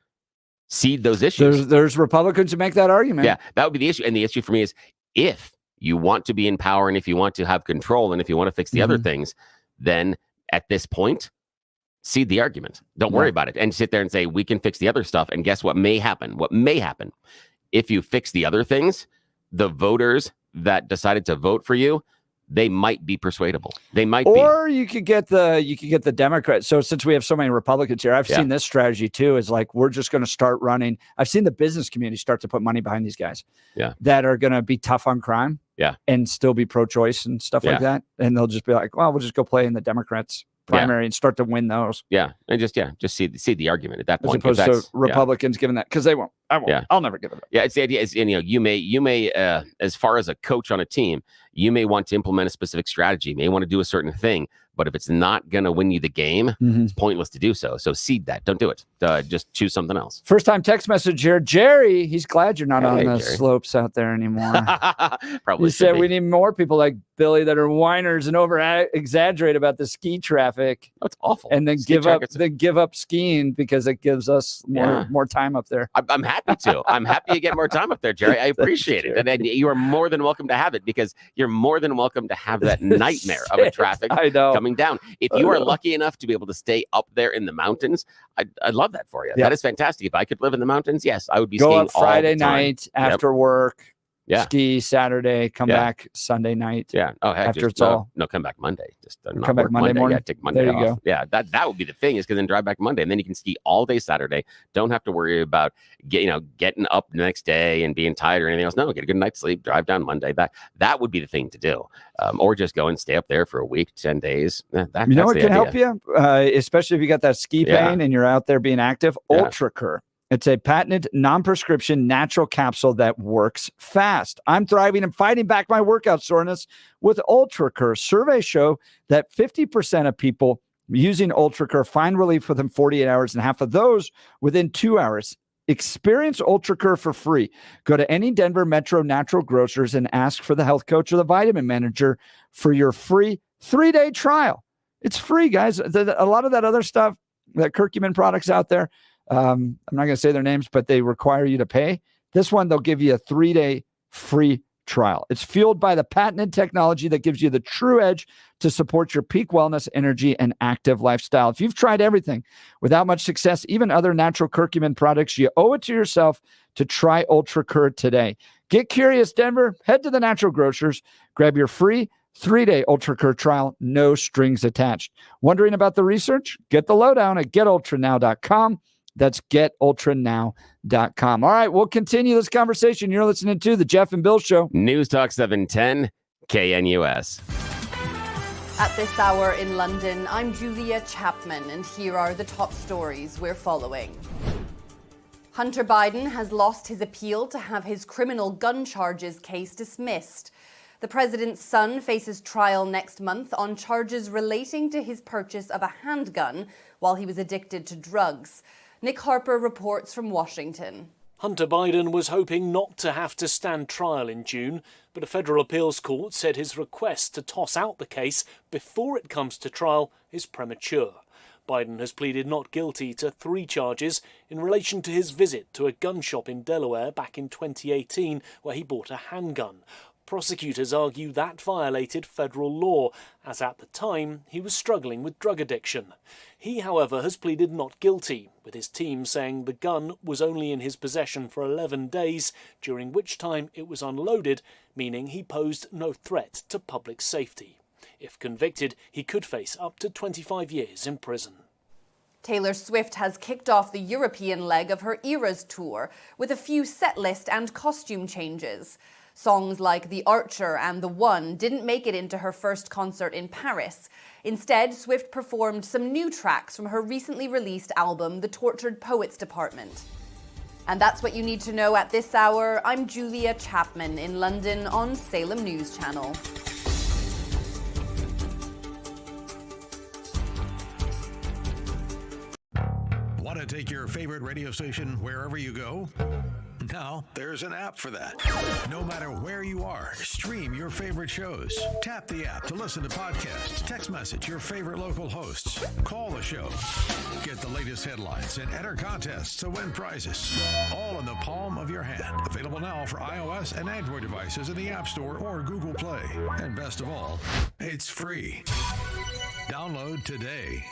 cede those issues. There's Republicans who make that argument. Yeah, that would be the issue. And the issue for me is if you want to be in power and if you want to have control and if you want to fix the other things, then at this point, cede the argument. Don't worry about it. And sit there and say, we can fix the other stuff. And guess what may happen? What may happen? If you fix the other things, the voters that decided to vote for you, they might be persuadable. They might or you could get the Democrats. So since we have so many Republicans here, I've seen this strategy too, is like, we're just going to start running. I've seen the business community start to put money behind these guys that are going to be tough on crime and still be pro-choice and stuff like that. And they'll just be like, well, we'll just go play in the Democrats primary and start to win those. Yeah. And just see the argument at that point. As opposed to Republicans giving that, because they won't. I won't. Yeah. I'll never give it up. Yeah, it's the idea is, you may as far as a coach on a team, you may want to implement a specific strategy, you may want to do a certain thing, but if it's not going to win you the game, it's pointless to do so. So cede that. Don't do it. Just choose something else. First time text message here. Jerry, he's glad you're not on the slopes out there anymore. Probably. He said we need more people like Billy that are whiners and over-exaggerate about the ski traffic. That's awful. And then give up skiing because it gives us more time up there. I'm happy to. I'm happy to get more time up there, Jerry. I appreciate it. And you are more than welcome to have it because you're more than welcome to have that nightmare of a traffic coming down. If you are lucky enough to be able to stay up there in the mountains, I'd love that for you. That is fantastic. If I could live in the mountains, yes, I would be skiing up Friday all the time. night after work. Yeah. Ski Saturday, come back Sunday night. Yeah. Oh, heck, after it's all. No, come back Monday. Just come back Monday morning. Yeah, take Monday there you off. Go. Yeah, that would be the thing is because then drive back Monday and then you can ski all day Saturday. Don't have to worry about getting up the next day and being tired or anything else. No, get a good night's sleep. Drive down Monday. That would be the thing to do. Or just go and stay up there for a week, 10 days. That's what can help you, especially if you got that ski pain and you're out there being active. UltraCur. It's a patented, non-prescription natural capsule that works fast. I'm thriving and fighting back my workout soreness with UltraCur. Surveys show that 50% of people using UltraCur find relief within 48 hours, and half of those within 2 hours. Experience UltraCur for free. Go to any Denver Metro Natural Grocers and ask for the health coach or the vitamin manager for your free 3-day trial. It's free, guys. A lot of that other stuff, that curcumin products out there, I'm not going to say their names, but they require you to pay. This one, they'll give you a 3-day free trial. It's fueled by the patented technology that gives you the true edge to support your peak wellness, energy, and active lifestyle. If you've tried everything without much success, even other natural curcumin products, you owe it to yourself to try UltraCur today. Get curious, Denver. Head to the Natural Grocers. Grab your free 3-day UltraCur trial, no strings attached. Wondering about the research? Get the lowdown at getultranow.com. That's getultranow.com. All right, we'll continue this conversation. You're listening to The Jeff and Bill Show. News Talk 710 KNUS. At this hour in London, I'm Julia Chapman, and here are the top stories we're following. Hunter Biden has lost his appeal to have his criminal gun charges case dismissed. The president's son faces trial next month on charges relating to his purchase of a handgun while he was addicted to drugs. Nick Harper reports from Washington. Hunter Biden was hoping not to have to stand trial in June, but a federal appeals court said his request to toss out the case before it comes to trial is premature. Biden has pleaded not guilty to 3 charges in relation to his visit to a gun shop in Delaware back in 2018 where he bought a handgun. Prosecutors argue that violated federal law, as at the time he was struggling with drug addiction. He, however, has pleaded not guilty, with his team saying the gun was only in his possession for 11 days, during which time it was unloaded, meaning he posed no threat to public safety. If convicted, he could face up to 25 years in prison. Taylor Swift has kicked off the European leg of her Eras tour with a few setlist and costume changes. Songs like The Archer and The One didn't make it into her first concert in Paris. Instead, Swift performed some new tracks from her recently released album, The Tortured Poets Department. And that's what you need to know at this hour. I'm Julia Chapman in London on Salem News Channel. Want to take your favorite radio station wherever you go? Now, there's an app for that. No matter where you are, stream your favorite shows. Tap the app to listen to podcasts, text message your favorite local hosts, call the show, get the latest headlines, and enter contests to win prizes. All in the palm of your hand. Available now for iOS and Android devices in the App Store or Google Play. And best of all, it's free. Download today.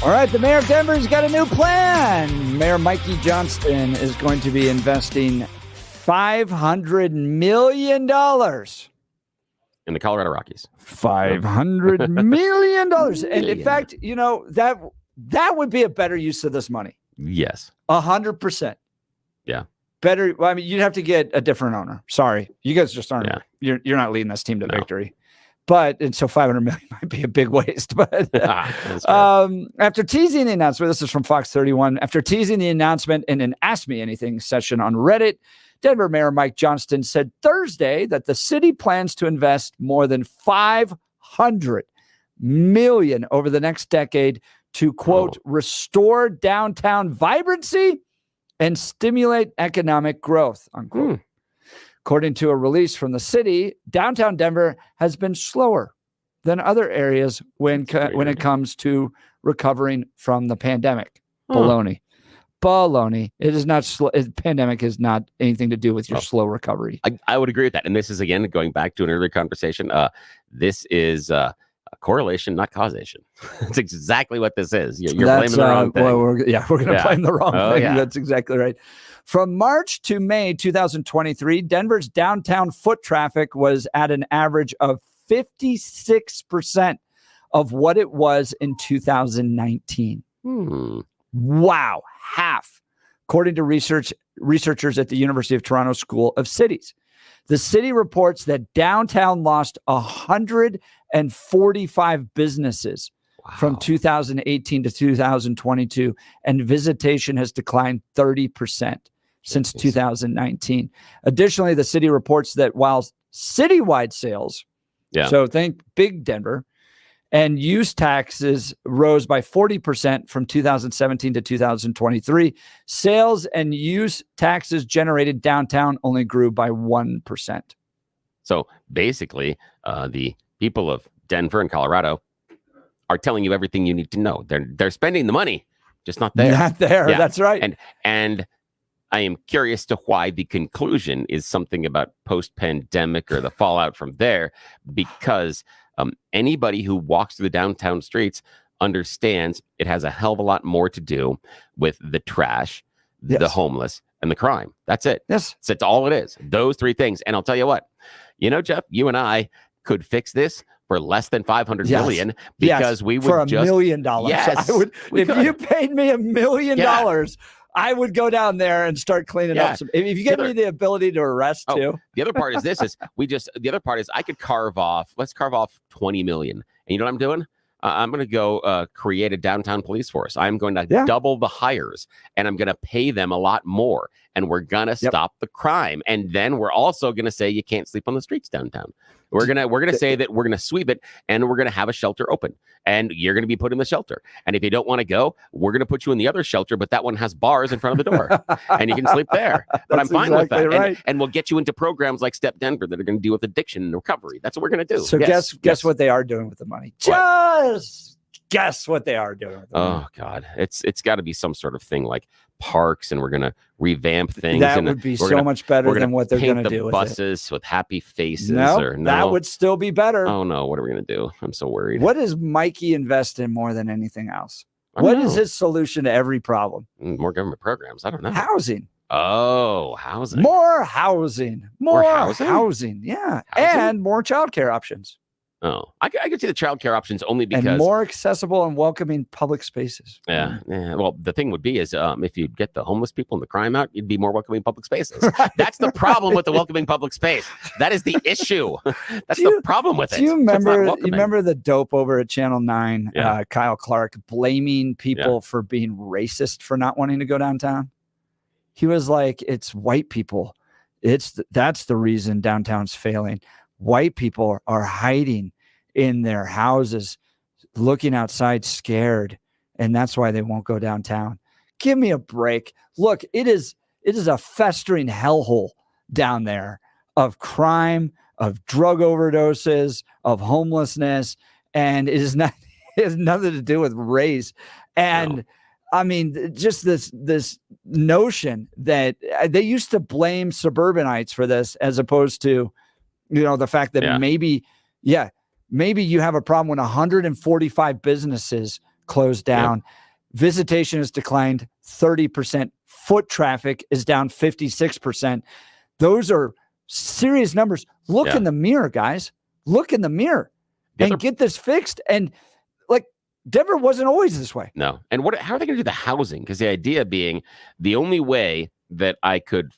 All right, the mayor of Denver's got a new plan. Mayor Mikey Johnston is going to be investing $500 million in the Colorado Rockies. $500 million. And in fact, that would be a better use of this money. Yes. 100%. Yeah. Better. Well, I mean, you'd have to get a different owner. Sorry. You guys just aren't. Yeah. You're not leading this team to victory. And so $500 million might be a big waste. But after teasing the announcement, this is from Fox 31. After teasing the announcement in an Ask Me Anything session on Reddit, Denver Mayor Mike Johnston said Thursday that the city plans to invest more than $500 million over the next decade to, quote, restore downtown vibrancy and stimulate economic growth, unquote. According to a release from the city, downtown Denver has been slower than other areas when it comes to recovering from the pandemic. Baloney. It is not slow. Pandemic has not anything to do with your slow recovery. I would agree with that. And this is, again, going back to an earlier conversation. This is a correlation, not causation. That's exactly what this is. You're blaming the wrong thing. Well, we're going to blame the wrong thing. Yeah. That's exactly right. From March to May 2023, Denver's downtown foot traffic was at an average of 56% of what it was in 2019. Wow, half, according to researchers at the University of Toronto School of Cities. The city reports that downtown lost 145 businesses from 2018 to 2022, and visitation has declined 30% since 2019. Additionally, the city reports that while citywide sales, so think big Denver, and use taxes rose by 40% from 2017 to 2023, sales and use taxes generated downtown only grew by 1%. So basically, the people of Denver and Colorado are telling you everything you need to know. They're spending the money, just not there. Not there. Yeah. That's right. And I am curious to why the conclusion is something about post-pandemic or the fallout from there, because anybody who walks through the downtown streets understands it has a hell of a lot more to do with the trash, the homeless, and the crime. That's it. Yes. That's all it is. Those three things. And I'll tell you what, Jeff, you and I could fix this for less than $500 million because we would for just $1 million. Yes, I would, if you paid me $1 million, I would go down there and start cleaning up some. If you give me the ability to arrest too. The other part is the other part is I could let's carve off 20 million. And you know what I'm doing? I'm going to go create a downtown police force. I'm going to double the hires, and I'm going to pay them a lot more. And we're going to stop the crime. And then we're also going to say you can't sleep on the streets downtown. We're going to say that we're going to sweep it, and we're going to have a shelter open, and you're going to be put in the shelter. And if you don't want to go, we're going to put you in the other shelter, but that one has bars in front of the door and you can sleep there. But I'm fine with that. Right. And we'll get you into programs like Step Denver that are going to deal with addiction and recovery. That's what we're going to do. So guess what they are doing with the money. Just guess what they are doing with the money. Oh God. It's got to be some sort of thing like parks, and we're going to revamp things. That would be so much better than what they're going to do with buses with happy faces. No, that would still be better. Oh no, what are we going to do? I'm so worried. What does Mikey invest in more than anything else? What is his solution to every problem? More government programs. I don't know. Housing. Oh, housing. More housing. More housing. Yeah. Housing? And more childcare options. Oh, I could see the childcare options only because and more accessible and welcoming public spaces. Yeah. Well, the thing would be is if you get the homeless people and the crime out, you'd be more welcoming public spaces. That's the problem with the welcoming public space. That is the issue. That's the problem with it. Do you remember the dope over at Channel 9, Kyle Clark, blaming people for being racist for not wanting to go downtown? He was like, it's white people. That's the reason downtown's failing. White people are hiding in their houses, looking outside scared, and that's why they won't go downtown. Give me a break. Look, it is a festering hellhole down there of crime, of drug overdoses, of homelessness, and it has nothing to do with race. And I mean, just this notion that they used to blame suburbanites for this, as opposed to, the fact that maybe you have a problem when 145 businesses closed down. Visitation has declined 30%. Foot traffic is down 56%. Those are serious numbers. Look in the mirror, guys. look in the mirror and get this fixed. And like Denver wasn't always this way. No. And how are they going to do the housing? Because the idea being the only way that I could,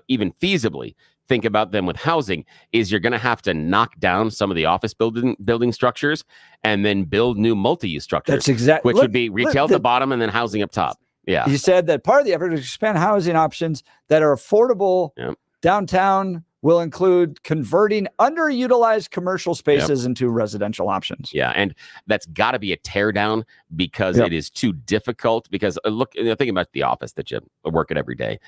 even feasibly think about them with housing is you're going to have to knock down some of the office building structures and then build new multi-use structures. That's exactly, which would be retail at the bottom and then housing up top. Yeah. He said that part of the effort is to expand housing options that are affordable downtown will include converting underutilized commercial spaces into residential options. Yeah, and that's got to be a teardown because it is too difficult. Because look, think about the office that you work at every day.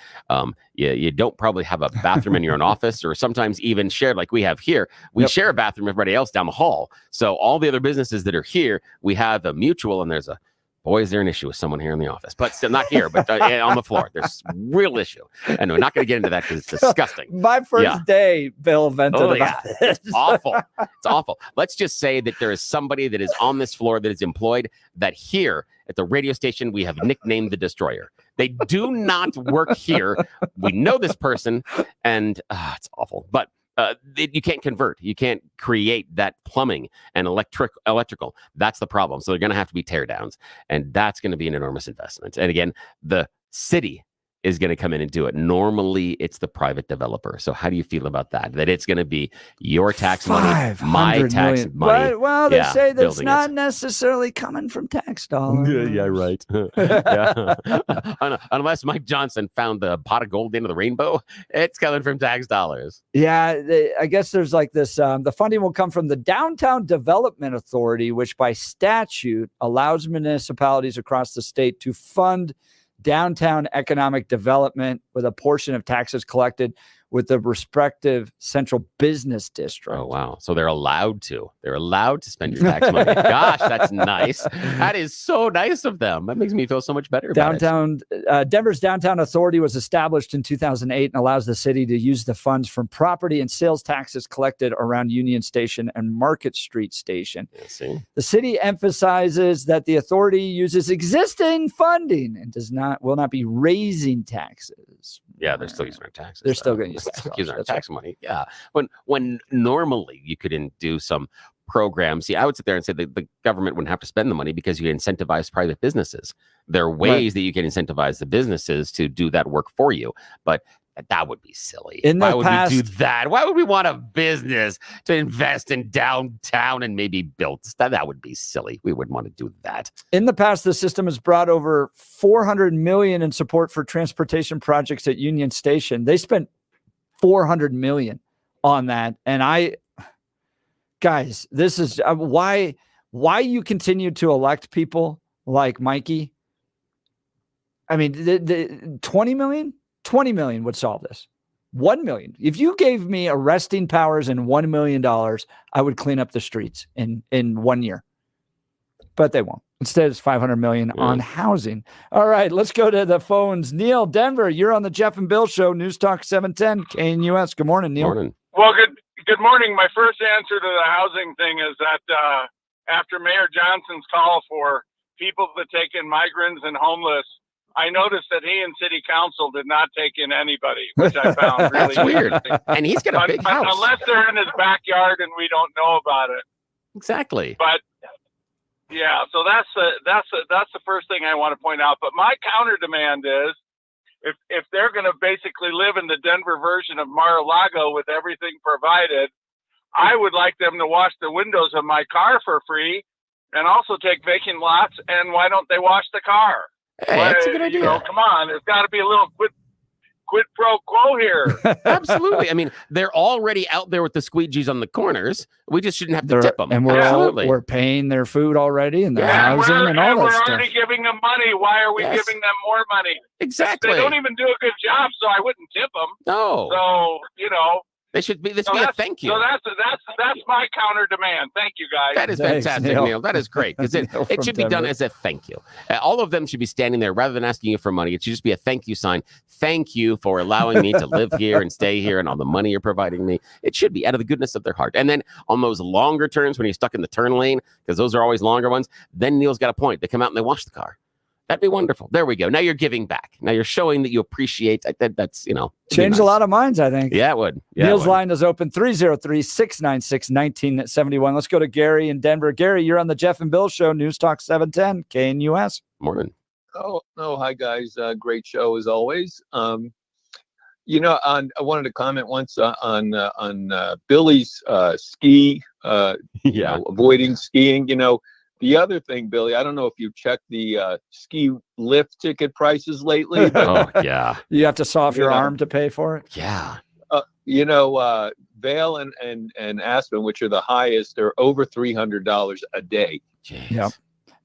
You don't probably have a bathroom in your own office, or sometimes even shared like we have here. We share a bathroom with everybody else down the hall. So all the other businesses that are here, we have a mutual, and there's a boy, is there an issue with someone here in the office, but still not here, but on the floor. There's a real issue. And we're not going to get into that because it's disgusting. My first day, Bill vented about this. It's awful. It's awful. Let's just say that there is somebody that is on this floor that is employed that here at the radio station, we have nicknamed the Destroyer. They do not work here. We know this person, and it's awful. But you can't convert. You can't create that plumbing and electrical. That's the problem. So they're going to have to be teardowns, and that's going to be an enormous investment. And again, the city is going to come in and do it. Normally, it's the private developer. So how do you feel about that? That it's going to be your tax money, my tax money. Well, they say that's not necessarily coming from tax dollars. Yeah, right. Unless Mike Johnston found the pot of gold into the rainbow, it's coming from tax dollars. Yeah, I guess there's like this. The funding will come from the Downtown Development Authority, which by statute allows municipalities across the state to fund downtown economic development with a portion of taxes collected with the respective central business district. Oh, wow. So they're allowed to. They're allowed to spend your tax money. Gosh, that's nice. That is so nice of them. That makes me feel so much better about it. Denver's Downtown Authority was established in 2008 and allows the city to use the funds from property and sales taxes collected around Union Station and Market Street Station. The city emphasizes that the authority uses existing funding and will not be raising taxes. Yeah, they're still using our taxes. They're still going to use using our tax money. Yeah. When normally you could do some programs. See, I would sit there and say that the government wouldn't have to spend the money because you incentivize private businesses. There are ways that you can incentivize the businesses to do that work for you. But that would be silly. Why would we do that? Why would we want a business to invest in downtown and maybe build that? That would be silly. We wouldn't want to do that. In the past, the system has brought over $400 million in support for transportation projects at Union Station. They spent $400 million on that. And guys, this is why you continue to elect people like Mikey. I mean, the 20 million? 20 million would solve this. 1 million. If you gave me arresting powers and $1 million, I would clean up the streets in 1 year. But they won't. Instead, it's $500 million on housing. All right, let's go to the phones. Neil, Denver, you're on the Jeff and Bill Show, News Talk 710 KNUS. Good morning, Neil. Morning. Well, good morning. My first answer to the housing thing is that after Mayor Johnston's call for people to take in migrants and homeless, I noticed that he and city council did not take in anybody, which I found really That's weird. And he's got a big house. Unless they're in his backyard and we don't know about it. Exactly. But yeah, so that's the first thing I want to point out. But my counter demand is if they're going to basically live in the Denver version of Mar-a-Lago with everything provided, I would like them to wash the windows of my car for free and also take vacant lots. And why don't they wash the car? Hey, that's a good idea. Come on, there's got to be a little quid pro quo here. Absolutely. I mean, they're already out there with the squeegees on the corners. We just shouldn't have to tip them. And we're paying their food already and their housing and all that stuff. We're already giving them money. Why are we giving them more money? Exactly. They don't even do a good job, so I wouldn't tip them. No. So, this should be a thank you. So that's my counter demand. Thank you, guys. That is fantastic, Neil. That is great because it should be done as a thank you. All of them should be standing there rather than asking you for money. It should just be a thank you sign. Thank you for allowing me to live here and stay here and all the money you're providing me. It should be out of the goodness of their heart. And then on those longer turns when you're stuck in the turn lane, because those are always longer ones, then Neil's got a point. They come out and they wash the car. That'd be wonderful. There we go. Now you're giving back. Now you're showing that you appreciate. That's, Change a lot of minds, I think. Yeah, it would. Yeah, Neil's line is open 303-696-1971. Let's go to Gary in Denver. Gary, you're on the Jeff and Bill Show, News Talk 710 KNUS. Morning. Oh, hi guys. Great show as always. I wanted to comment once on Billy's ski. Avoiding skiing. The other thing, Billy, I don't know if you've checked the ski lift ticket prices lately. But, you have to saw off your arm to pay for it. Yeah. Vail and Aspen, which are the highest, are over $300 a day. Yep.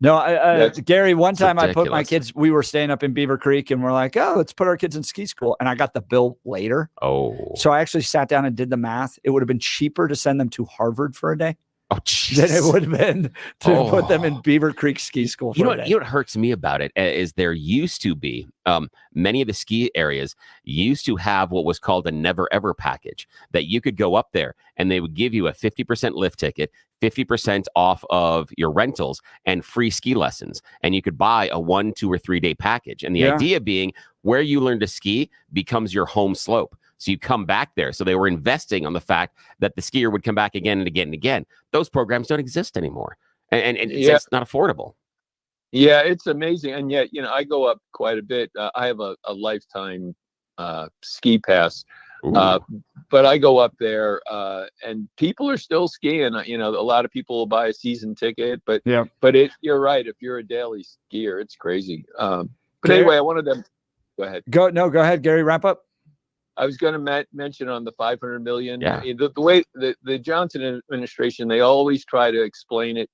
No, Gary, one time I put my kids, we were staying up in Beaver Creek and we're like, let's put our kids in ski school. And I got the bill later. Oh. So I actually sat down and did the math. It would have been cheaper to send them to Harvard for a day. Oh, geez. Than it would have been to put them in Beaver Creek ski school. You know what hurts me about it is there used to be many of the ski areas used to have what was called a never ever package that you could go up there and they would give you a 50% lift ticket, 50% off of your rentals and free ski lessons. And you could buy a 1, 2, or 3 day package. And the idea being where you learn to ski becomes your home slope. So you come back there. So they were investing on the fact that the skier would come back again and again and again. Those programs don't exist anymore. And it's not affordable. Yeah, it's amazing. And yet, I go up quite a bit. I have a lifetime ski pass. But I go up there and people are still skiing. A lot of people will buy a season ticket. But you're right. If you're a daily skier, it's crazy. But anyway, I wanted to go ahead. Go ahead, Gary. Wrap up. I was going to mention on the $500 million. Yeah. The way the Johnson administration, they always try to explain it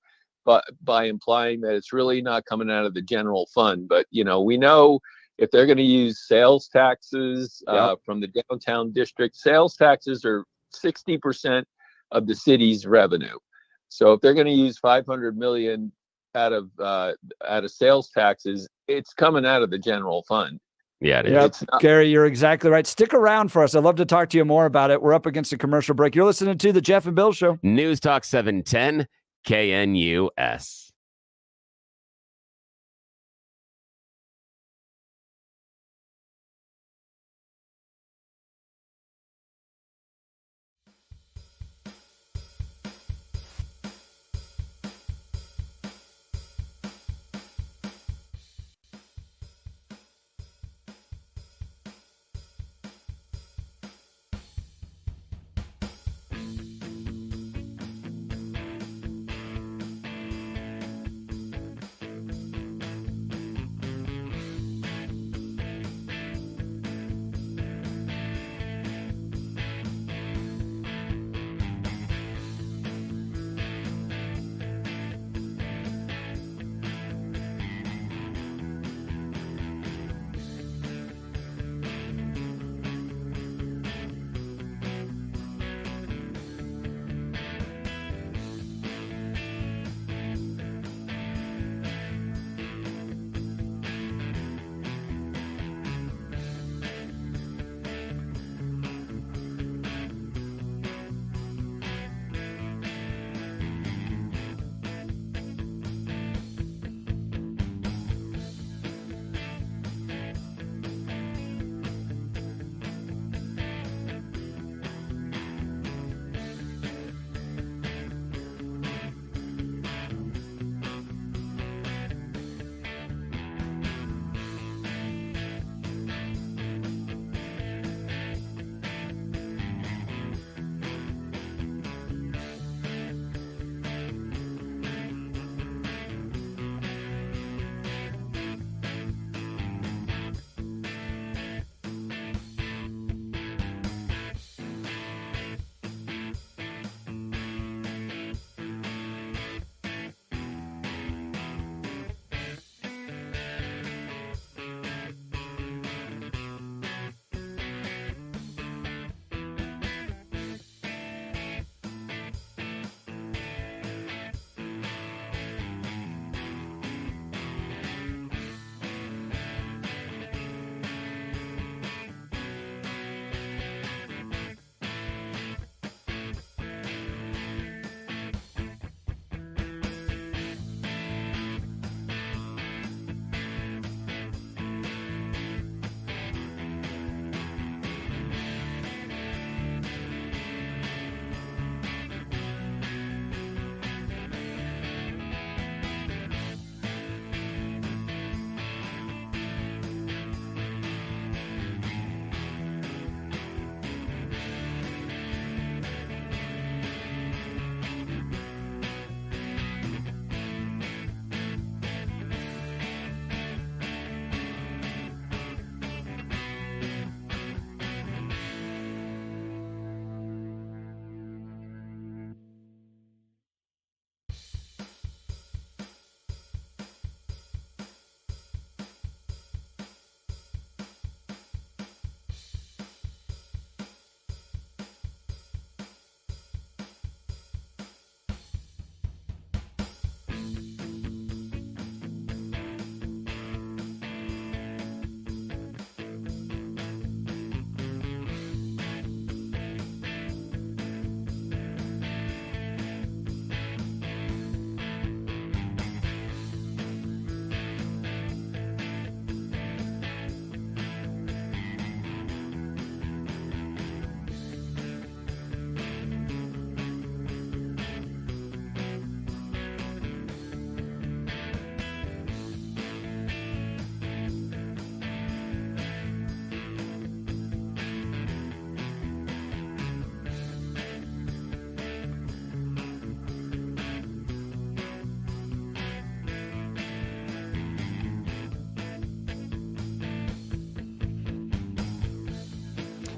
by implying that it's really not coming out of the general fund. But we know if they're going to use sales taxes from the downtown district, sales taxes are 60% of the city's revenue. So if they're going to use $500 million out of sales taxes, it's coming out of the general fund. Yeah, it is. Gary, you're exactly right. Stick around for us. I'd love to talk to you more about it. We're up against a commercial break. You're listening to the Jeff and Bill Show. News Talk 710 KNUS.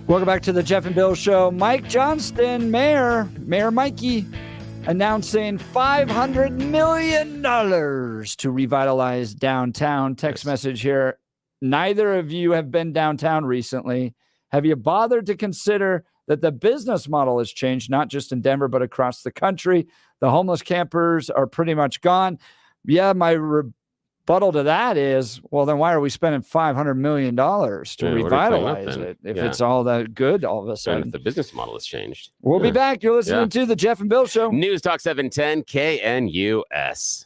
Welcome back to the Jeff and Bill Show. Mike Johnston, Mayor Mikey, announcing $500 million to revitalize downtown. Text message here. Neither of you have been downtown recently. Have you bothered to consider that the business model has changed, not just in Denver, but across the country? The homeless campers are pretty much gone. Yeah, my rebuttal to that is, well, then why are we spending $500 million to revitalize it if it's all that good all of a sudden? And if the business model has changed. We'll be back. You're listening to the Jeff and Bill Show. News Talk 710 KNUS.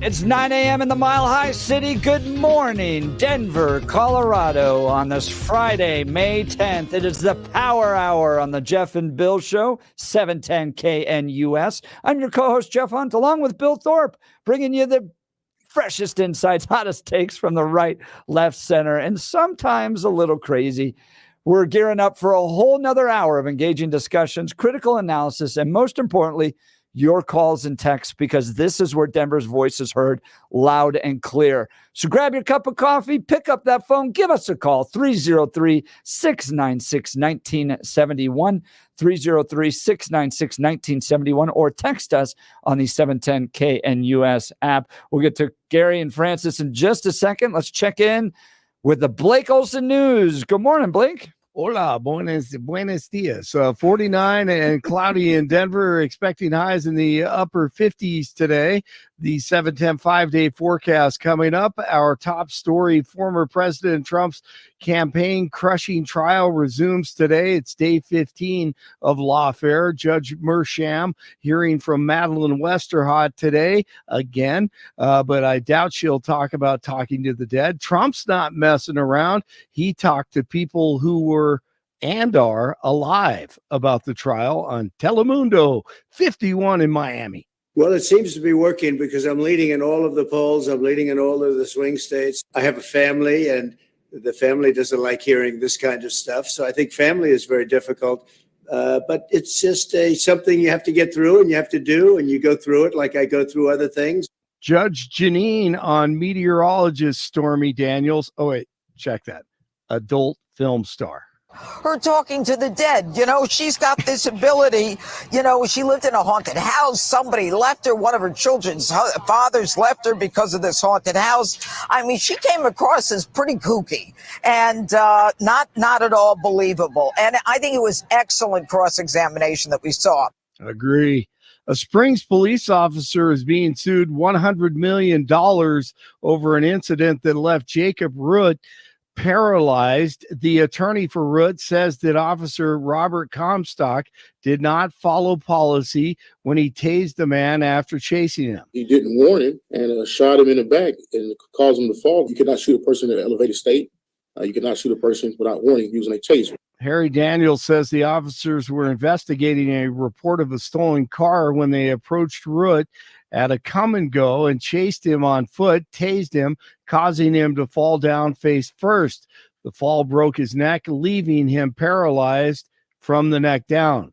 It's 9 a.m. in the Mile High City. Good morning, Denver, Colorado, on this Friday, May 10th. It is the Power Hour on the Jeff and Bill Show, 710 KNUS. I'm your co-host, Jeff Hunt, along with Bill Thorpe, bringing you the freshest insights, hottest takes from the right, left, center, and sometimes a little crazy. We're gearing up for a whole nother hour of engaging discussions, critical analysis, and most importantly, your calls and texts, because this is where Denver's voice is heard loud and clear. So grab your cup of coffee, pick up that phone, give us a call, 303-696-1971, 303-696-1971, or text us on the 710 KNUS app. We'll get to Gary and Francis in just a second. Let's check in with the Blake Olson News. Good morning, Blake. Hola, buenos dias. 49 and cloudy in Denver, expecting highs in the upper 50s today. The 7-10 5-day forecast coming up. Our top story, former President Trump's campaign crushing trial resumes today. It's day 15 of lawfare. Judge Mersham hearing from Madeleine Westerhot today again, but I doubt she'll talk about talking to the dead. Trump's not messing around. He talked to people who were and are alive about the trial on Telemundo 51 in Miami. Well, it seems to be working because I'm leading in all of the polls. I'm leading in all of the swing states. I have a family, and the family doesn't like hearing this kind of stuff. So I think family is very difficult. But it's just something you have to get through and you have to do, and you go through it like I go through other things. Judge Janine on meteorologist Stormy Daniels. Oh, wait, check that. Adult film star. Her talking to the dead. You know, she's got this ability. You know, she lived in a haunted house. Somebody left her. One of her children's fathers left her because of this haunted house. I mean, she came across as pretty kooky and not at all believable. And I think it was excellent cross-examination that we saw. Agree. A Springs police officer is being sued $100 million over an incident that left Jacob Root paralyzed. The attorney for Root says that Officer Robert Comstock did not follow policy when he tased the man after chasing him. He didn't warn him and shot him in the back and caused him to fall. You cannot shoot a person in an elevated state. You cannot shoot a person without warning using a taser. Harry Daniels says the officers were investigating a report of a stolen car when they approached Root at a come and go and chased him on foot, tased him, causing him to fall down face first. The fall broke his neck, leaving him paralyzed from the neck down.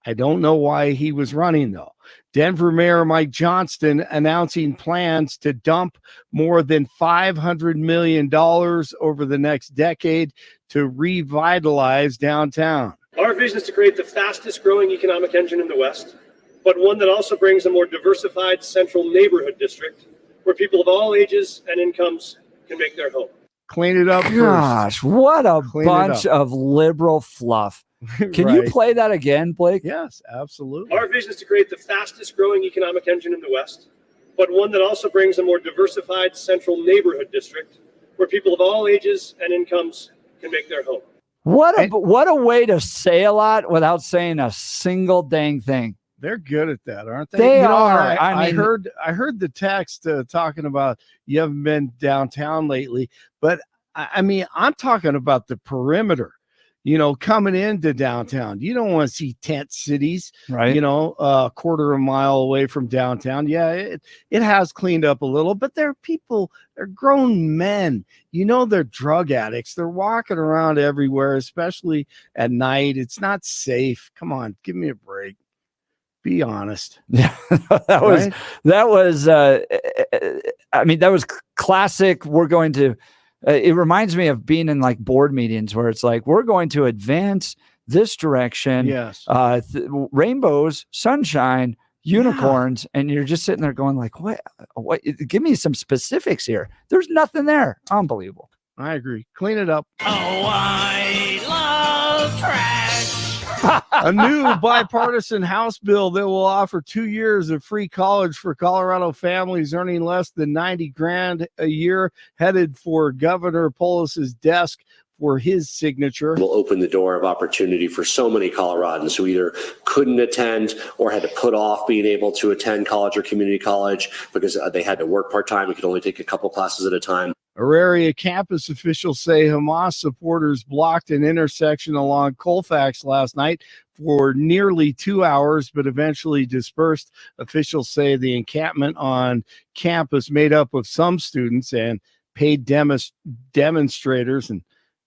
I don't know why he was running, though. Denver Mayor Mike Johnston announcing plans to dump more than $500 million over the next decade to revitalize downtown. Our vision is to create the fastest growing economic engine in the West, but one that also brings a more diversified central neighborhood district where people of all ages and incomes can make their home. Clean it up. Gosh, what a bunch of liberal fluff. Can you play that again, Blake? Yes, absolutely. Our vision is to create the fastest growing economic engine in the West, but one that also brings a more diversified central neighborhood district where people of all ages and incomes can make their home. What a way to say a lot without saying a single dang thing. They're good at that, aren't they? They are. I heard the text talking about you haven't been downtown lately, but I mean, I'm talking about the perimeter. You know, coming into downtown, you don't want to see tent cities, right? You know, a quarter of a mile away from downtown. Yeah, it has cleaned up a little, but they're grown men. You know, they're drug addicts. They're walking around everywhere, especially at night. It's not safe. Come on, give me a break. Be honest. Yeah, that was. I mean, that was classic. We're going to. It reminds me of being in like board meetings where it's like, we're going to advance this direction. Yes. Rainbows, sunshine, unicorns. Yeah. And you're just sitting there going like, what, give me some specifics here. There's nothing there. Unbelievable. I agree. Clean it up. Oh, I love trash. A new bipartisan House bill that will offer 2 years of free college for Colorado families earning less than $90,000 a year, headed for Governor Polis's desk for his signature. Will open the door of opportunity for so many Coloradans who either couldn't attend or had to put off being able to attend college or community college because they had to work part-time and could only take a couple classes at a time. Auraria campus officials say Hamas supporters blocked an intersection along Colfax last night for nearly 2 hours, but eventually dispersed. Officials say the encampment on campus, made up of some students and paid demonstrators, and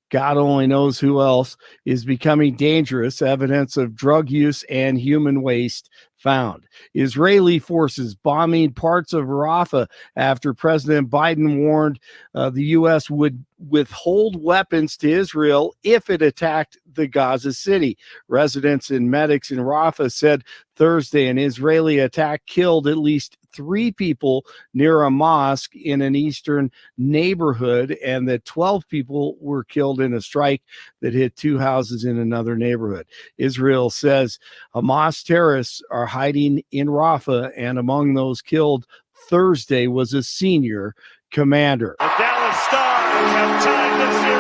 God only knows who else, is becoming dangerous. Evidence of drug use and human waste found. Israeli forces bombing parts of Rafah after President Biden warned the U.S. would withhold weapons to Israel if it attacked the Gaza city. Residents and medics in Rafah said Thursday an Israeli attack killed at least 3 people near a mosque in an eastern neighborhood, and that 12 people were killed in a strike that hit 2 houses in another neighborhood. Israel says Hamas terrorists are hiding in Rafah, and among those killed Thursday was a senior commander. The Dallas Stars have tied the series.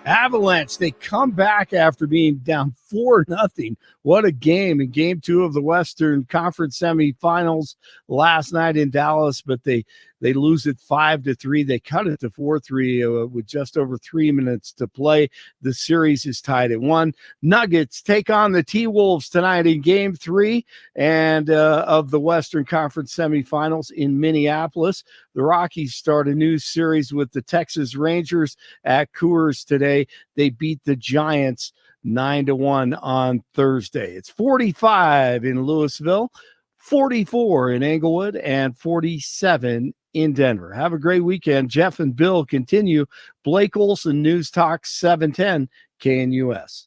Avalanche, they come back after being down 4-0. What a game in Game 2 of the Western Conference semifinals last night in Dallas, but they lose it 5-3. They cut it to 4-3 with just over 3 minutes to play. The series is tied at 1. Nuggets take on the T-Wolves tonight in Game 3 and of the Western Conference semifinals in Minneapolis. The Rockies start a new series with the Texas Rangers at Coors today. They beat the Giants 9-1 on Thursday. It's 45 in Louisville, 44 in Englewood, and 47 in Denver. Have a great weekend. Jeff and Bill continue. Blake Olson, News Talk 710 KNUS.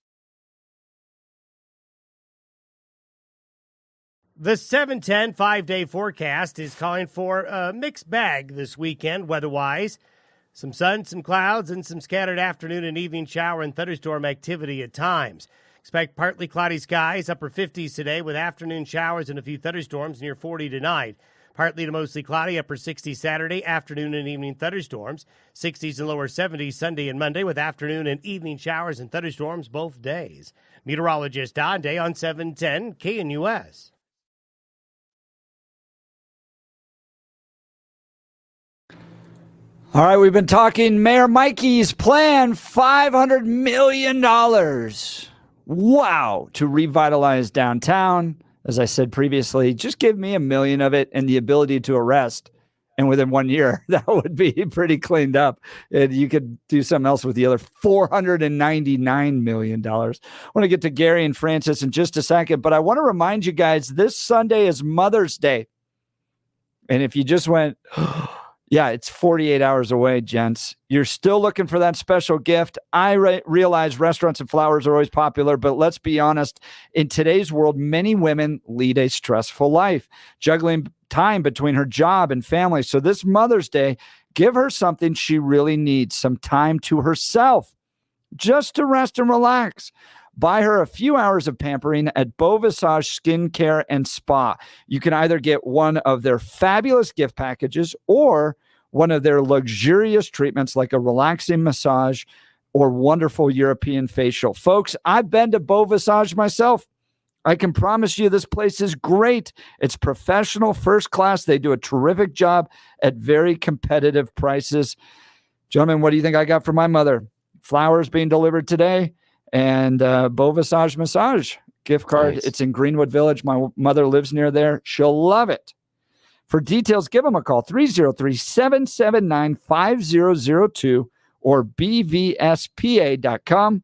The 710 5-day forecast is calling for a mixed bag this weekend weather-wise. Some sun, some clouds, and some scattered afternoon and evening shower and thunderstorm activity at times. Expect partly cloudy skies, upper 50s today with afternoon showers and a few thunderstorms near 40 tonight. Partly to mostly cloudy, upper 60s Saturday, afternoon and evening thunderstorms. 60s and lower 70s Sunday and Monday with afternoon and evening showers and thunderstorms both days. Meteorologist Don Day on 710 KNUS. All right, we've been talking Mayor Mikey's plan, $500 million. Wow, to revitalize downtown. As I said previously, just give me $1 million of it and the ability to arrest. And within 1 year, that would be pretty cleaned up. And you could do something else with the other $499 million. I want to get to Gary and Francis in just a second, but I want to remind you guys, this Sunday is Mother's Day. And if you just went... Yeah, it's 48 hours away, gents. You're still looking for that special gift. I realize restaurants and flowers are always popular, but let's be honest. In today's world, many women lead a stressful life, juggling time between her job and family. So this Mother's Day, give her something she really needs, some time to herself, just to rest and relax. Buy her a few hours of pampering at Beau Visage Skincare and Spa. You can either get one of their fabulous gift packages or one of their luxurious treatments like a relaxing massage or wonderful European facial. Folks, I've been to Beau Visage myself. I can promise you this place is great. It's professional, first class. They do a terrific job at very competitive prices. Gentlemen, what do you think I got for my mother? Flowers being delivered today. And Beau Visage Massage gift card. Nice. It's in Greenwood Village. My mother lives near there. She'll love it. For details, give them a call, 303-779-5002 or bvspa.com.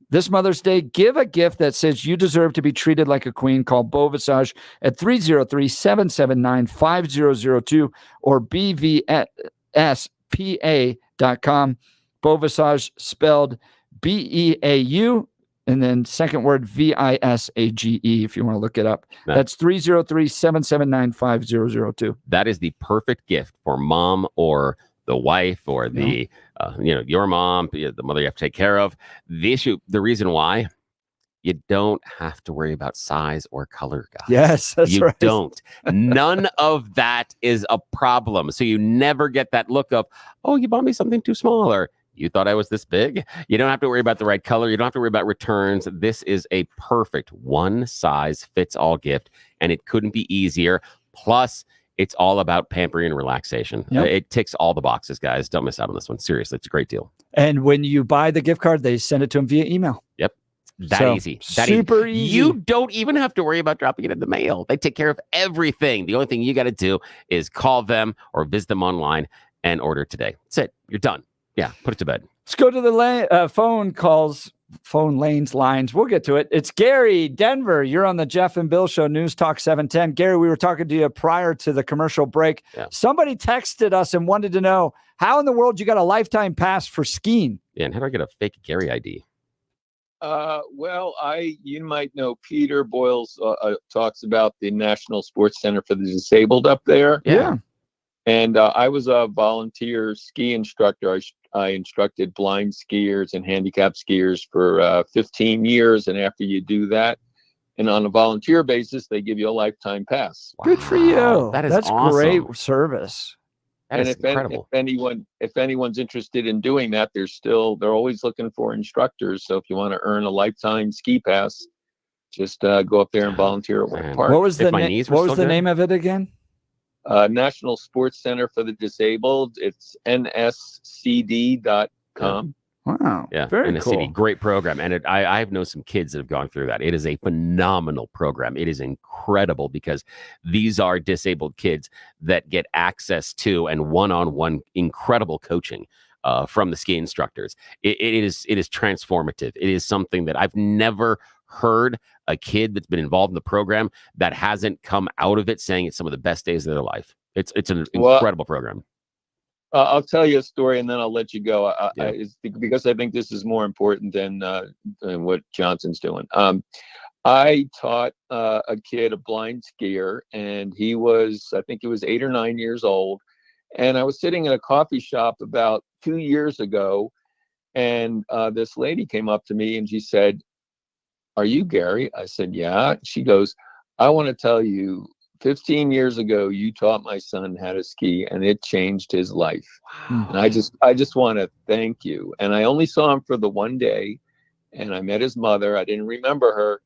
This Mother's Day, give a gift that says you deserve to be treated like a queen. Call Beau Visage at 303-779-5002 or bvspa.com. Beau Visage spelled BEAU, and then second word VISAGE if you want to look it up. That's 303-779-5002. That is the perfect gift for mom or the wife or the your mom, the mother you have to take care of. The reason why, you don't have to worry about size or color, guys. Yes, that's you right. You don't. None of that is a problem. So you never get that look of, oh, you bought me something too small, or you thought I was this big? You don't have to worry about the right color. You don't have to worry about returns. This is a perfect one-size-fits-all gift, and it couldn't be easier. Plus, it's all about pampering and relaxation. Yep. It ticks all the boxes, guys. Don't miss out on this one. Seriously, it's a great deal. And when you buy the gift card, they send it to them via email. Yep. That easy. Super easy. You don't even have to worry about dropping it in the mail. They take care of everything. The only thing you got to do is call them or visit them online and order today. That's it. You're done. Yeah, put it to bed. Let's go to the phone lines. We'll get to it. It's Gary, Denver. You're on the Jeff and Bill Show, News Talk 710. Gary, we were talking to you prior to the commercial break. Yeah. Somebody texted us and wanted to know how in the world you got a lifetime pass for skiing. Yeah, and how do I get a fake Gary ID? Well, you might know Peter Boyles talks about the National Sports Center for the Disabled up there. Yeah. And I was a volunteer ski instructor. I instructed blind skiers and handicapped skiers for 15 years. And after you do that, and on a volunteer basis, they give you a lifetime pass. Good for you. That is That's awesome. great service. That is incredible. If anyone's interested in doing that, they're always looking for instructors. So if you want to earn a lifetime ski pass, just go up there and volunteer at West Park. What was the name of it again? National Sports Center for the Disabled. It's nscd.com. Wow. Yeah. Very NSCD. cool. Great program. And I've known some kids that have gone through that. It is a phenomenal program. It is incredible because these are disabled kids that get access to and one-on-one incredible coaching from the ski instructors. It is transformative. It is something that I've never heard a kid that's been involved in the program that hasn't come out of it saying it's some of the best days of their life. It's an incredible program. I'll tell you a story and then I'll let you go. Because I think this is more important than what Johnson's doing. I taught a kid, a blind skier, and he was 8 or 9 years old. And I was sitting in a coffee shop about 2 years ago, and this lady came up to me and she said, "Are you Gary?" I said, "Yeah." She goes, "I want to tell you, 15 years ago, you taught my son how to ski and it changed his life." Wow. And I just want to thank you. And I only saw him for the one day and I met his mother. I didn't remember her.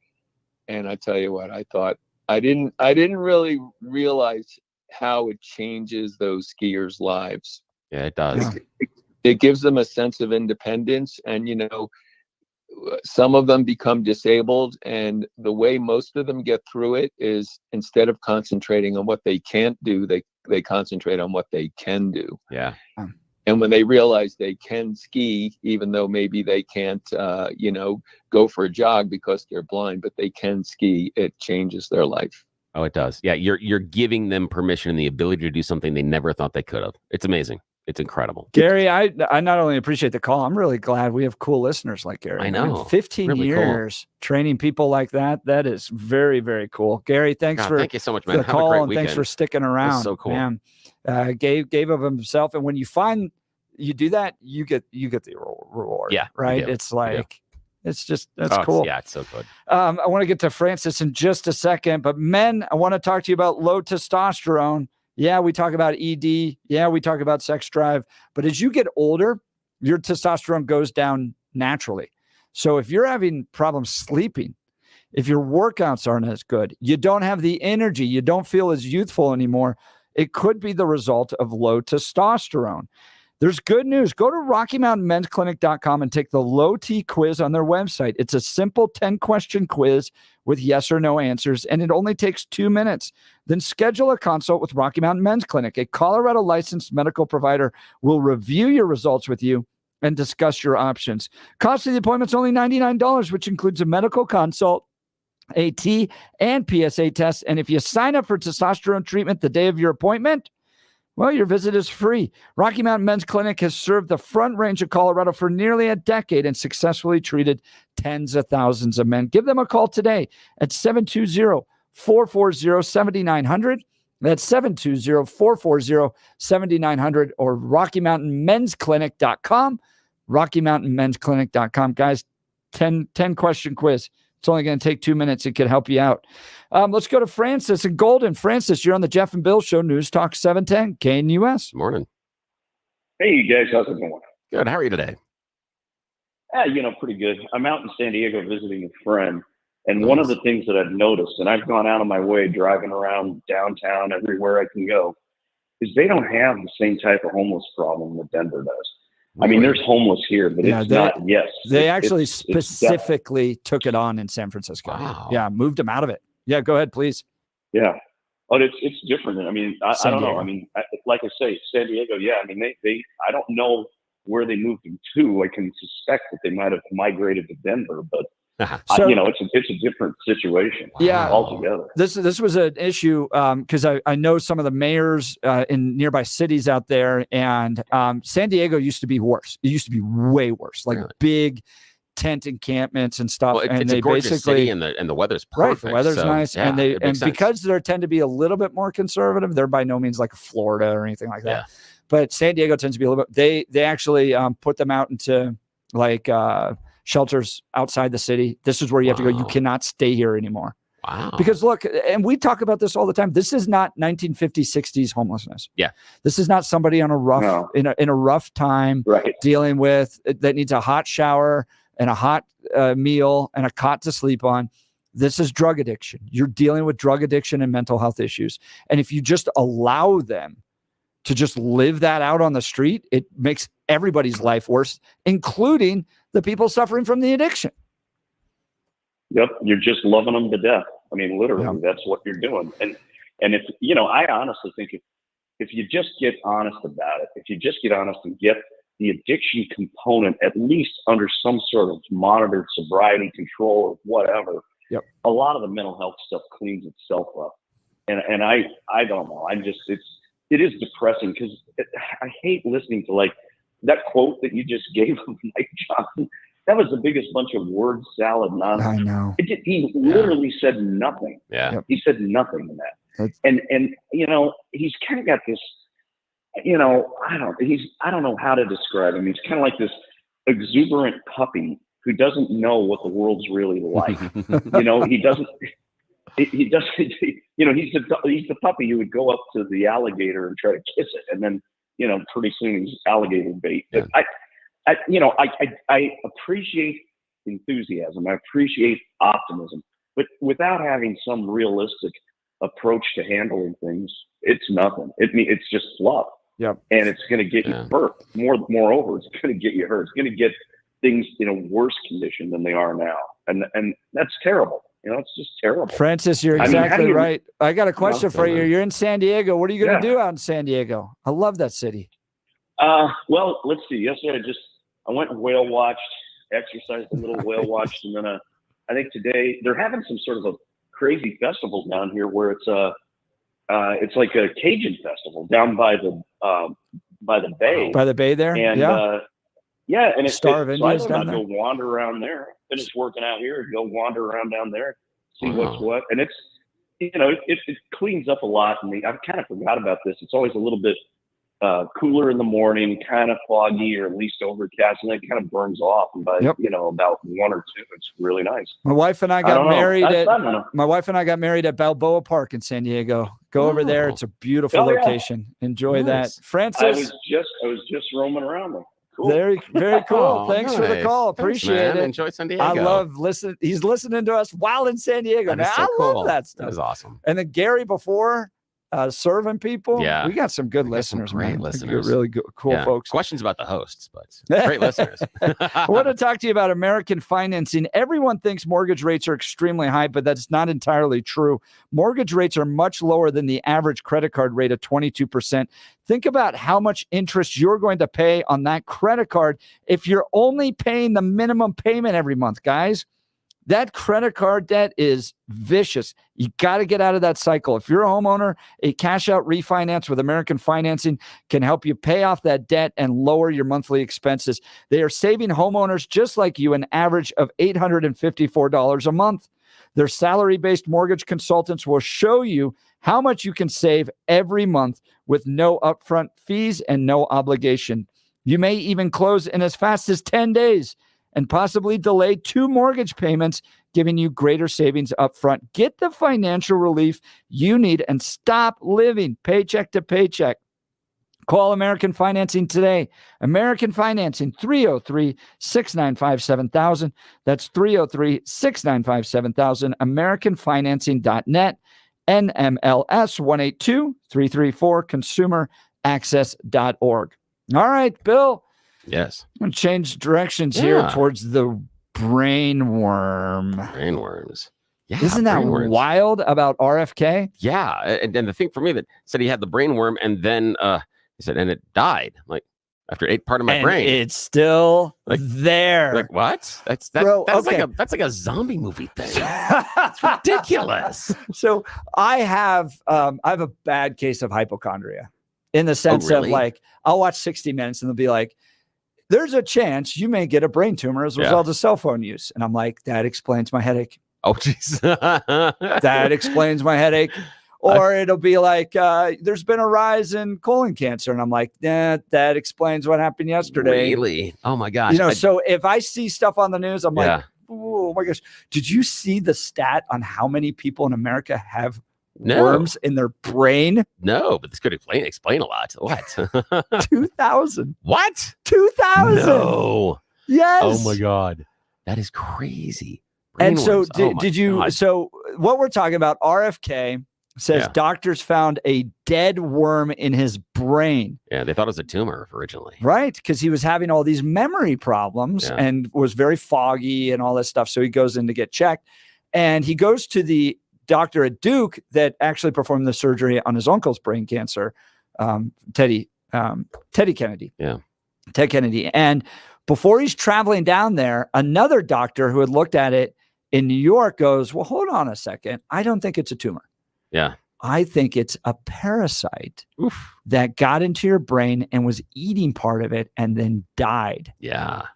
And I tell you what, I thought I didn't really realize how it changes those skiers' lives. Yeah, it does. It gives them a sense of independence. And, some of them become disabled, and the way most of them get through it is instead of concentrating on what they can't do, they concentrate on what they can do. Yeah. And when they realize they can ski, even though maybe they can't, go for a jog because they're blind, but they can ski, it changes their life. Oh, it does. Yeah, you're giving them permission and the ability to do something they never thought they could have. It's amazing. It's incredible. Gary, I not only appreciate the call, I'm really glad we have cool listeners like Gary. I know. 15 really years training people like that. That is very, very cool. Gary, thank you so much, man. For the call, and thanks for sticking around. So cool. Man. Gave of himself. And when you find you do that, you get the reward. Yeah. Right. It's like, that's cool. Yeah, it's so good. I want to get to Francis in just a second, but men, I want to talk to you about low testosterone. Yeah, we talk about ED. Yeah, we talk about sex drive. But as you get older, your testosterone goes down naturally. So if you're having problems sleeping, if your workouts aren't as good, you don't have the energy, you don't feel as youthful anymore, it could be the result of low testosterone. There's good news. Go to RockyMountainMen'sClinic.com and take the low T quiz on their website. It's a simple 10-question quiz with yes or no answers, and it only takes 2 minutes. Then schedule a consult with Rocky Mountain Men's Clinic. A Colorado licensed medical provider will review your results with you and discuss your options. Cost of the appointment is only $99, which includes a medical consult, a T and PSA test. And if you sign up for testosterone treatment the day of your appointment, well, your visit is free. Rocky Mountain Men's Clinic has served the Front Range of Colorado for nearly a decade and successfully treated tens of thousands of men. Give them a call today at 720-440-7900. That's 720-440-7900 or RockyMountainMen'sClinic.com. RockyMountainMen'sClinic.com. Guys, 10-question quiz. It's only going to take 2 minutes. It could help you out. Let's go to Francis in Golden. Francis, you're on the Jeff and Bill Show, News Talk 710 KNUS. Morning. Hey, you guys. How's it going? Good. How are you today? Pretty good. I'm out in San Diego visiting a friend. And one of the things that I've noticed, and I've gone out of my way driving around downtown everywhere I can go, is they don't have the same type of homeless problem that Denver does. I mean, there's homeless here, but it's not. Yes, they actually specifically took it on in San Francisco. Wow. Yeah, moved them out of it. Yeah, go ahead, please. Yeah, but it's different. I mean, I don't know. I mean, like I say, San Diego. Yeah, I mean, they I don't know where they moved them to. I can suspect that they might have migrated to Denver, but So- it's a different situation. Yeah. Altogether. This was an issue because I know some of the mayors in nearby cities out there, and San Diego used to be worse. It used to be way worse, like big tent encampments and stuff. Well, and it's they a gorgeous basically city, and the weather's right. perfect. The weather's so, nice, yeah, and it makes sense. because they tend to be a little bit more conservative. They're by no means like Florida or anything like that. Yeah. But San Diego tends to be a little bit. They actually put them out into like shelters outside the city. This is where you have to go. You cannot stay here anymore. Wow. Because look, and we talk about this all the time. This is not 1950s, 60s homelessness. Yeah. This is not somebody on a rough in a rough time dealing with that needs a hot shower and a hot meal and a cot to sleep on. This is drug addiction. You're dealing with drug addiction and mental health issues. And if you just allow them to just live that out on the street, it makes everybody's life worse, including the people suffering from the addiction. Yep, you're just loving them to death. I mean, literally, that's what you're doing. And if I honestly think if you just get honest about it, if you just get honest and get the addiction component at least under some sort of monitored sobriety control or whatever, a lot of the mental health stuff cleans itself up. And I don't know. It is depressing because I hate listening to like that quote that you just gave of Mike Johnson. That was the biggest bunch of word salad nonsense. I know. He literally said nothing. Yeah. He said nothing in that. And he's kind of got this, I don't know how to describe him. He's kind of like this exuberant puppy who doesn't know what the world's really like. He doesn't, he's the puppy who would go up to the alligator and try to kiss it. And then, pretty soon he's alligator bait. Yeah. I appreciate enthusiasm. I appreciate optimism, but without having some realistic approach to handling things, it's nothing. It's just fluff. Yep. And it's going to get you hurt. Moreover, it's going to get you hurt. It's going to get things in a worse condition than they are now. And that's terrible. It's just terrible. Francis, you're exactly right. I got a question for you. You're in San Diego. What are you going to do out in San Diego? I love that city. Well, let's see. Yesterday, I went and whale watched, exercised a little, whale watched, and then I think today they're having some sort of a crazy festival down here where it's like a Cajun festival down by the bay. By the bay there? And and it's Star of so India's I down there. go wander around there. Finish working out here, go wander around down there, see what's what, and it's it cleans up a lot. And I've kind of forgot about this. It's always a little bit cooler in the morning, kind of foggy or at least overcast, and then it kind of burns off. And by about 1 or 2, it's really nice. My wife and I got married at Balboa Park in San Diego. Go over there. It's a beautiful location. Enjoy that. Francis, I was just roaming around there. Cool. Very, very cool. Thanks for the call. Appreciate it. Enjoy San Diego. I love listening. He's listening to us while in San Diego. That is I cool. love that stuff. That is awesome. And then Gary before serving people. Yeah. We got some good listeners. Great listeners. Really good, cool folks. Questions about the hosts, but great listeners. I want to talk to you about American financing. Everyone thinks mortgage rates are extremely high, but that's not entirely true. Mortgage rates are much lower than the average credit card rate of 22%. Think about how much interest you're going to pay on that credit card if you're only paying the minimum payment every month, guys. That credit card debt is vicious. You got to get out of that cycle. If you're a homeowner, a cash out refinance with American Financing can help you pay off that debt and lower your monthly expenses. They are saving homeowners just like you an average of $854 a month. Their salary-based mortgage consultants will show you how much you can save every month with no upfront fees and no obligation. You may even close in as fast as 10 days. And possibly delay 2 mortgage payments, giving you greater savings up front. Get the financial relief you need and stop living paycheck to paycheck. Call American Financing today. American Financing, 303-695-7000. That's 303-695-7000. AmericanFinancing.net. NMLS 182334. ConsumerAccess.org. All right, Bill. Yes. I'm going to change directions here towards the brainworm. Brainworms. Yeah. Isn't that wild about RFK? Yeah. And the thing for me that said he had the brainworm and then he said, and it died. Like after ate part of my brain. It's still there. Like what? That's like a zombie movie thing. It's ridiculous. So I have a bad case of hypochondria in the sense of like, I'll watch 60 Minutes and they'll be like, there's a chance you may get a brain tumor as a result of cell phone use. And I'm like, that explains my headache. Oh, jeez. That explains my headache. Or it'll be like, there's been a rise in colon cancer. And I'm like, that explains what happened yesterday. Really? Oh, my gosh. So if I see stuff on the news, I'm like, oh, my gosh. Did you see the stat on how many people in America have worms in their brain? No, but this could explain a lot. What? 2,000. What? 2,000. No. Yes. Oh, my God. That is crazy. And so Brainworms. so what we're talking about, RFK says doctors found a dead worm in his brain. Yeah, they thought it was a tumor originally. Right, because he was having all these memory problems and was very foggy and all this stuff. So he goes in to get checked. And he goes to the doctor at Duke that actually performed the surgery on his uncle's brain cancer, Teddy Kennedy. Yeah. Ted Kennedy. And before he's traveling down there, another doctor who had looked at it in New York goes, well, hold on a second. I don't think it's a tumor. Yeah. I think it's a parasite that got into your brain and was eating part of it and then died. Yeah.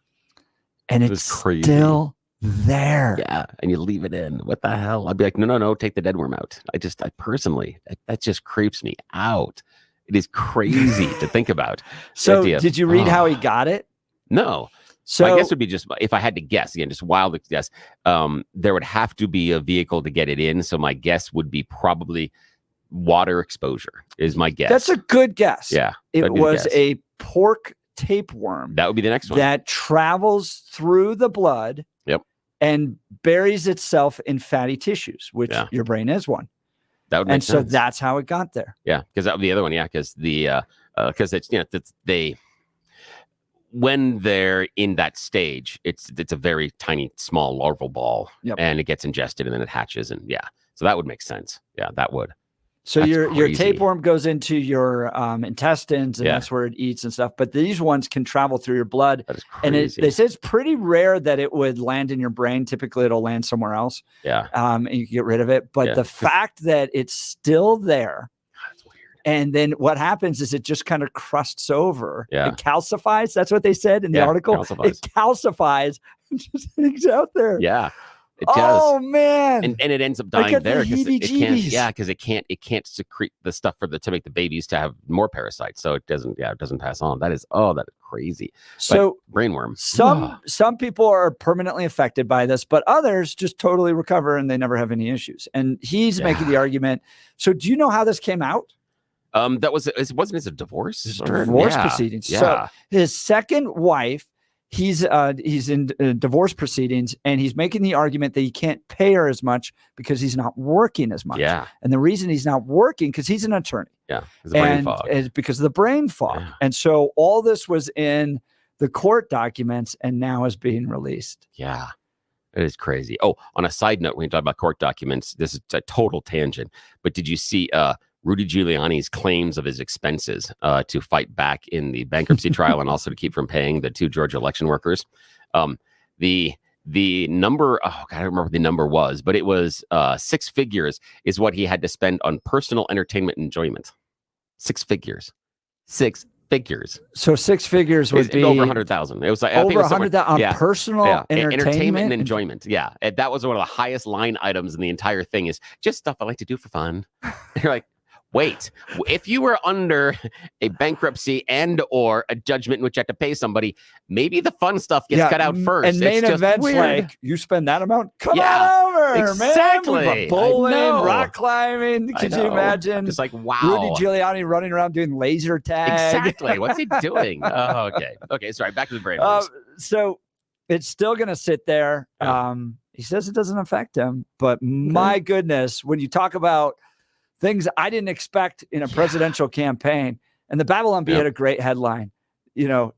And it's still there. Yeah. And you leave it in. What the hell? I'd be like, no, take the dead worm out. I personally, that just creeps me out. It is crazy to think about. So did you read how he got it? No. So my guess would be, just if I had to guess, again, just wild guess, there would have to be a vehicle to get it in. So my guess would be probably water exposure is my guess. That's a good guess. Yeah. It was a pork tapeworm. That would be the next one. That travels through the blood. Yep. And buries itself in fatty tissues, which your brain is one. That would make sense. So that's how it got there. Yeah, because that would be the other one. Yeah, because it's when they're in that stage, it's a very tiny, small larval ball, and it gets ingested and then it hatches, and so that would make sense. Yeah, that would. So your tapeworm goes into your intestines, and that's where it eats and stuff. But these ones can travel through your blood, and they say it's pretty rare that it would land in your brain. Typically, it'll land somewhere else. Yeah, and you can get rid of it. But the fact that it's still there. And then what happens is it just kind of crusts over. Yeah. It calcifies. That's what they said in the article. It calcifies. It just hangs out there. Yeah. It does. Oh man. And it ends up dying there because it can't secrete the stuff to make the babies to have more parasites. So it doesn't pass on. That is crazy. So but brainworm. Some people are permanently affected by this, but others just totally recover and they never have any issues. And he's making the argument. So do you know how this came out? Wasn't it a divorce? Divorce proceedings. Yeah. So his second wife, he's in divorce proceedings, and he's making the argument that he can't pay her as much because he's not working as much. Yeah. And the reason he's not working, because he's an attorney. Yeah. It's the brain fog. Is because of the brain fog. Yeah. And so all this was in the court documents and now is being released. Yeah. It is crazy. Oh, on a side note, when you talk about court documents, this is a total tangent, but did you see Rudy Giuliani's claims of his expenses to fight back in the bankruptcy trial and also to keep from paying the 2 Georgia election workers? The number, I don't remember what the number was, but it was 6 figures is what he had to spend on personal entertainment enjoyment. 6 figures. 6 figures. So 6 figures would be over 100,000. It was like over 100,000 on personal entertainment and enjoyment. Yeah, and that was one of the highest line items in the entire thing. Is just stuff I like to do for fun. You're like, wait, if you were under a bankruptcy and or a judgment in which you have to pay somebody, maybe the fun stuff gets cut out first. And main events like you spend that amount, come on over, exactly. Man. Bowling, rock climbing. Could you imagine? Just like, wow. Rudy Giuliani running around doing laser tag. Exactly. What's he doing? Oh, okay. Sorry. Back to the brain. So it's still going to sit there. Yeah. He says it doesn't affect him, but my goodness, when you talk about things I didn't expect in a presidential campaign. And the Babylon Bee had a great headline.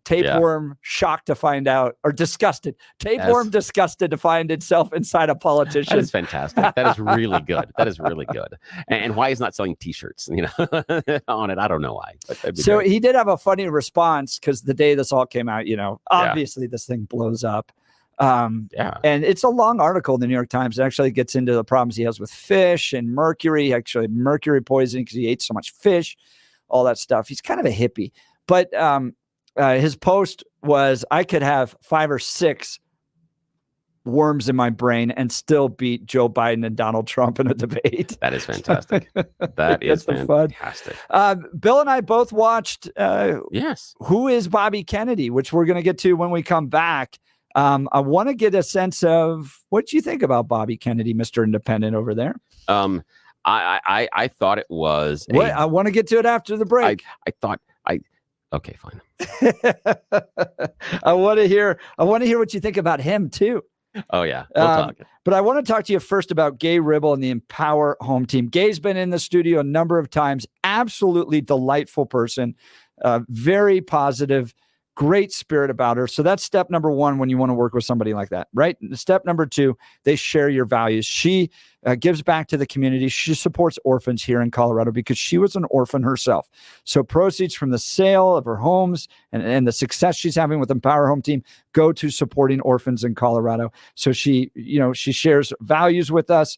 Tapeworm shocked to find out, or disgusted. Tapeworm disgusted to find itself inside a politician. That is fantastic. That is really good. That is really good. And why he's not selling T-shirts, on it. I don't know why. But so he did have a funny response because the day this all came out, obviously this thing blows up. And it's a long article in the New York Times. It actually gets into the problems he has with fish and mercury, mercury poisoning because he ate so much fish, all that stuff. He's kind of a hippie. But his post was, I could have 5 or 6 worms in my brain and still beat Joe Biden and Donald Trump in a debate. That is fantastic. That is fantastic. Bill and I both watched yes. Who is Bobby Kennedy, which we're going to get to when we come back. I want to get a sense of what you think about Bobby Kennedy, Mr. Independent over there. I thought it was. I want to get to it after the break. Okay, fine. I want to hear what you think about him too. Oh yeah, we'll talk. But I want to talk to you first about Gay Ribble and the Empower Home Team. Gay's been in the studio a number of times. Absolutely delightful person, very positive, great spirit about her. So that's step number 1 when you want to work with somebody like that, right? Step number 2, they share your values. She gives back to the community. She supports orphans here in Colorado because she was an orphan herself. So proceeds from the sale of her homes and the success she's having with Empower Home Team go to supporting orphans in Colorado. So she shares values with us.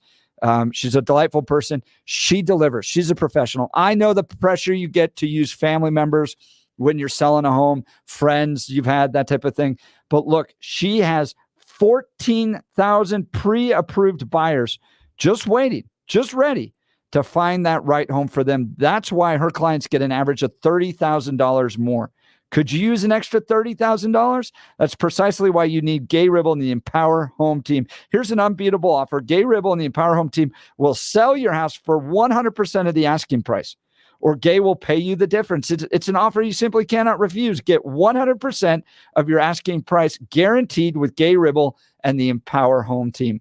She's a delightful person. She delivers. She's a professional. I know the pressure you get to use family members when you're selling a home, friends you've had, that type of thing. But look, she has 14,000 pre-approved buyers just waiting, just ready to find that right home for them. That's why her clients get an average of $30,000 more. Could you use an extra $30,000? That's precisely why you need Gay Ribble and the Empower Home Team. Here's an unbeatable offer. Gay Ribble and the Empower Home Team will sell your house for 100% of the asking price, or Gay will pay you the difference. It's an offer you simply cannot refuse. Get 100% of your asking price guaranteed with Gay Ribble and the Empower Home Team.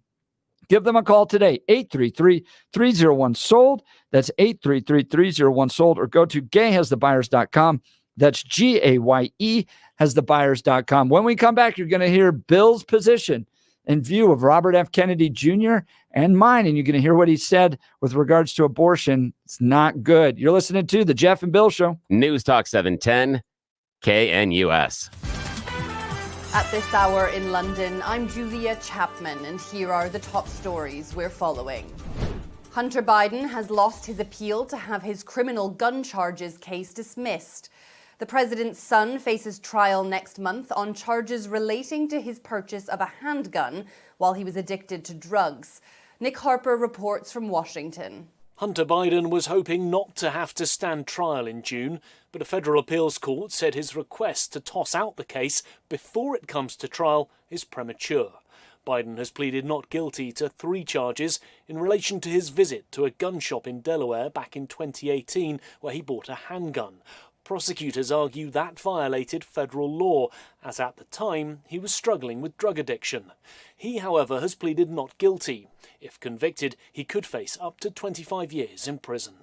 Give them a call today, 833-301-SOLD. That's 833-301-SOLD, or go to gayhasthebuyers.com. That's GAYE hasthebuyers.com. When we come back, you're going to hear Bill's position in view of Robert F. Kennedy Jr. and mine, and you're going to hear what he said with regards to abortion. It's not good. You're listening to The Jeff and Bill Show. News Talk 710, KNUS. At this hour in London, I'm Julia Chapman, and here are the top stories we're following. Hunter Biden has lost his appeal to have his criminal gun charges case dismissed. The president's son faces trial next month on charges relating to his purchase of a handgun while he was addicted to drugs. Nick Harper reports from Washington. Hunter Biden was hoping not to have to stand trial in June, but a federal appeals court said his request to toss out the case before it comes to trial is premature. Biden has pleaded not guilty to 3 charges in relation to his visit to a gun shop in Delaware back in 2018 where he bought a handgun. Prosecutors argue that violated federal law, as at the time he was struggling with drug addiction. He, however, has pleaded not guilty. If convicted, he could face up to 25 years in prison.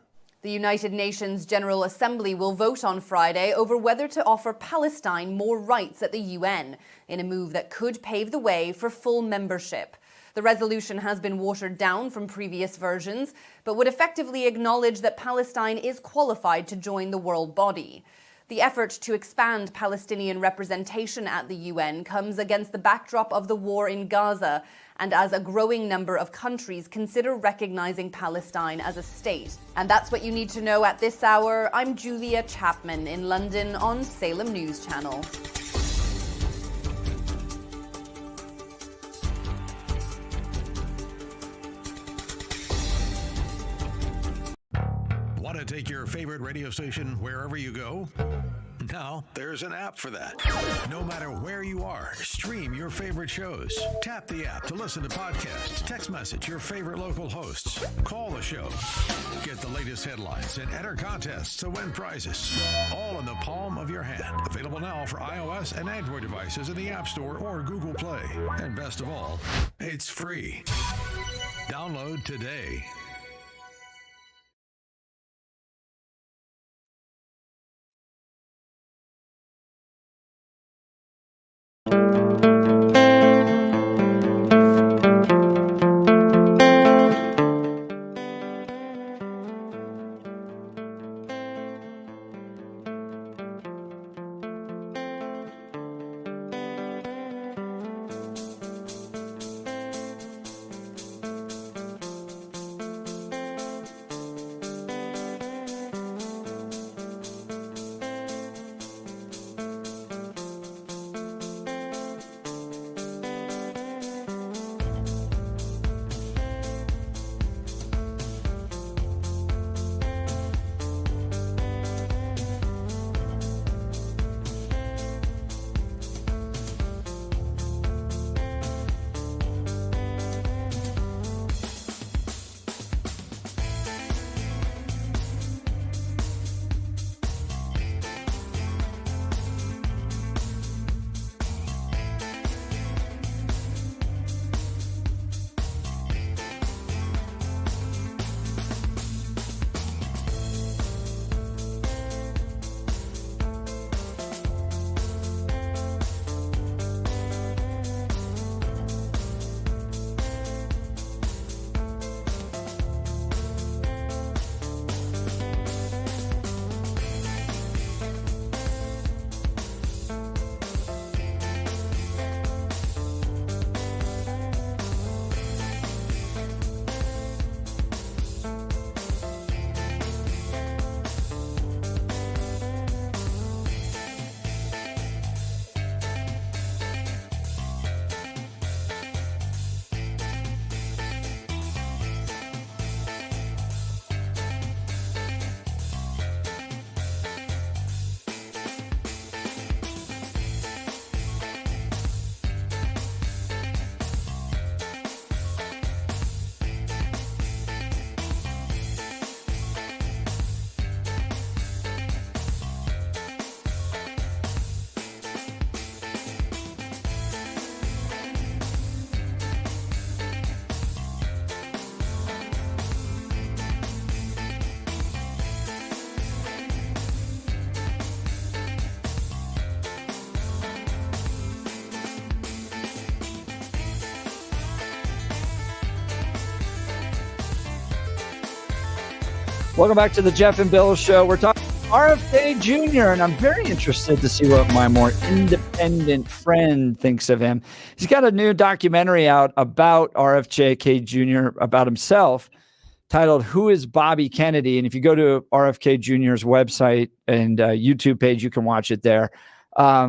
The United Nations General Assembly will vote on Friday over whether to offer Palestine more rights at the UN, in a move that could pave the way for full membership. The resolution has been watered down from previous versions, but would effectively acknowledge that Palestine is qualified to join the world body. The effort to expand Palestinian representation at the UN comes against the backdrop of the war in Gaza, and as a growing number of countries consider recognizing Palestine as a state. And that's what you need to know at this hour. I'm Julia Chapman in London on Salem News Channel. Want to take your favorite radio station wherever you go? Now, there's an app for that. No matter where you are, stream your favorite shows. Tap the app to listen to podcasts, text message your favorite local hosts, call the show, get the latest headlines, and enter contests to win prizes. All in the palm of your hand. Available now for iOS and Android devices in the App Store or Google Play. And best of all, it's free. Download today. Welcome back to the Jeff and Bill Show. We're talking RFK Jr., and I'm very interested to see what my more independent friend thinks of him. He's got a new documentary out about RFK Jr., about himself, titled Who is Bobby Kennedy? And if you go to RFK Jr.'s website and YouTube page, you can watch it there. I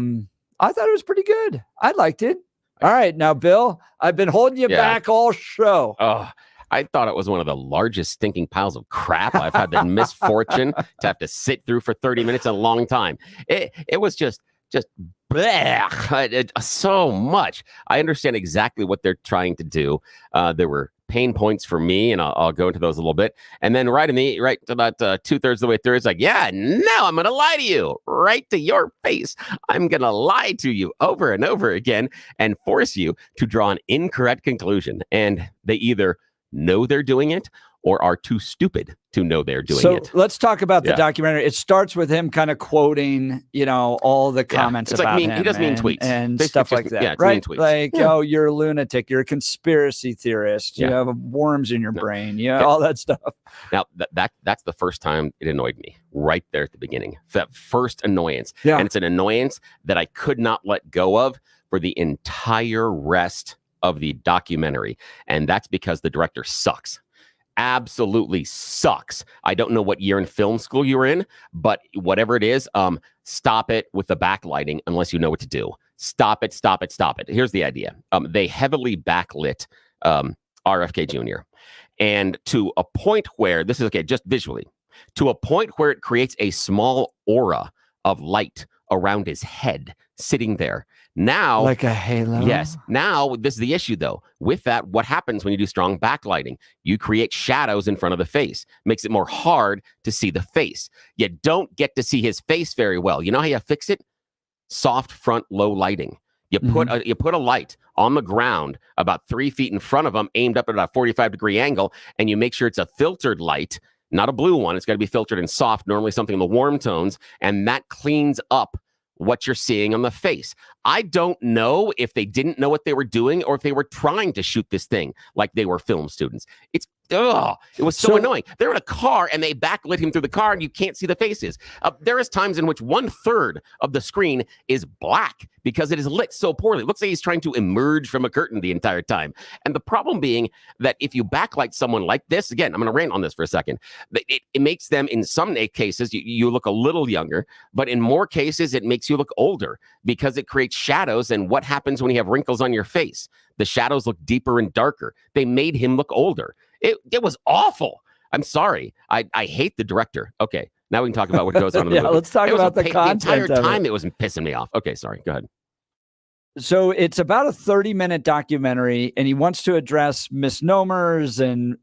thought it was pretty good. I liked it. All right. Now, Bill, I've been holding you back all show. Oh, I thought it was one of the largest stinking piles of crap I've had the misfortune to have to sit through for 30 minutes in a long time. It was just bleh, so much. I understand exactly what they're trying to do. There were pain points for me, and I'll go into those a little bit. And then right about 2/3 of the way through, it's like, yeah, now I'm going to lie to you right to your face. I'm going to lie to you over and over again and force you to draw an incorrect conclusion. And they either know they're doing it or are too stupid to know they're doing it. So let's talk about the documentary. It starts with him kind of quoting, all the comments it's about like him. He does mean tweets. And They stuff just- like that, yeah, it's right? mean tweets. Like, oh, you're a lunatic. You're a conspiracy theorist. You have worms in your brain. All that stuff. Now, that's the first time it annoyed me, right there at the beginning. That first annoyance. Yeah. And it's an annoyance that I could not let go of for the entire rest of the documentary. And that's because the director sucks. Absolutely sucks. I don't know what year in film school you were in, but whatever it is, stop it with the backlighting unless you know what to do. Stop it. Here's the idea. They heavily backlit RFK Jr. And to a point where, this is okay, just visually, to a point where it creates a small aura of light around his head sitting there. Now, like a halo. Yes. Now, this is the issue, though. With that, what happens when you do strong backlighting? You create shadows in front of the face. Makes it more hard to see the face. You don't get to see his face very well. You know how you fix it? Soft front low lighting. You put a light on the ground about 3 feet in front of him, aimed up at a 45-degree angle, and you make sure it's a filtered light, not a blue one. It's got to be filtered in soft, normally something in the warm tones, and that cleans up what you're seeing on the face. I don't know if they didn't know what they were doing or if they were trying to shoot this thing like they were film students. It was so annoying. They're in a car and they backlit him through the car and you can't see the faces. There is times in which 1/3 of the screen is black because it is lit so poorly. It looks like he's trying to emerge from a curtain the entire time. And the problem being that if you backlight someone like this, again, I'm going to rant on this for a second, it makes them, in some cases, you look a little younger, but in more cases, it makes you look older because it creates shadows. And what happens when you have wrinkles on your face? The shadows look deeper and darker. They made him look older. It was awful. I'm sorry. I hate the director. Okay, now we can talk about what goes on in the movie. Let's talk about the content. The entire time it was pissing me off. Okay, sorry. Go ahead. So it's about a 30-minute documentary, and he wants to address misnomers and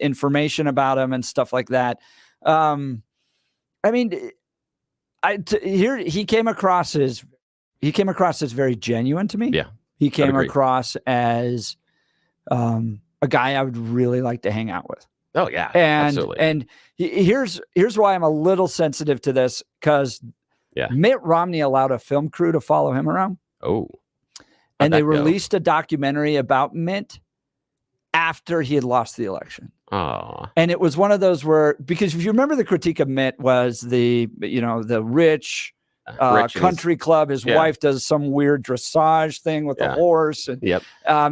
information about him and stuff like that. He came across as very genuine to me. Yeah, he came across as a guy I would really like to hang out with. Oh yeah, absolutely. And here's why I'm a little sensitive to this, because Mitt Romney allowed a film crew to follow him around. Oh. And they released a documentary about Mitt after he had lost the election. Oh. And it was one of those where, because if you remember, the critique of Mitt was the rich country club. His wife does some weird dressage thing with the horse. And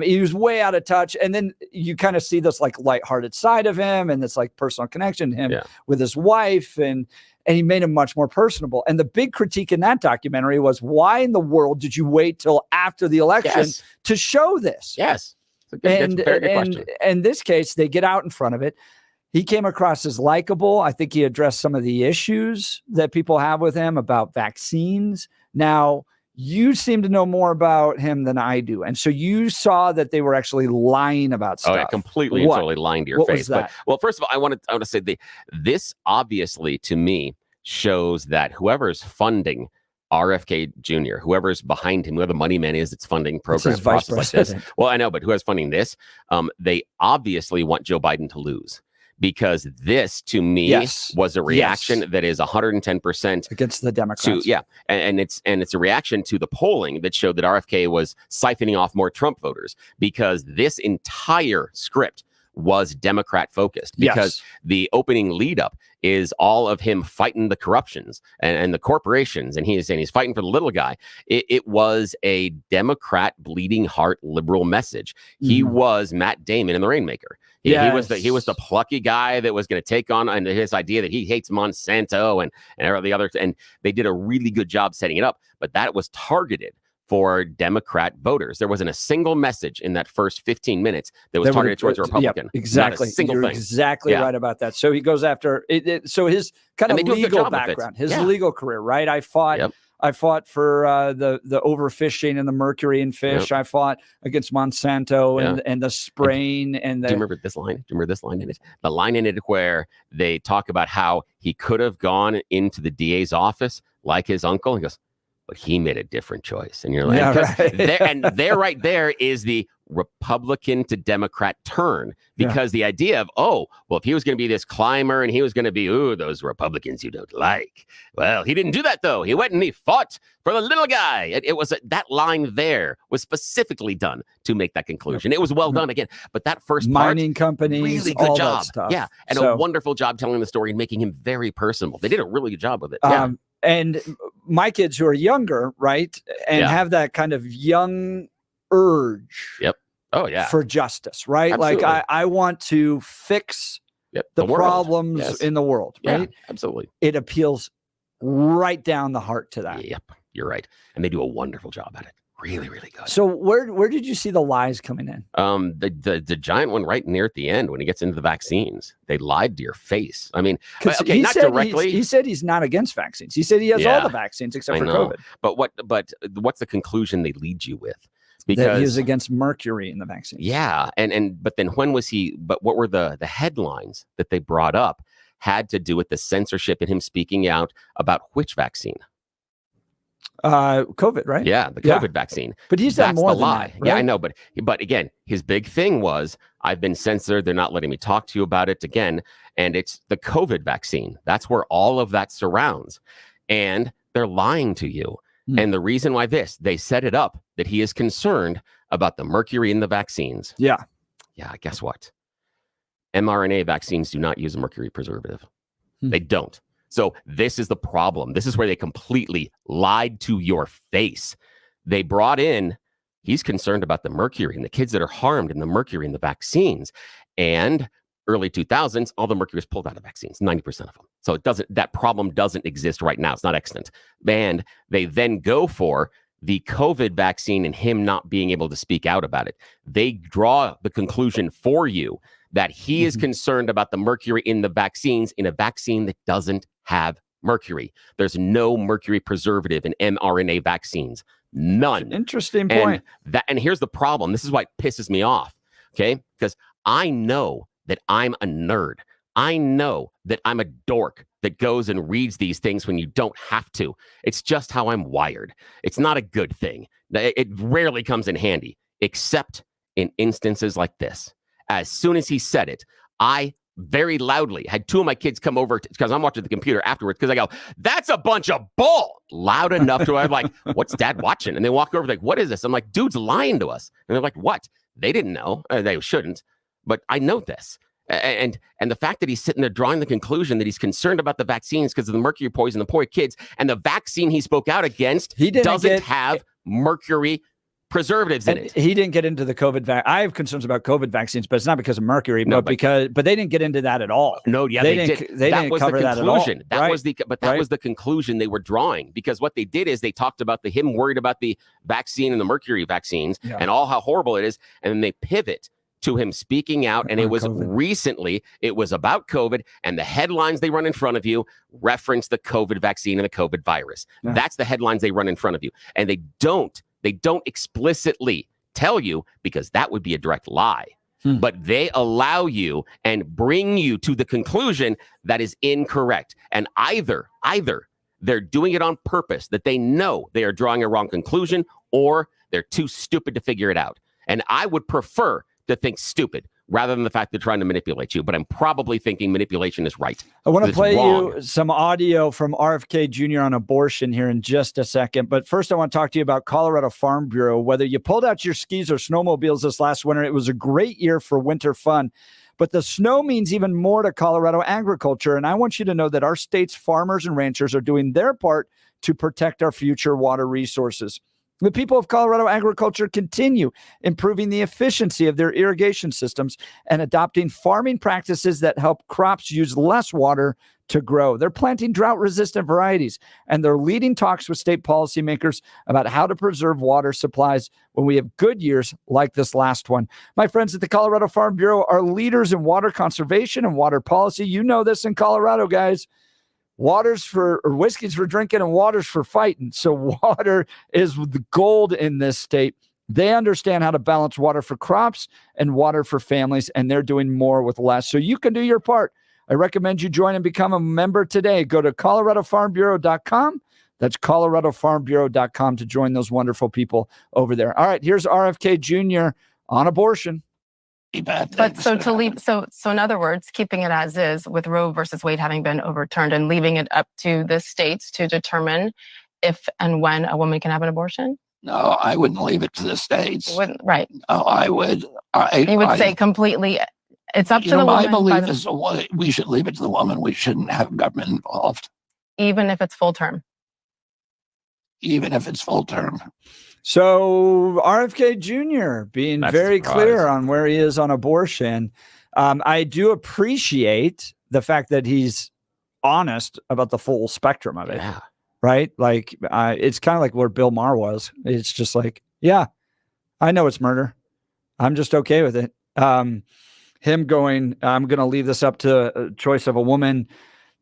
he was way out of touch. And then you kind of see this like lighthearted side of him and this like personal connection to him with his wife. And he made him much more personable. And the big critique in that documentary was, why in the world did you wait till after the election to show this? Yes. That's a very good question. In this case, they get out in front of it. He came across as likable. I think he addressed some of the issues that people have with him about vaccines. Now, you seem to know more about him than I do. And so you saw that they were actually lying about stuff. Oh, yeah, completely and totally lying to your face. Was that? Well, first of all, I want to say this obviously, to me, shows that whoever's funding RFK Jr., whoever's behind him, whoever the money man is that's funding program process like this. Well, I know, but whoever's funding this, they obviously want Joe Biden to lose. Because this, to me, was a reaction that is 110% against the Democrats. And it's a reaction to the polling that showed that RFK was siphoning off more Trump voters, because this entire script was Democrat focused, because the opening lead up is all of him fighting the corruptions and the corporations. And he is saying he's fighting for the little guy. It was a Democrat bleeding heart liberal message. He was Matt Damon in The Rainmaker. He was the plucky guy that was going to take on his idea that he hates Monsanto and the other. And they did a really good job setting it up. But that was targeted for Democrat voters. There wasn't a single message in that first 15 minutes that was targeted towards a Republican. Exactly. Not a single You're thing. exactly right about that. So he goes after it. So his kind of legal background, his legal career, right? I fought for the overfishing and the mercury in fish. I fought against Monsanto and the spraying and the. Do you remember this line? Do you remember this line in it? The line in it where they talk about how he could have gone into the DA's office like his uncle. He goes, but he made a different choice. And you're like, there right there is the Republican to Democrat turn, because the idea of, well, if he was going to be this climber and he was going to be, those Republicans you don't like. Well, he didn't do that, though. He went and he fought for the little guy. It was that line there was specifically done to make that conclusion. It was well done again. But that first mining companies, really good all job. that stuff. Yeah. And a wonderful job telling the story and making him very personable. They did a really good job with it. And my kids who are younger, right, and have that kind of young urge for justice, right? Absolutely. Like I want to fix the problems in the world, right? Absolutely. It appeals right down the heart to that. Yep, you're right. And they do a wonderful job at it. Really, really good. So where did you see the lies coming in? The giant one right near at the end when he gets into the vaccines. They lied to your face. I mean, he not said directly. He said he's not against vaccines. He said he has all the vaccines except for COVID. But what's the conclusion they lead you with? Because that he was against mercury in the vaccine. Yeah, but then when was he? But what were the headlines that they brought up had to do with the censorship and him speaking out about which vaccine? COVID, right? Yeah, the COVID vaccine. But he's done more than lie. That, right? Yeah, I know. But again, his big thing was, I've been censored. They're not letting me talk to you about it again. And it's the COVID vaccine. That's where all of that surrounds. And they're lying to you. And the reason why they set it up that he is concerned about the mercury in the vaccines. Yeah. Guess what? mRNA vaccines do not use a mercury preservative. They don't. So this is the problem. This is where they completely lied to your face. They brought in, he's concerned about the mercury and the kids that are harmed in the mercury in the vaccines. And early 2000s, all the mercury was pulled out of vaccines, 90% of them. So that problem doesn't exist right now. It's not extant. And they then go for the COVID vaccine and him not being able to speak out about it. They draw the conclusion for you that he is concerned about the mercury in the vaccines in a vaccine that doesn't have mercury. There's no mercury preservative in mRNA vaccines. None. Interesting point. And here's the problem. This is why it pisses me off. Okay? Because I know that I'm a nerd. I know that I'm a dork that goes and reads these things when you don't have to. It's just how I'm wired. It's not a good thing. It rarely comes in handy, except in instances like this. As soon as he said it, I very loudly had two of my kids come over because I'm watching the computer afterwards because I go, that's a bunch of bull, loud enough to I'm like, what's dad watching? And they walk over like, what is this? I'm like, dude's lying to us. And they're like, what? They didn't know. They shouldn't. But I know this. And the fact that he's sitting there drawing the conclusion that he's concerned about the vaccines because of the mercury poison, the poor kids, and the vaccine he spoke out against doesn't have mercury preservatives in it. He didn't get into the COVID vaccine. I have concerns about COVID vaccines, but it's not because of mercury, but they didn't get into that at all. No, yeah, they did. They didn't cover that at all. That was the conclusion they were drawing, because what they did is they talked about him worried about the vaccine and the mercury vaccines and all how horrible it is, and then they pivot to him speaking out, and it was recently, it was about COVID, and the headlines they run in front of you reference the COVID vaccine and the COVID virus. Yeah. That's the headlines they run in front of you, and they don't explicitly tell you, because that would be a direct lie, but they allow you and bring you to the conclusion that is incorrect. And either they're doing it on purpose, that they know they are drawing a wrong conclusion, or they're too stupid to figure it out. And I would prefer to think stupid rather than the fact they're trying to manipulate you. But I'm probably thinking manipulation is right. I want to play you some audio from RFK Jr. on abortion here in just a second. But first, I want to talk to you about Colorado Farm Bureau. Whether you pulled out your skis or snowmobiles this last winter, it was a great year for winter fun. But the snow means even more to Colorado agriculture. And I want you to know that our state's farmers and ranchers are doing their part to protect our future water resources. The people of Colorado agriculture continue improving the efficiency of their irrigation systems and adopting farming practices that help crops use less water to grow. They're planting drought-resistant varieties, and they're leading talks with state policymakers about how to preserve water supplies when we have good years like this last one. My friends at the Colorado Farm Bureau are leaders in water conservation and water policy. You know this in Colorado, guys. Whiskey's for drinking and water's for fighting. So water is the gold in this state. They understand how to balance water for crops and water for families, and they're doing more with less. So you can do your part. I recommend you join and become a member today. Go to coloradofarmbureau.com. That's coloradofarmbureau.com to join those wonderful people over there. All right, here's RFK Jr. on abortion. But so in other words, keeping it as is with Roe versus Wade having been overturned and leaving it up to the states to determine if and when a woman can have an abortion? No, I wouldn't leave it to the states. You wouldn't, right? No, I would. You would say completely. It's up to the woman. My belief is we should leave it to the woman. We shouldn't have government involved, even if it's full term. Even if it's full term. So RFK Jr. being very clear on where he is on abortion. I do appreciate the fact that he's honest about the full spectrum of it. Yeah. Right? Like, it's kind of like where Bill Maher was. It's just like, yeah, I know it's murder. I'm just okay with it. Him going, I'm going to leave this up to a choice of a woman,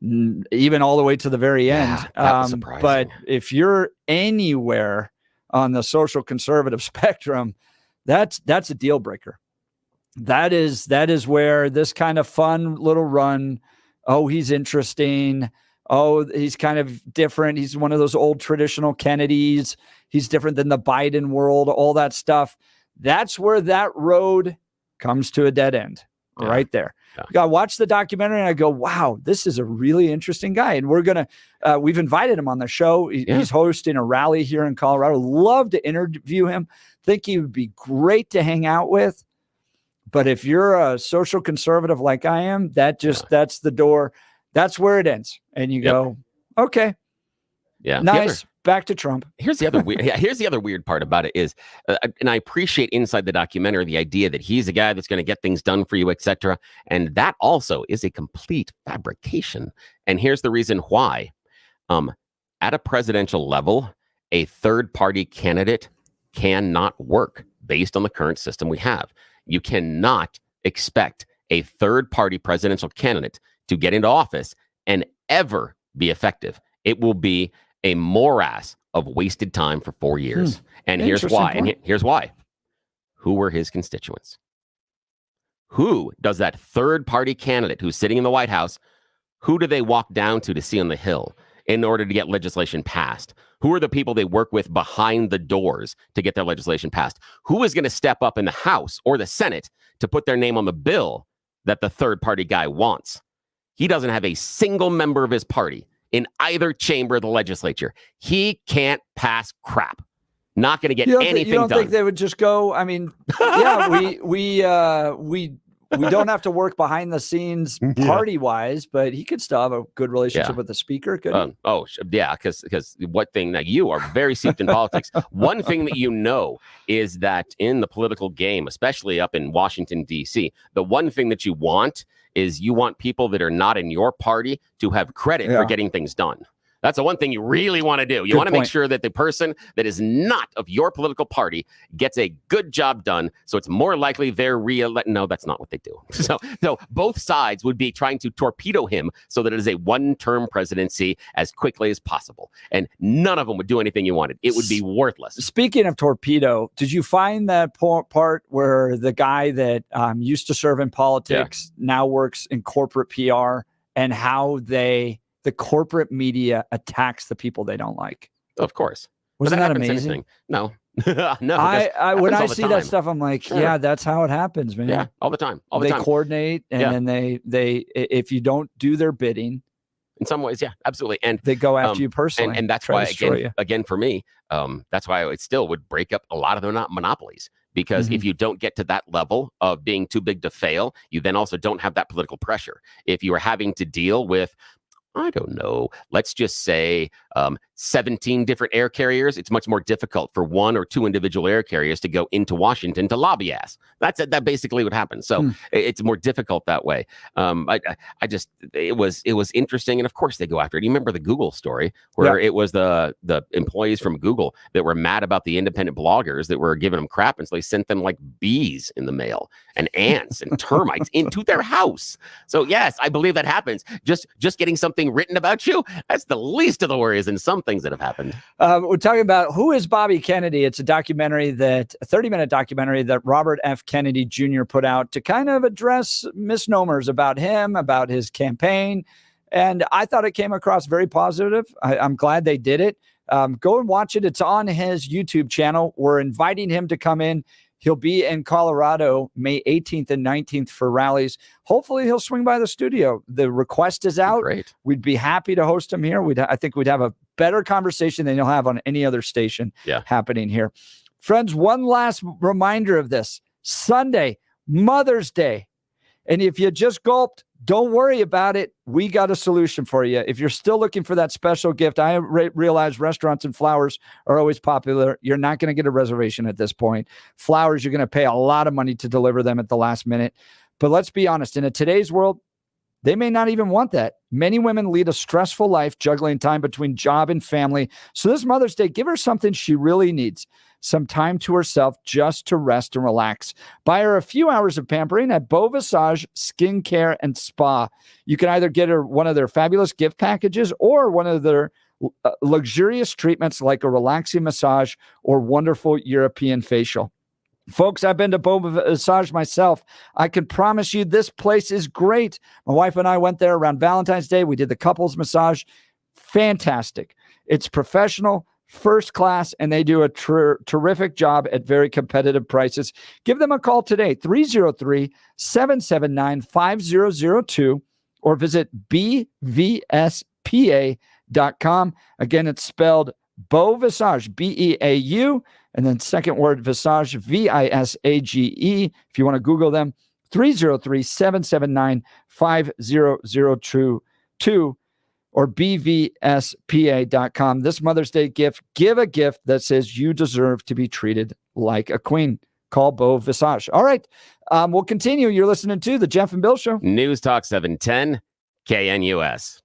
even all the way to the very end. That was surprising. But if you're anywhere on the social conservative spectrum, that's a deal breaker. That is where this kind of fun little run, oh, he's interesting, oh, he's kind of different, he's one of those old traditional Kennedys, he's different than the Biden world, all that stuff. That's where that road comes to a dead end. Right there. I watch the documentary and I go, wow, this is a really interesting guy. And we've invited him on the show. He's hosting a rally here in Colorado. Love to interview him. Think he would be great to hang out with. But if you're a social conservative like I am, that's the door. That's where it ends. And you go, okay. Yeah. Nice. Back to Trump. Here's the other weird part about it is, and I appreciate inside the documentary the idea that he's a guy that's going to get things done for you, etc. And that also is a complete fabrication. And here's the reason why. At a presidential level, a third-party candidate cannot work based on the current system we have. You cannot expect a third-party presidential candidate to get into office and ever be effective. It will be a morass of wasted time for 4 years. And here's why. And here's why. Who were his constituents? Who does that third-party candidate who's sitting in the White House, who do they walk down to see on the Hill in order to get legislation passed? Who are the people they work with behind the doors to get their legislation passed? Who is going to step up in the House or the Senate to put their name on the bill that the third-party guy wants? He doesn't have a single member of his party in either chamber of the legislature. He can't pass crap. Not going to get anything done. You don't think they would just go, I mean, yeah, we don't have to work behind the scenes party-wise, but he could still have a good relationship with the speaker, couldn't he? Because what thing that you are very steeped in politics. One thing that you know is that in the political game, especially up in Washington, D.C., the one thing that you want is you want people that are not in your party to have credit for getting things done. That's the one thing you really want to do. You want to make sure that the person that is not of your political party gets a good job done, so it's more likely they're re-elected. No, that's not what they do. So both sides would be trying to torpedo him so that it is a one-term presidency as quickly as possible. And none of them would do anything you wanted. It would be worthless. Speaking of torpedo, did you find that part where the guy that used to serve in politics now works in corporate PR, and how the corporate media attacks the people they don't like? Of course. Wasn't that amazing? No. No. When I see that stuff, I'm like, yeah, that's how it happens, man. Yeah, all the time. They coordinate, and then they if you don't do their bidding, in some ways, yeah, absolutely. And they go after you personally. And that's why, again, for me, that's why it still would break up a lot of their monopolies, because if you don't get to that level of being too big to fail, you then also don't have that political pressure. If you are having to deal with, I don't know, let's just say 17 different air carriers, it's much more difficult for one or two individual air carriers to go into Washington to lobby ass. That basically what happens. So it's more difficult that way. It was interesting. And of course they go after it. You remember the Google story where it was the employees from Google that were mad about the independent bloggers that were giving them crap. And so they sent them like bees in the mail and ants and termites into their house. So yes, I believe that happens. Just getting something written about you, that's the least of the worries in some things that have happened. We're talking about Who is Bobby Kennedy? It's a 30-minute documentary that Robert F. Kennedy Jr. put out to kind of address misnomers about him, about his campaign. And I thought it came across very positive. I'm glad they did it. Go and watch it. It's on his YouTube channel. We're inviting him to come in. He'll be in Colorado May 18th and 19th for rallies. Hopefully he'll swing by the studio. The request is out. Great. We'd be happy to host him here. I think we'd have a better conversation than you'll have on any other station happening here. Friends, one last reminder of this. Sunday, Mother's Day. And if you just gulped, don't worry about it. We got a solution for you. If you're still looking for that special gift, I realize restaurants and flowers are always popular. You're not going to get a reservation at this point. Flowers, you're going to pay a lot of money to deliver them at the last minute. But let's be honest, in today's world, they may not even want that. Many women lead a stressful life, juggling time between job and family. So this Mother's Day, give her something she really needs. Some time to herself just to rest and relax. Buy her a few hours of pampering at Beau Visage Skincare and Spa. You can either get her one of their fabulous gift packages or one of their luxurious treatments like a relaxing massage or wonderful European facial. Folks, I've been to Beau Visage myself. I can promise you this place is great. My wife and I went there around Valentine's Day. We did the couples massage. Fantastic. It's professional, first class, and they do a terrific job at very competitive prices. Give them a call today, 303-779-5002, or visit bvspa.com. Again, it's spelled Beau Visage, B-E-A-U, and then second word Visage, V-I-S-A-G-E. If you want to Google them, 303-779-5002 or bvspa.com. This Mother's Day gift, give a gift that says you deserve to be treated like a queen. Call Beau Visage. All right, we'll continue. You're listening to The Jeff and Bill Show. News Talk 710, KNUS.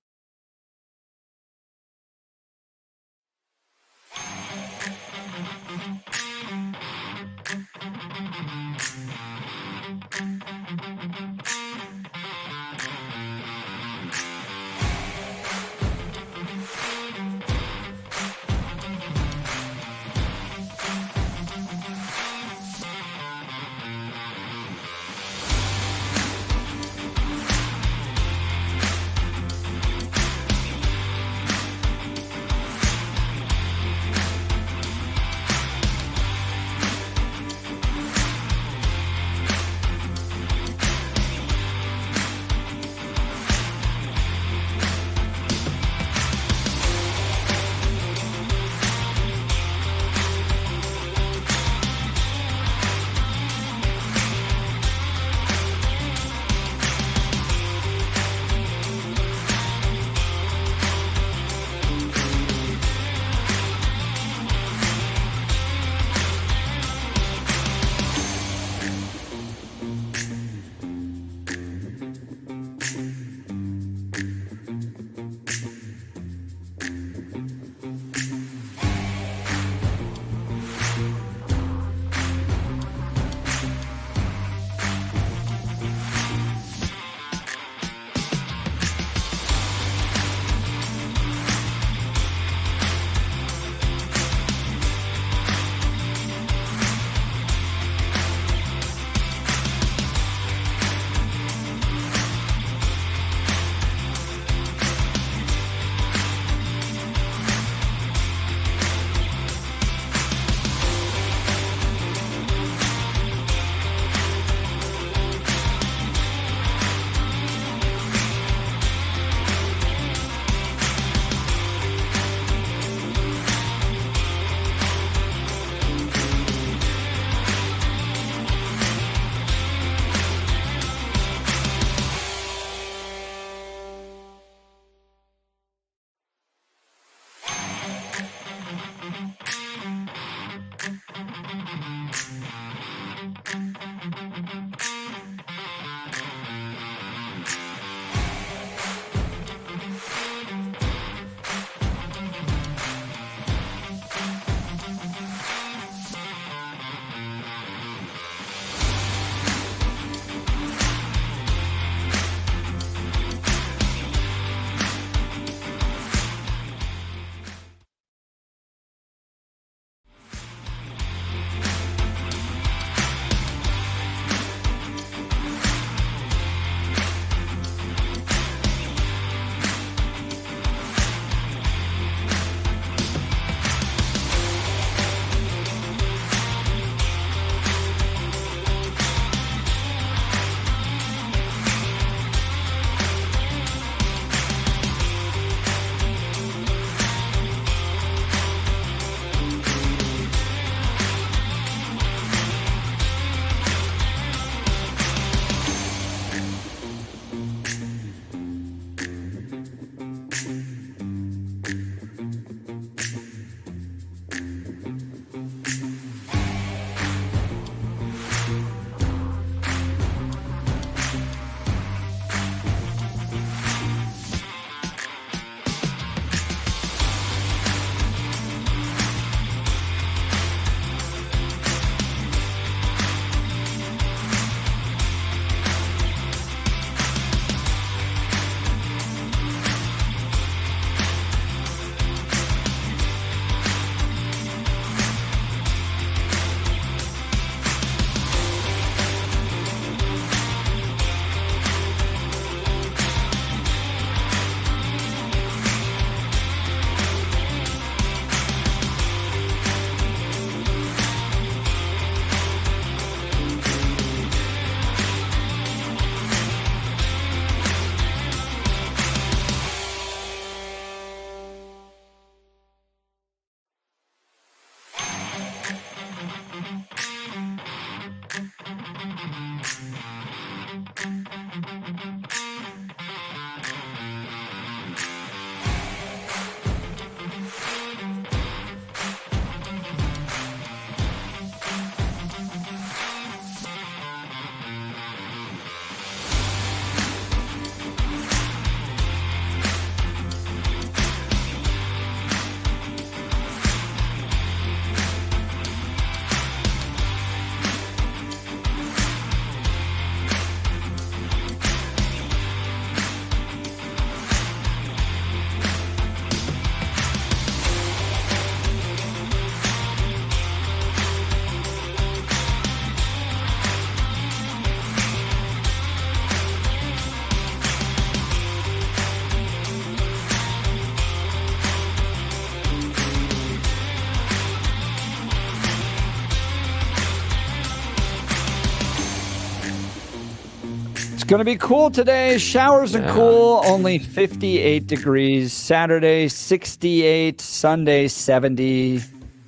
Going to be cool today. Showers and cool. Only 58 degrees. Saturday, 68. Sunday, 70.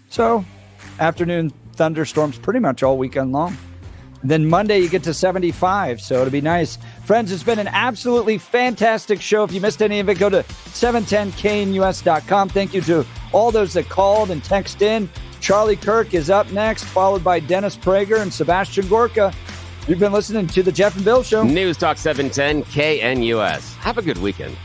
So, afternoon thunderstorms pretty much all weekend long. And then Monday, you get to 75. So, it'll be nice. Friends, it's been an absolutely fantastic show. If you missed any of it, go to 710knus.com. Thank you to all those that called and texted in. Charlie Kirk is up next, followed by Dennis Prager and Sebastian Gorka. You've been listening to The Jeff and Bill Show. News Talk 710 KNUS. Have a good weekend.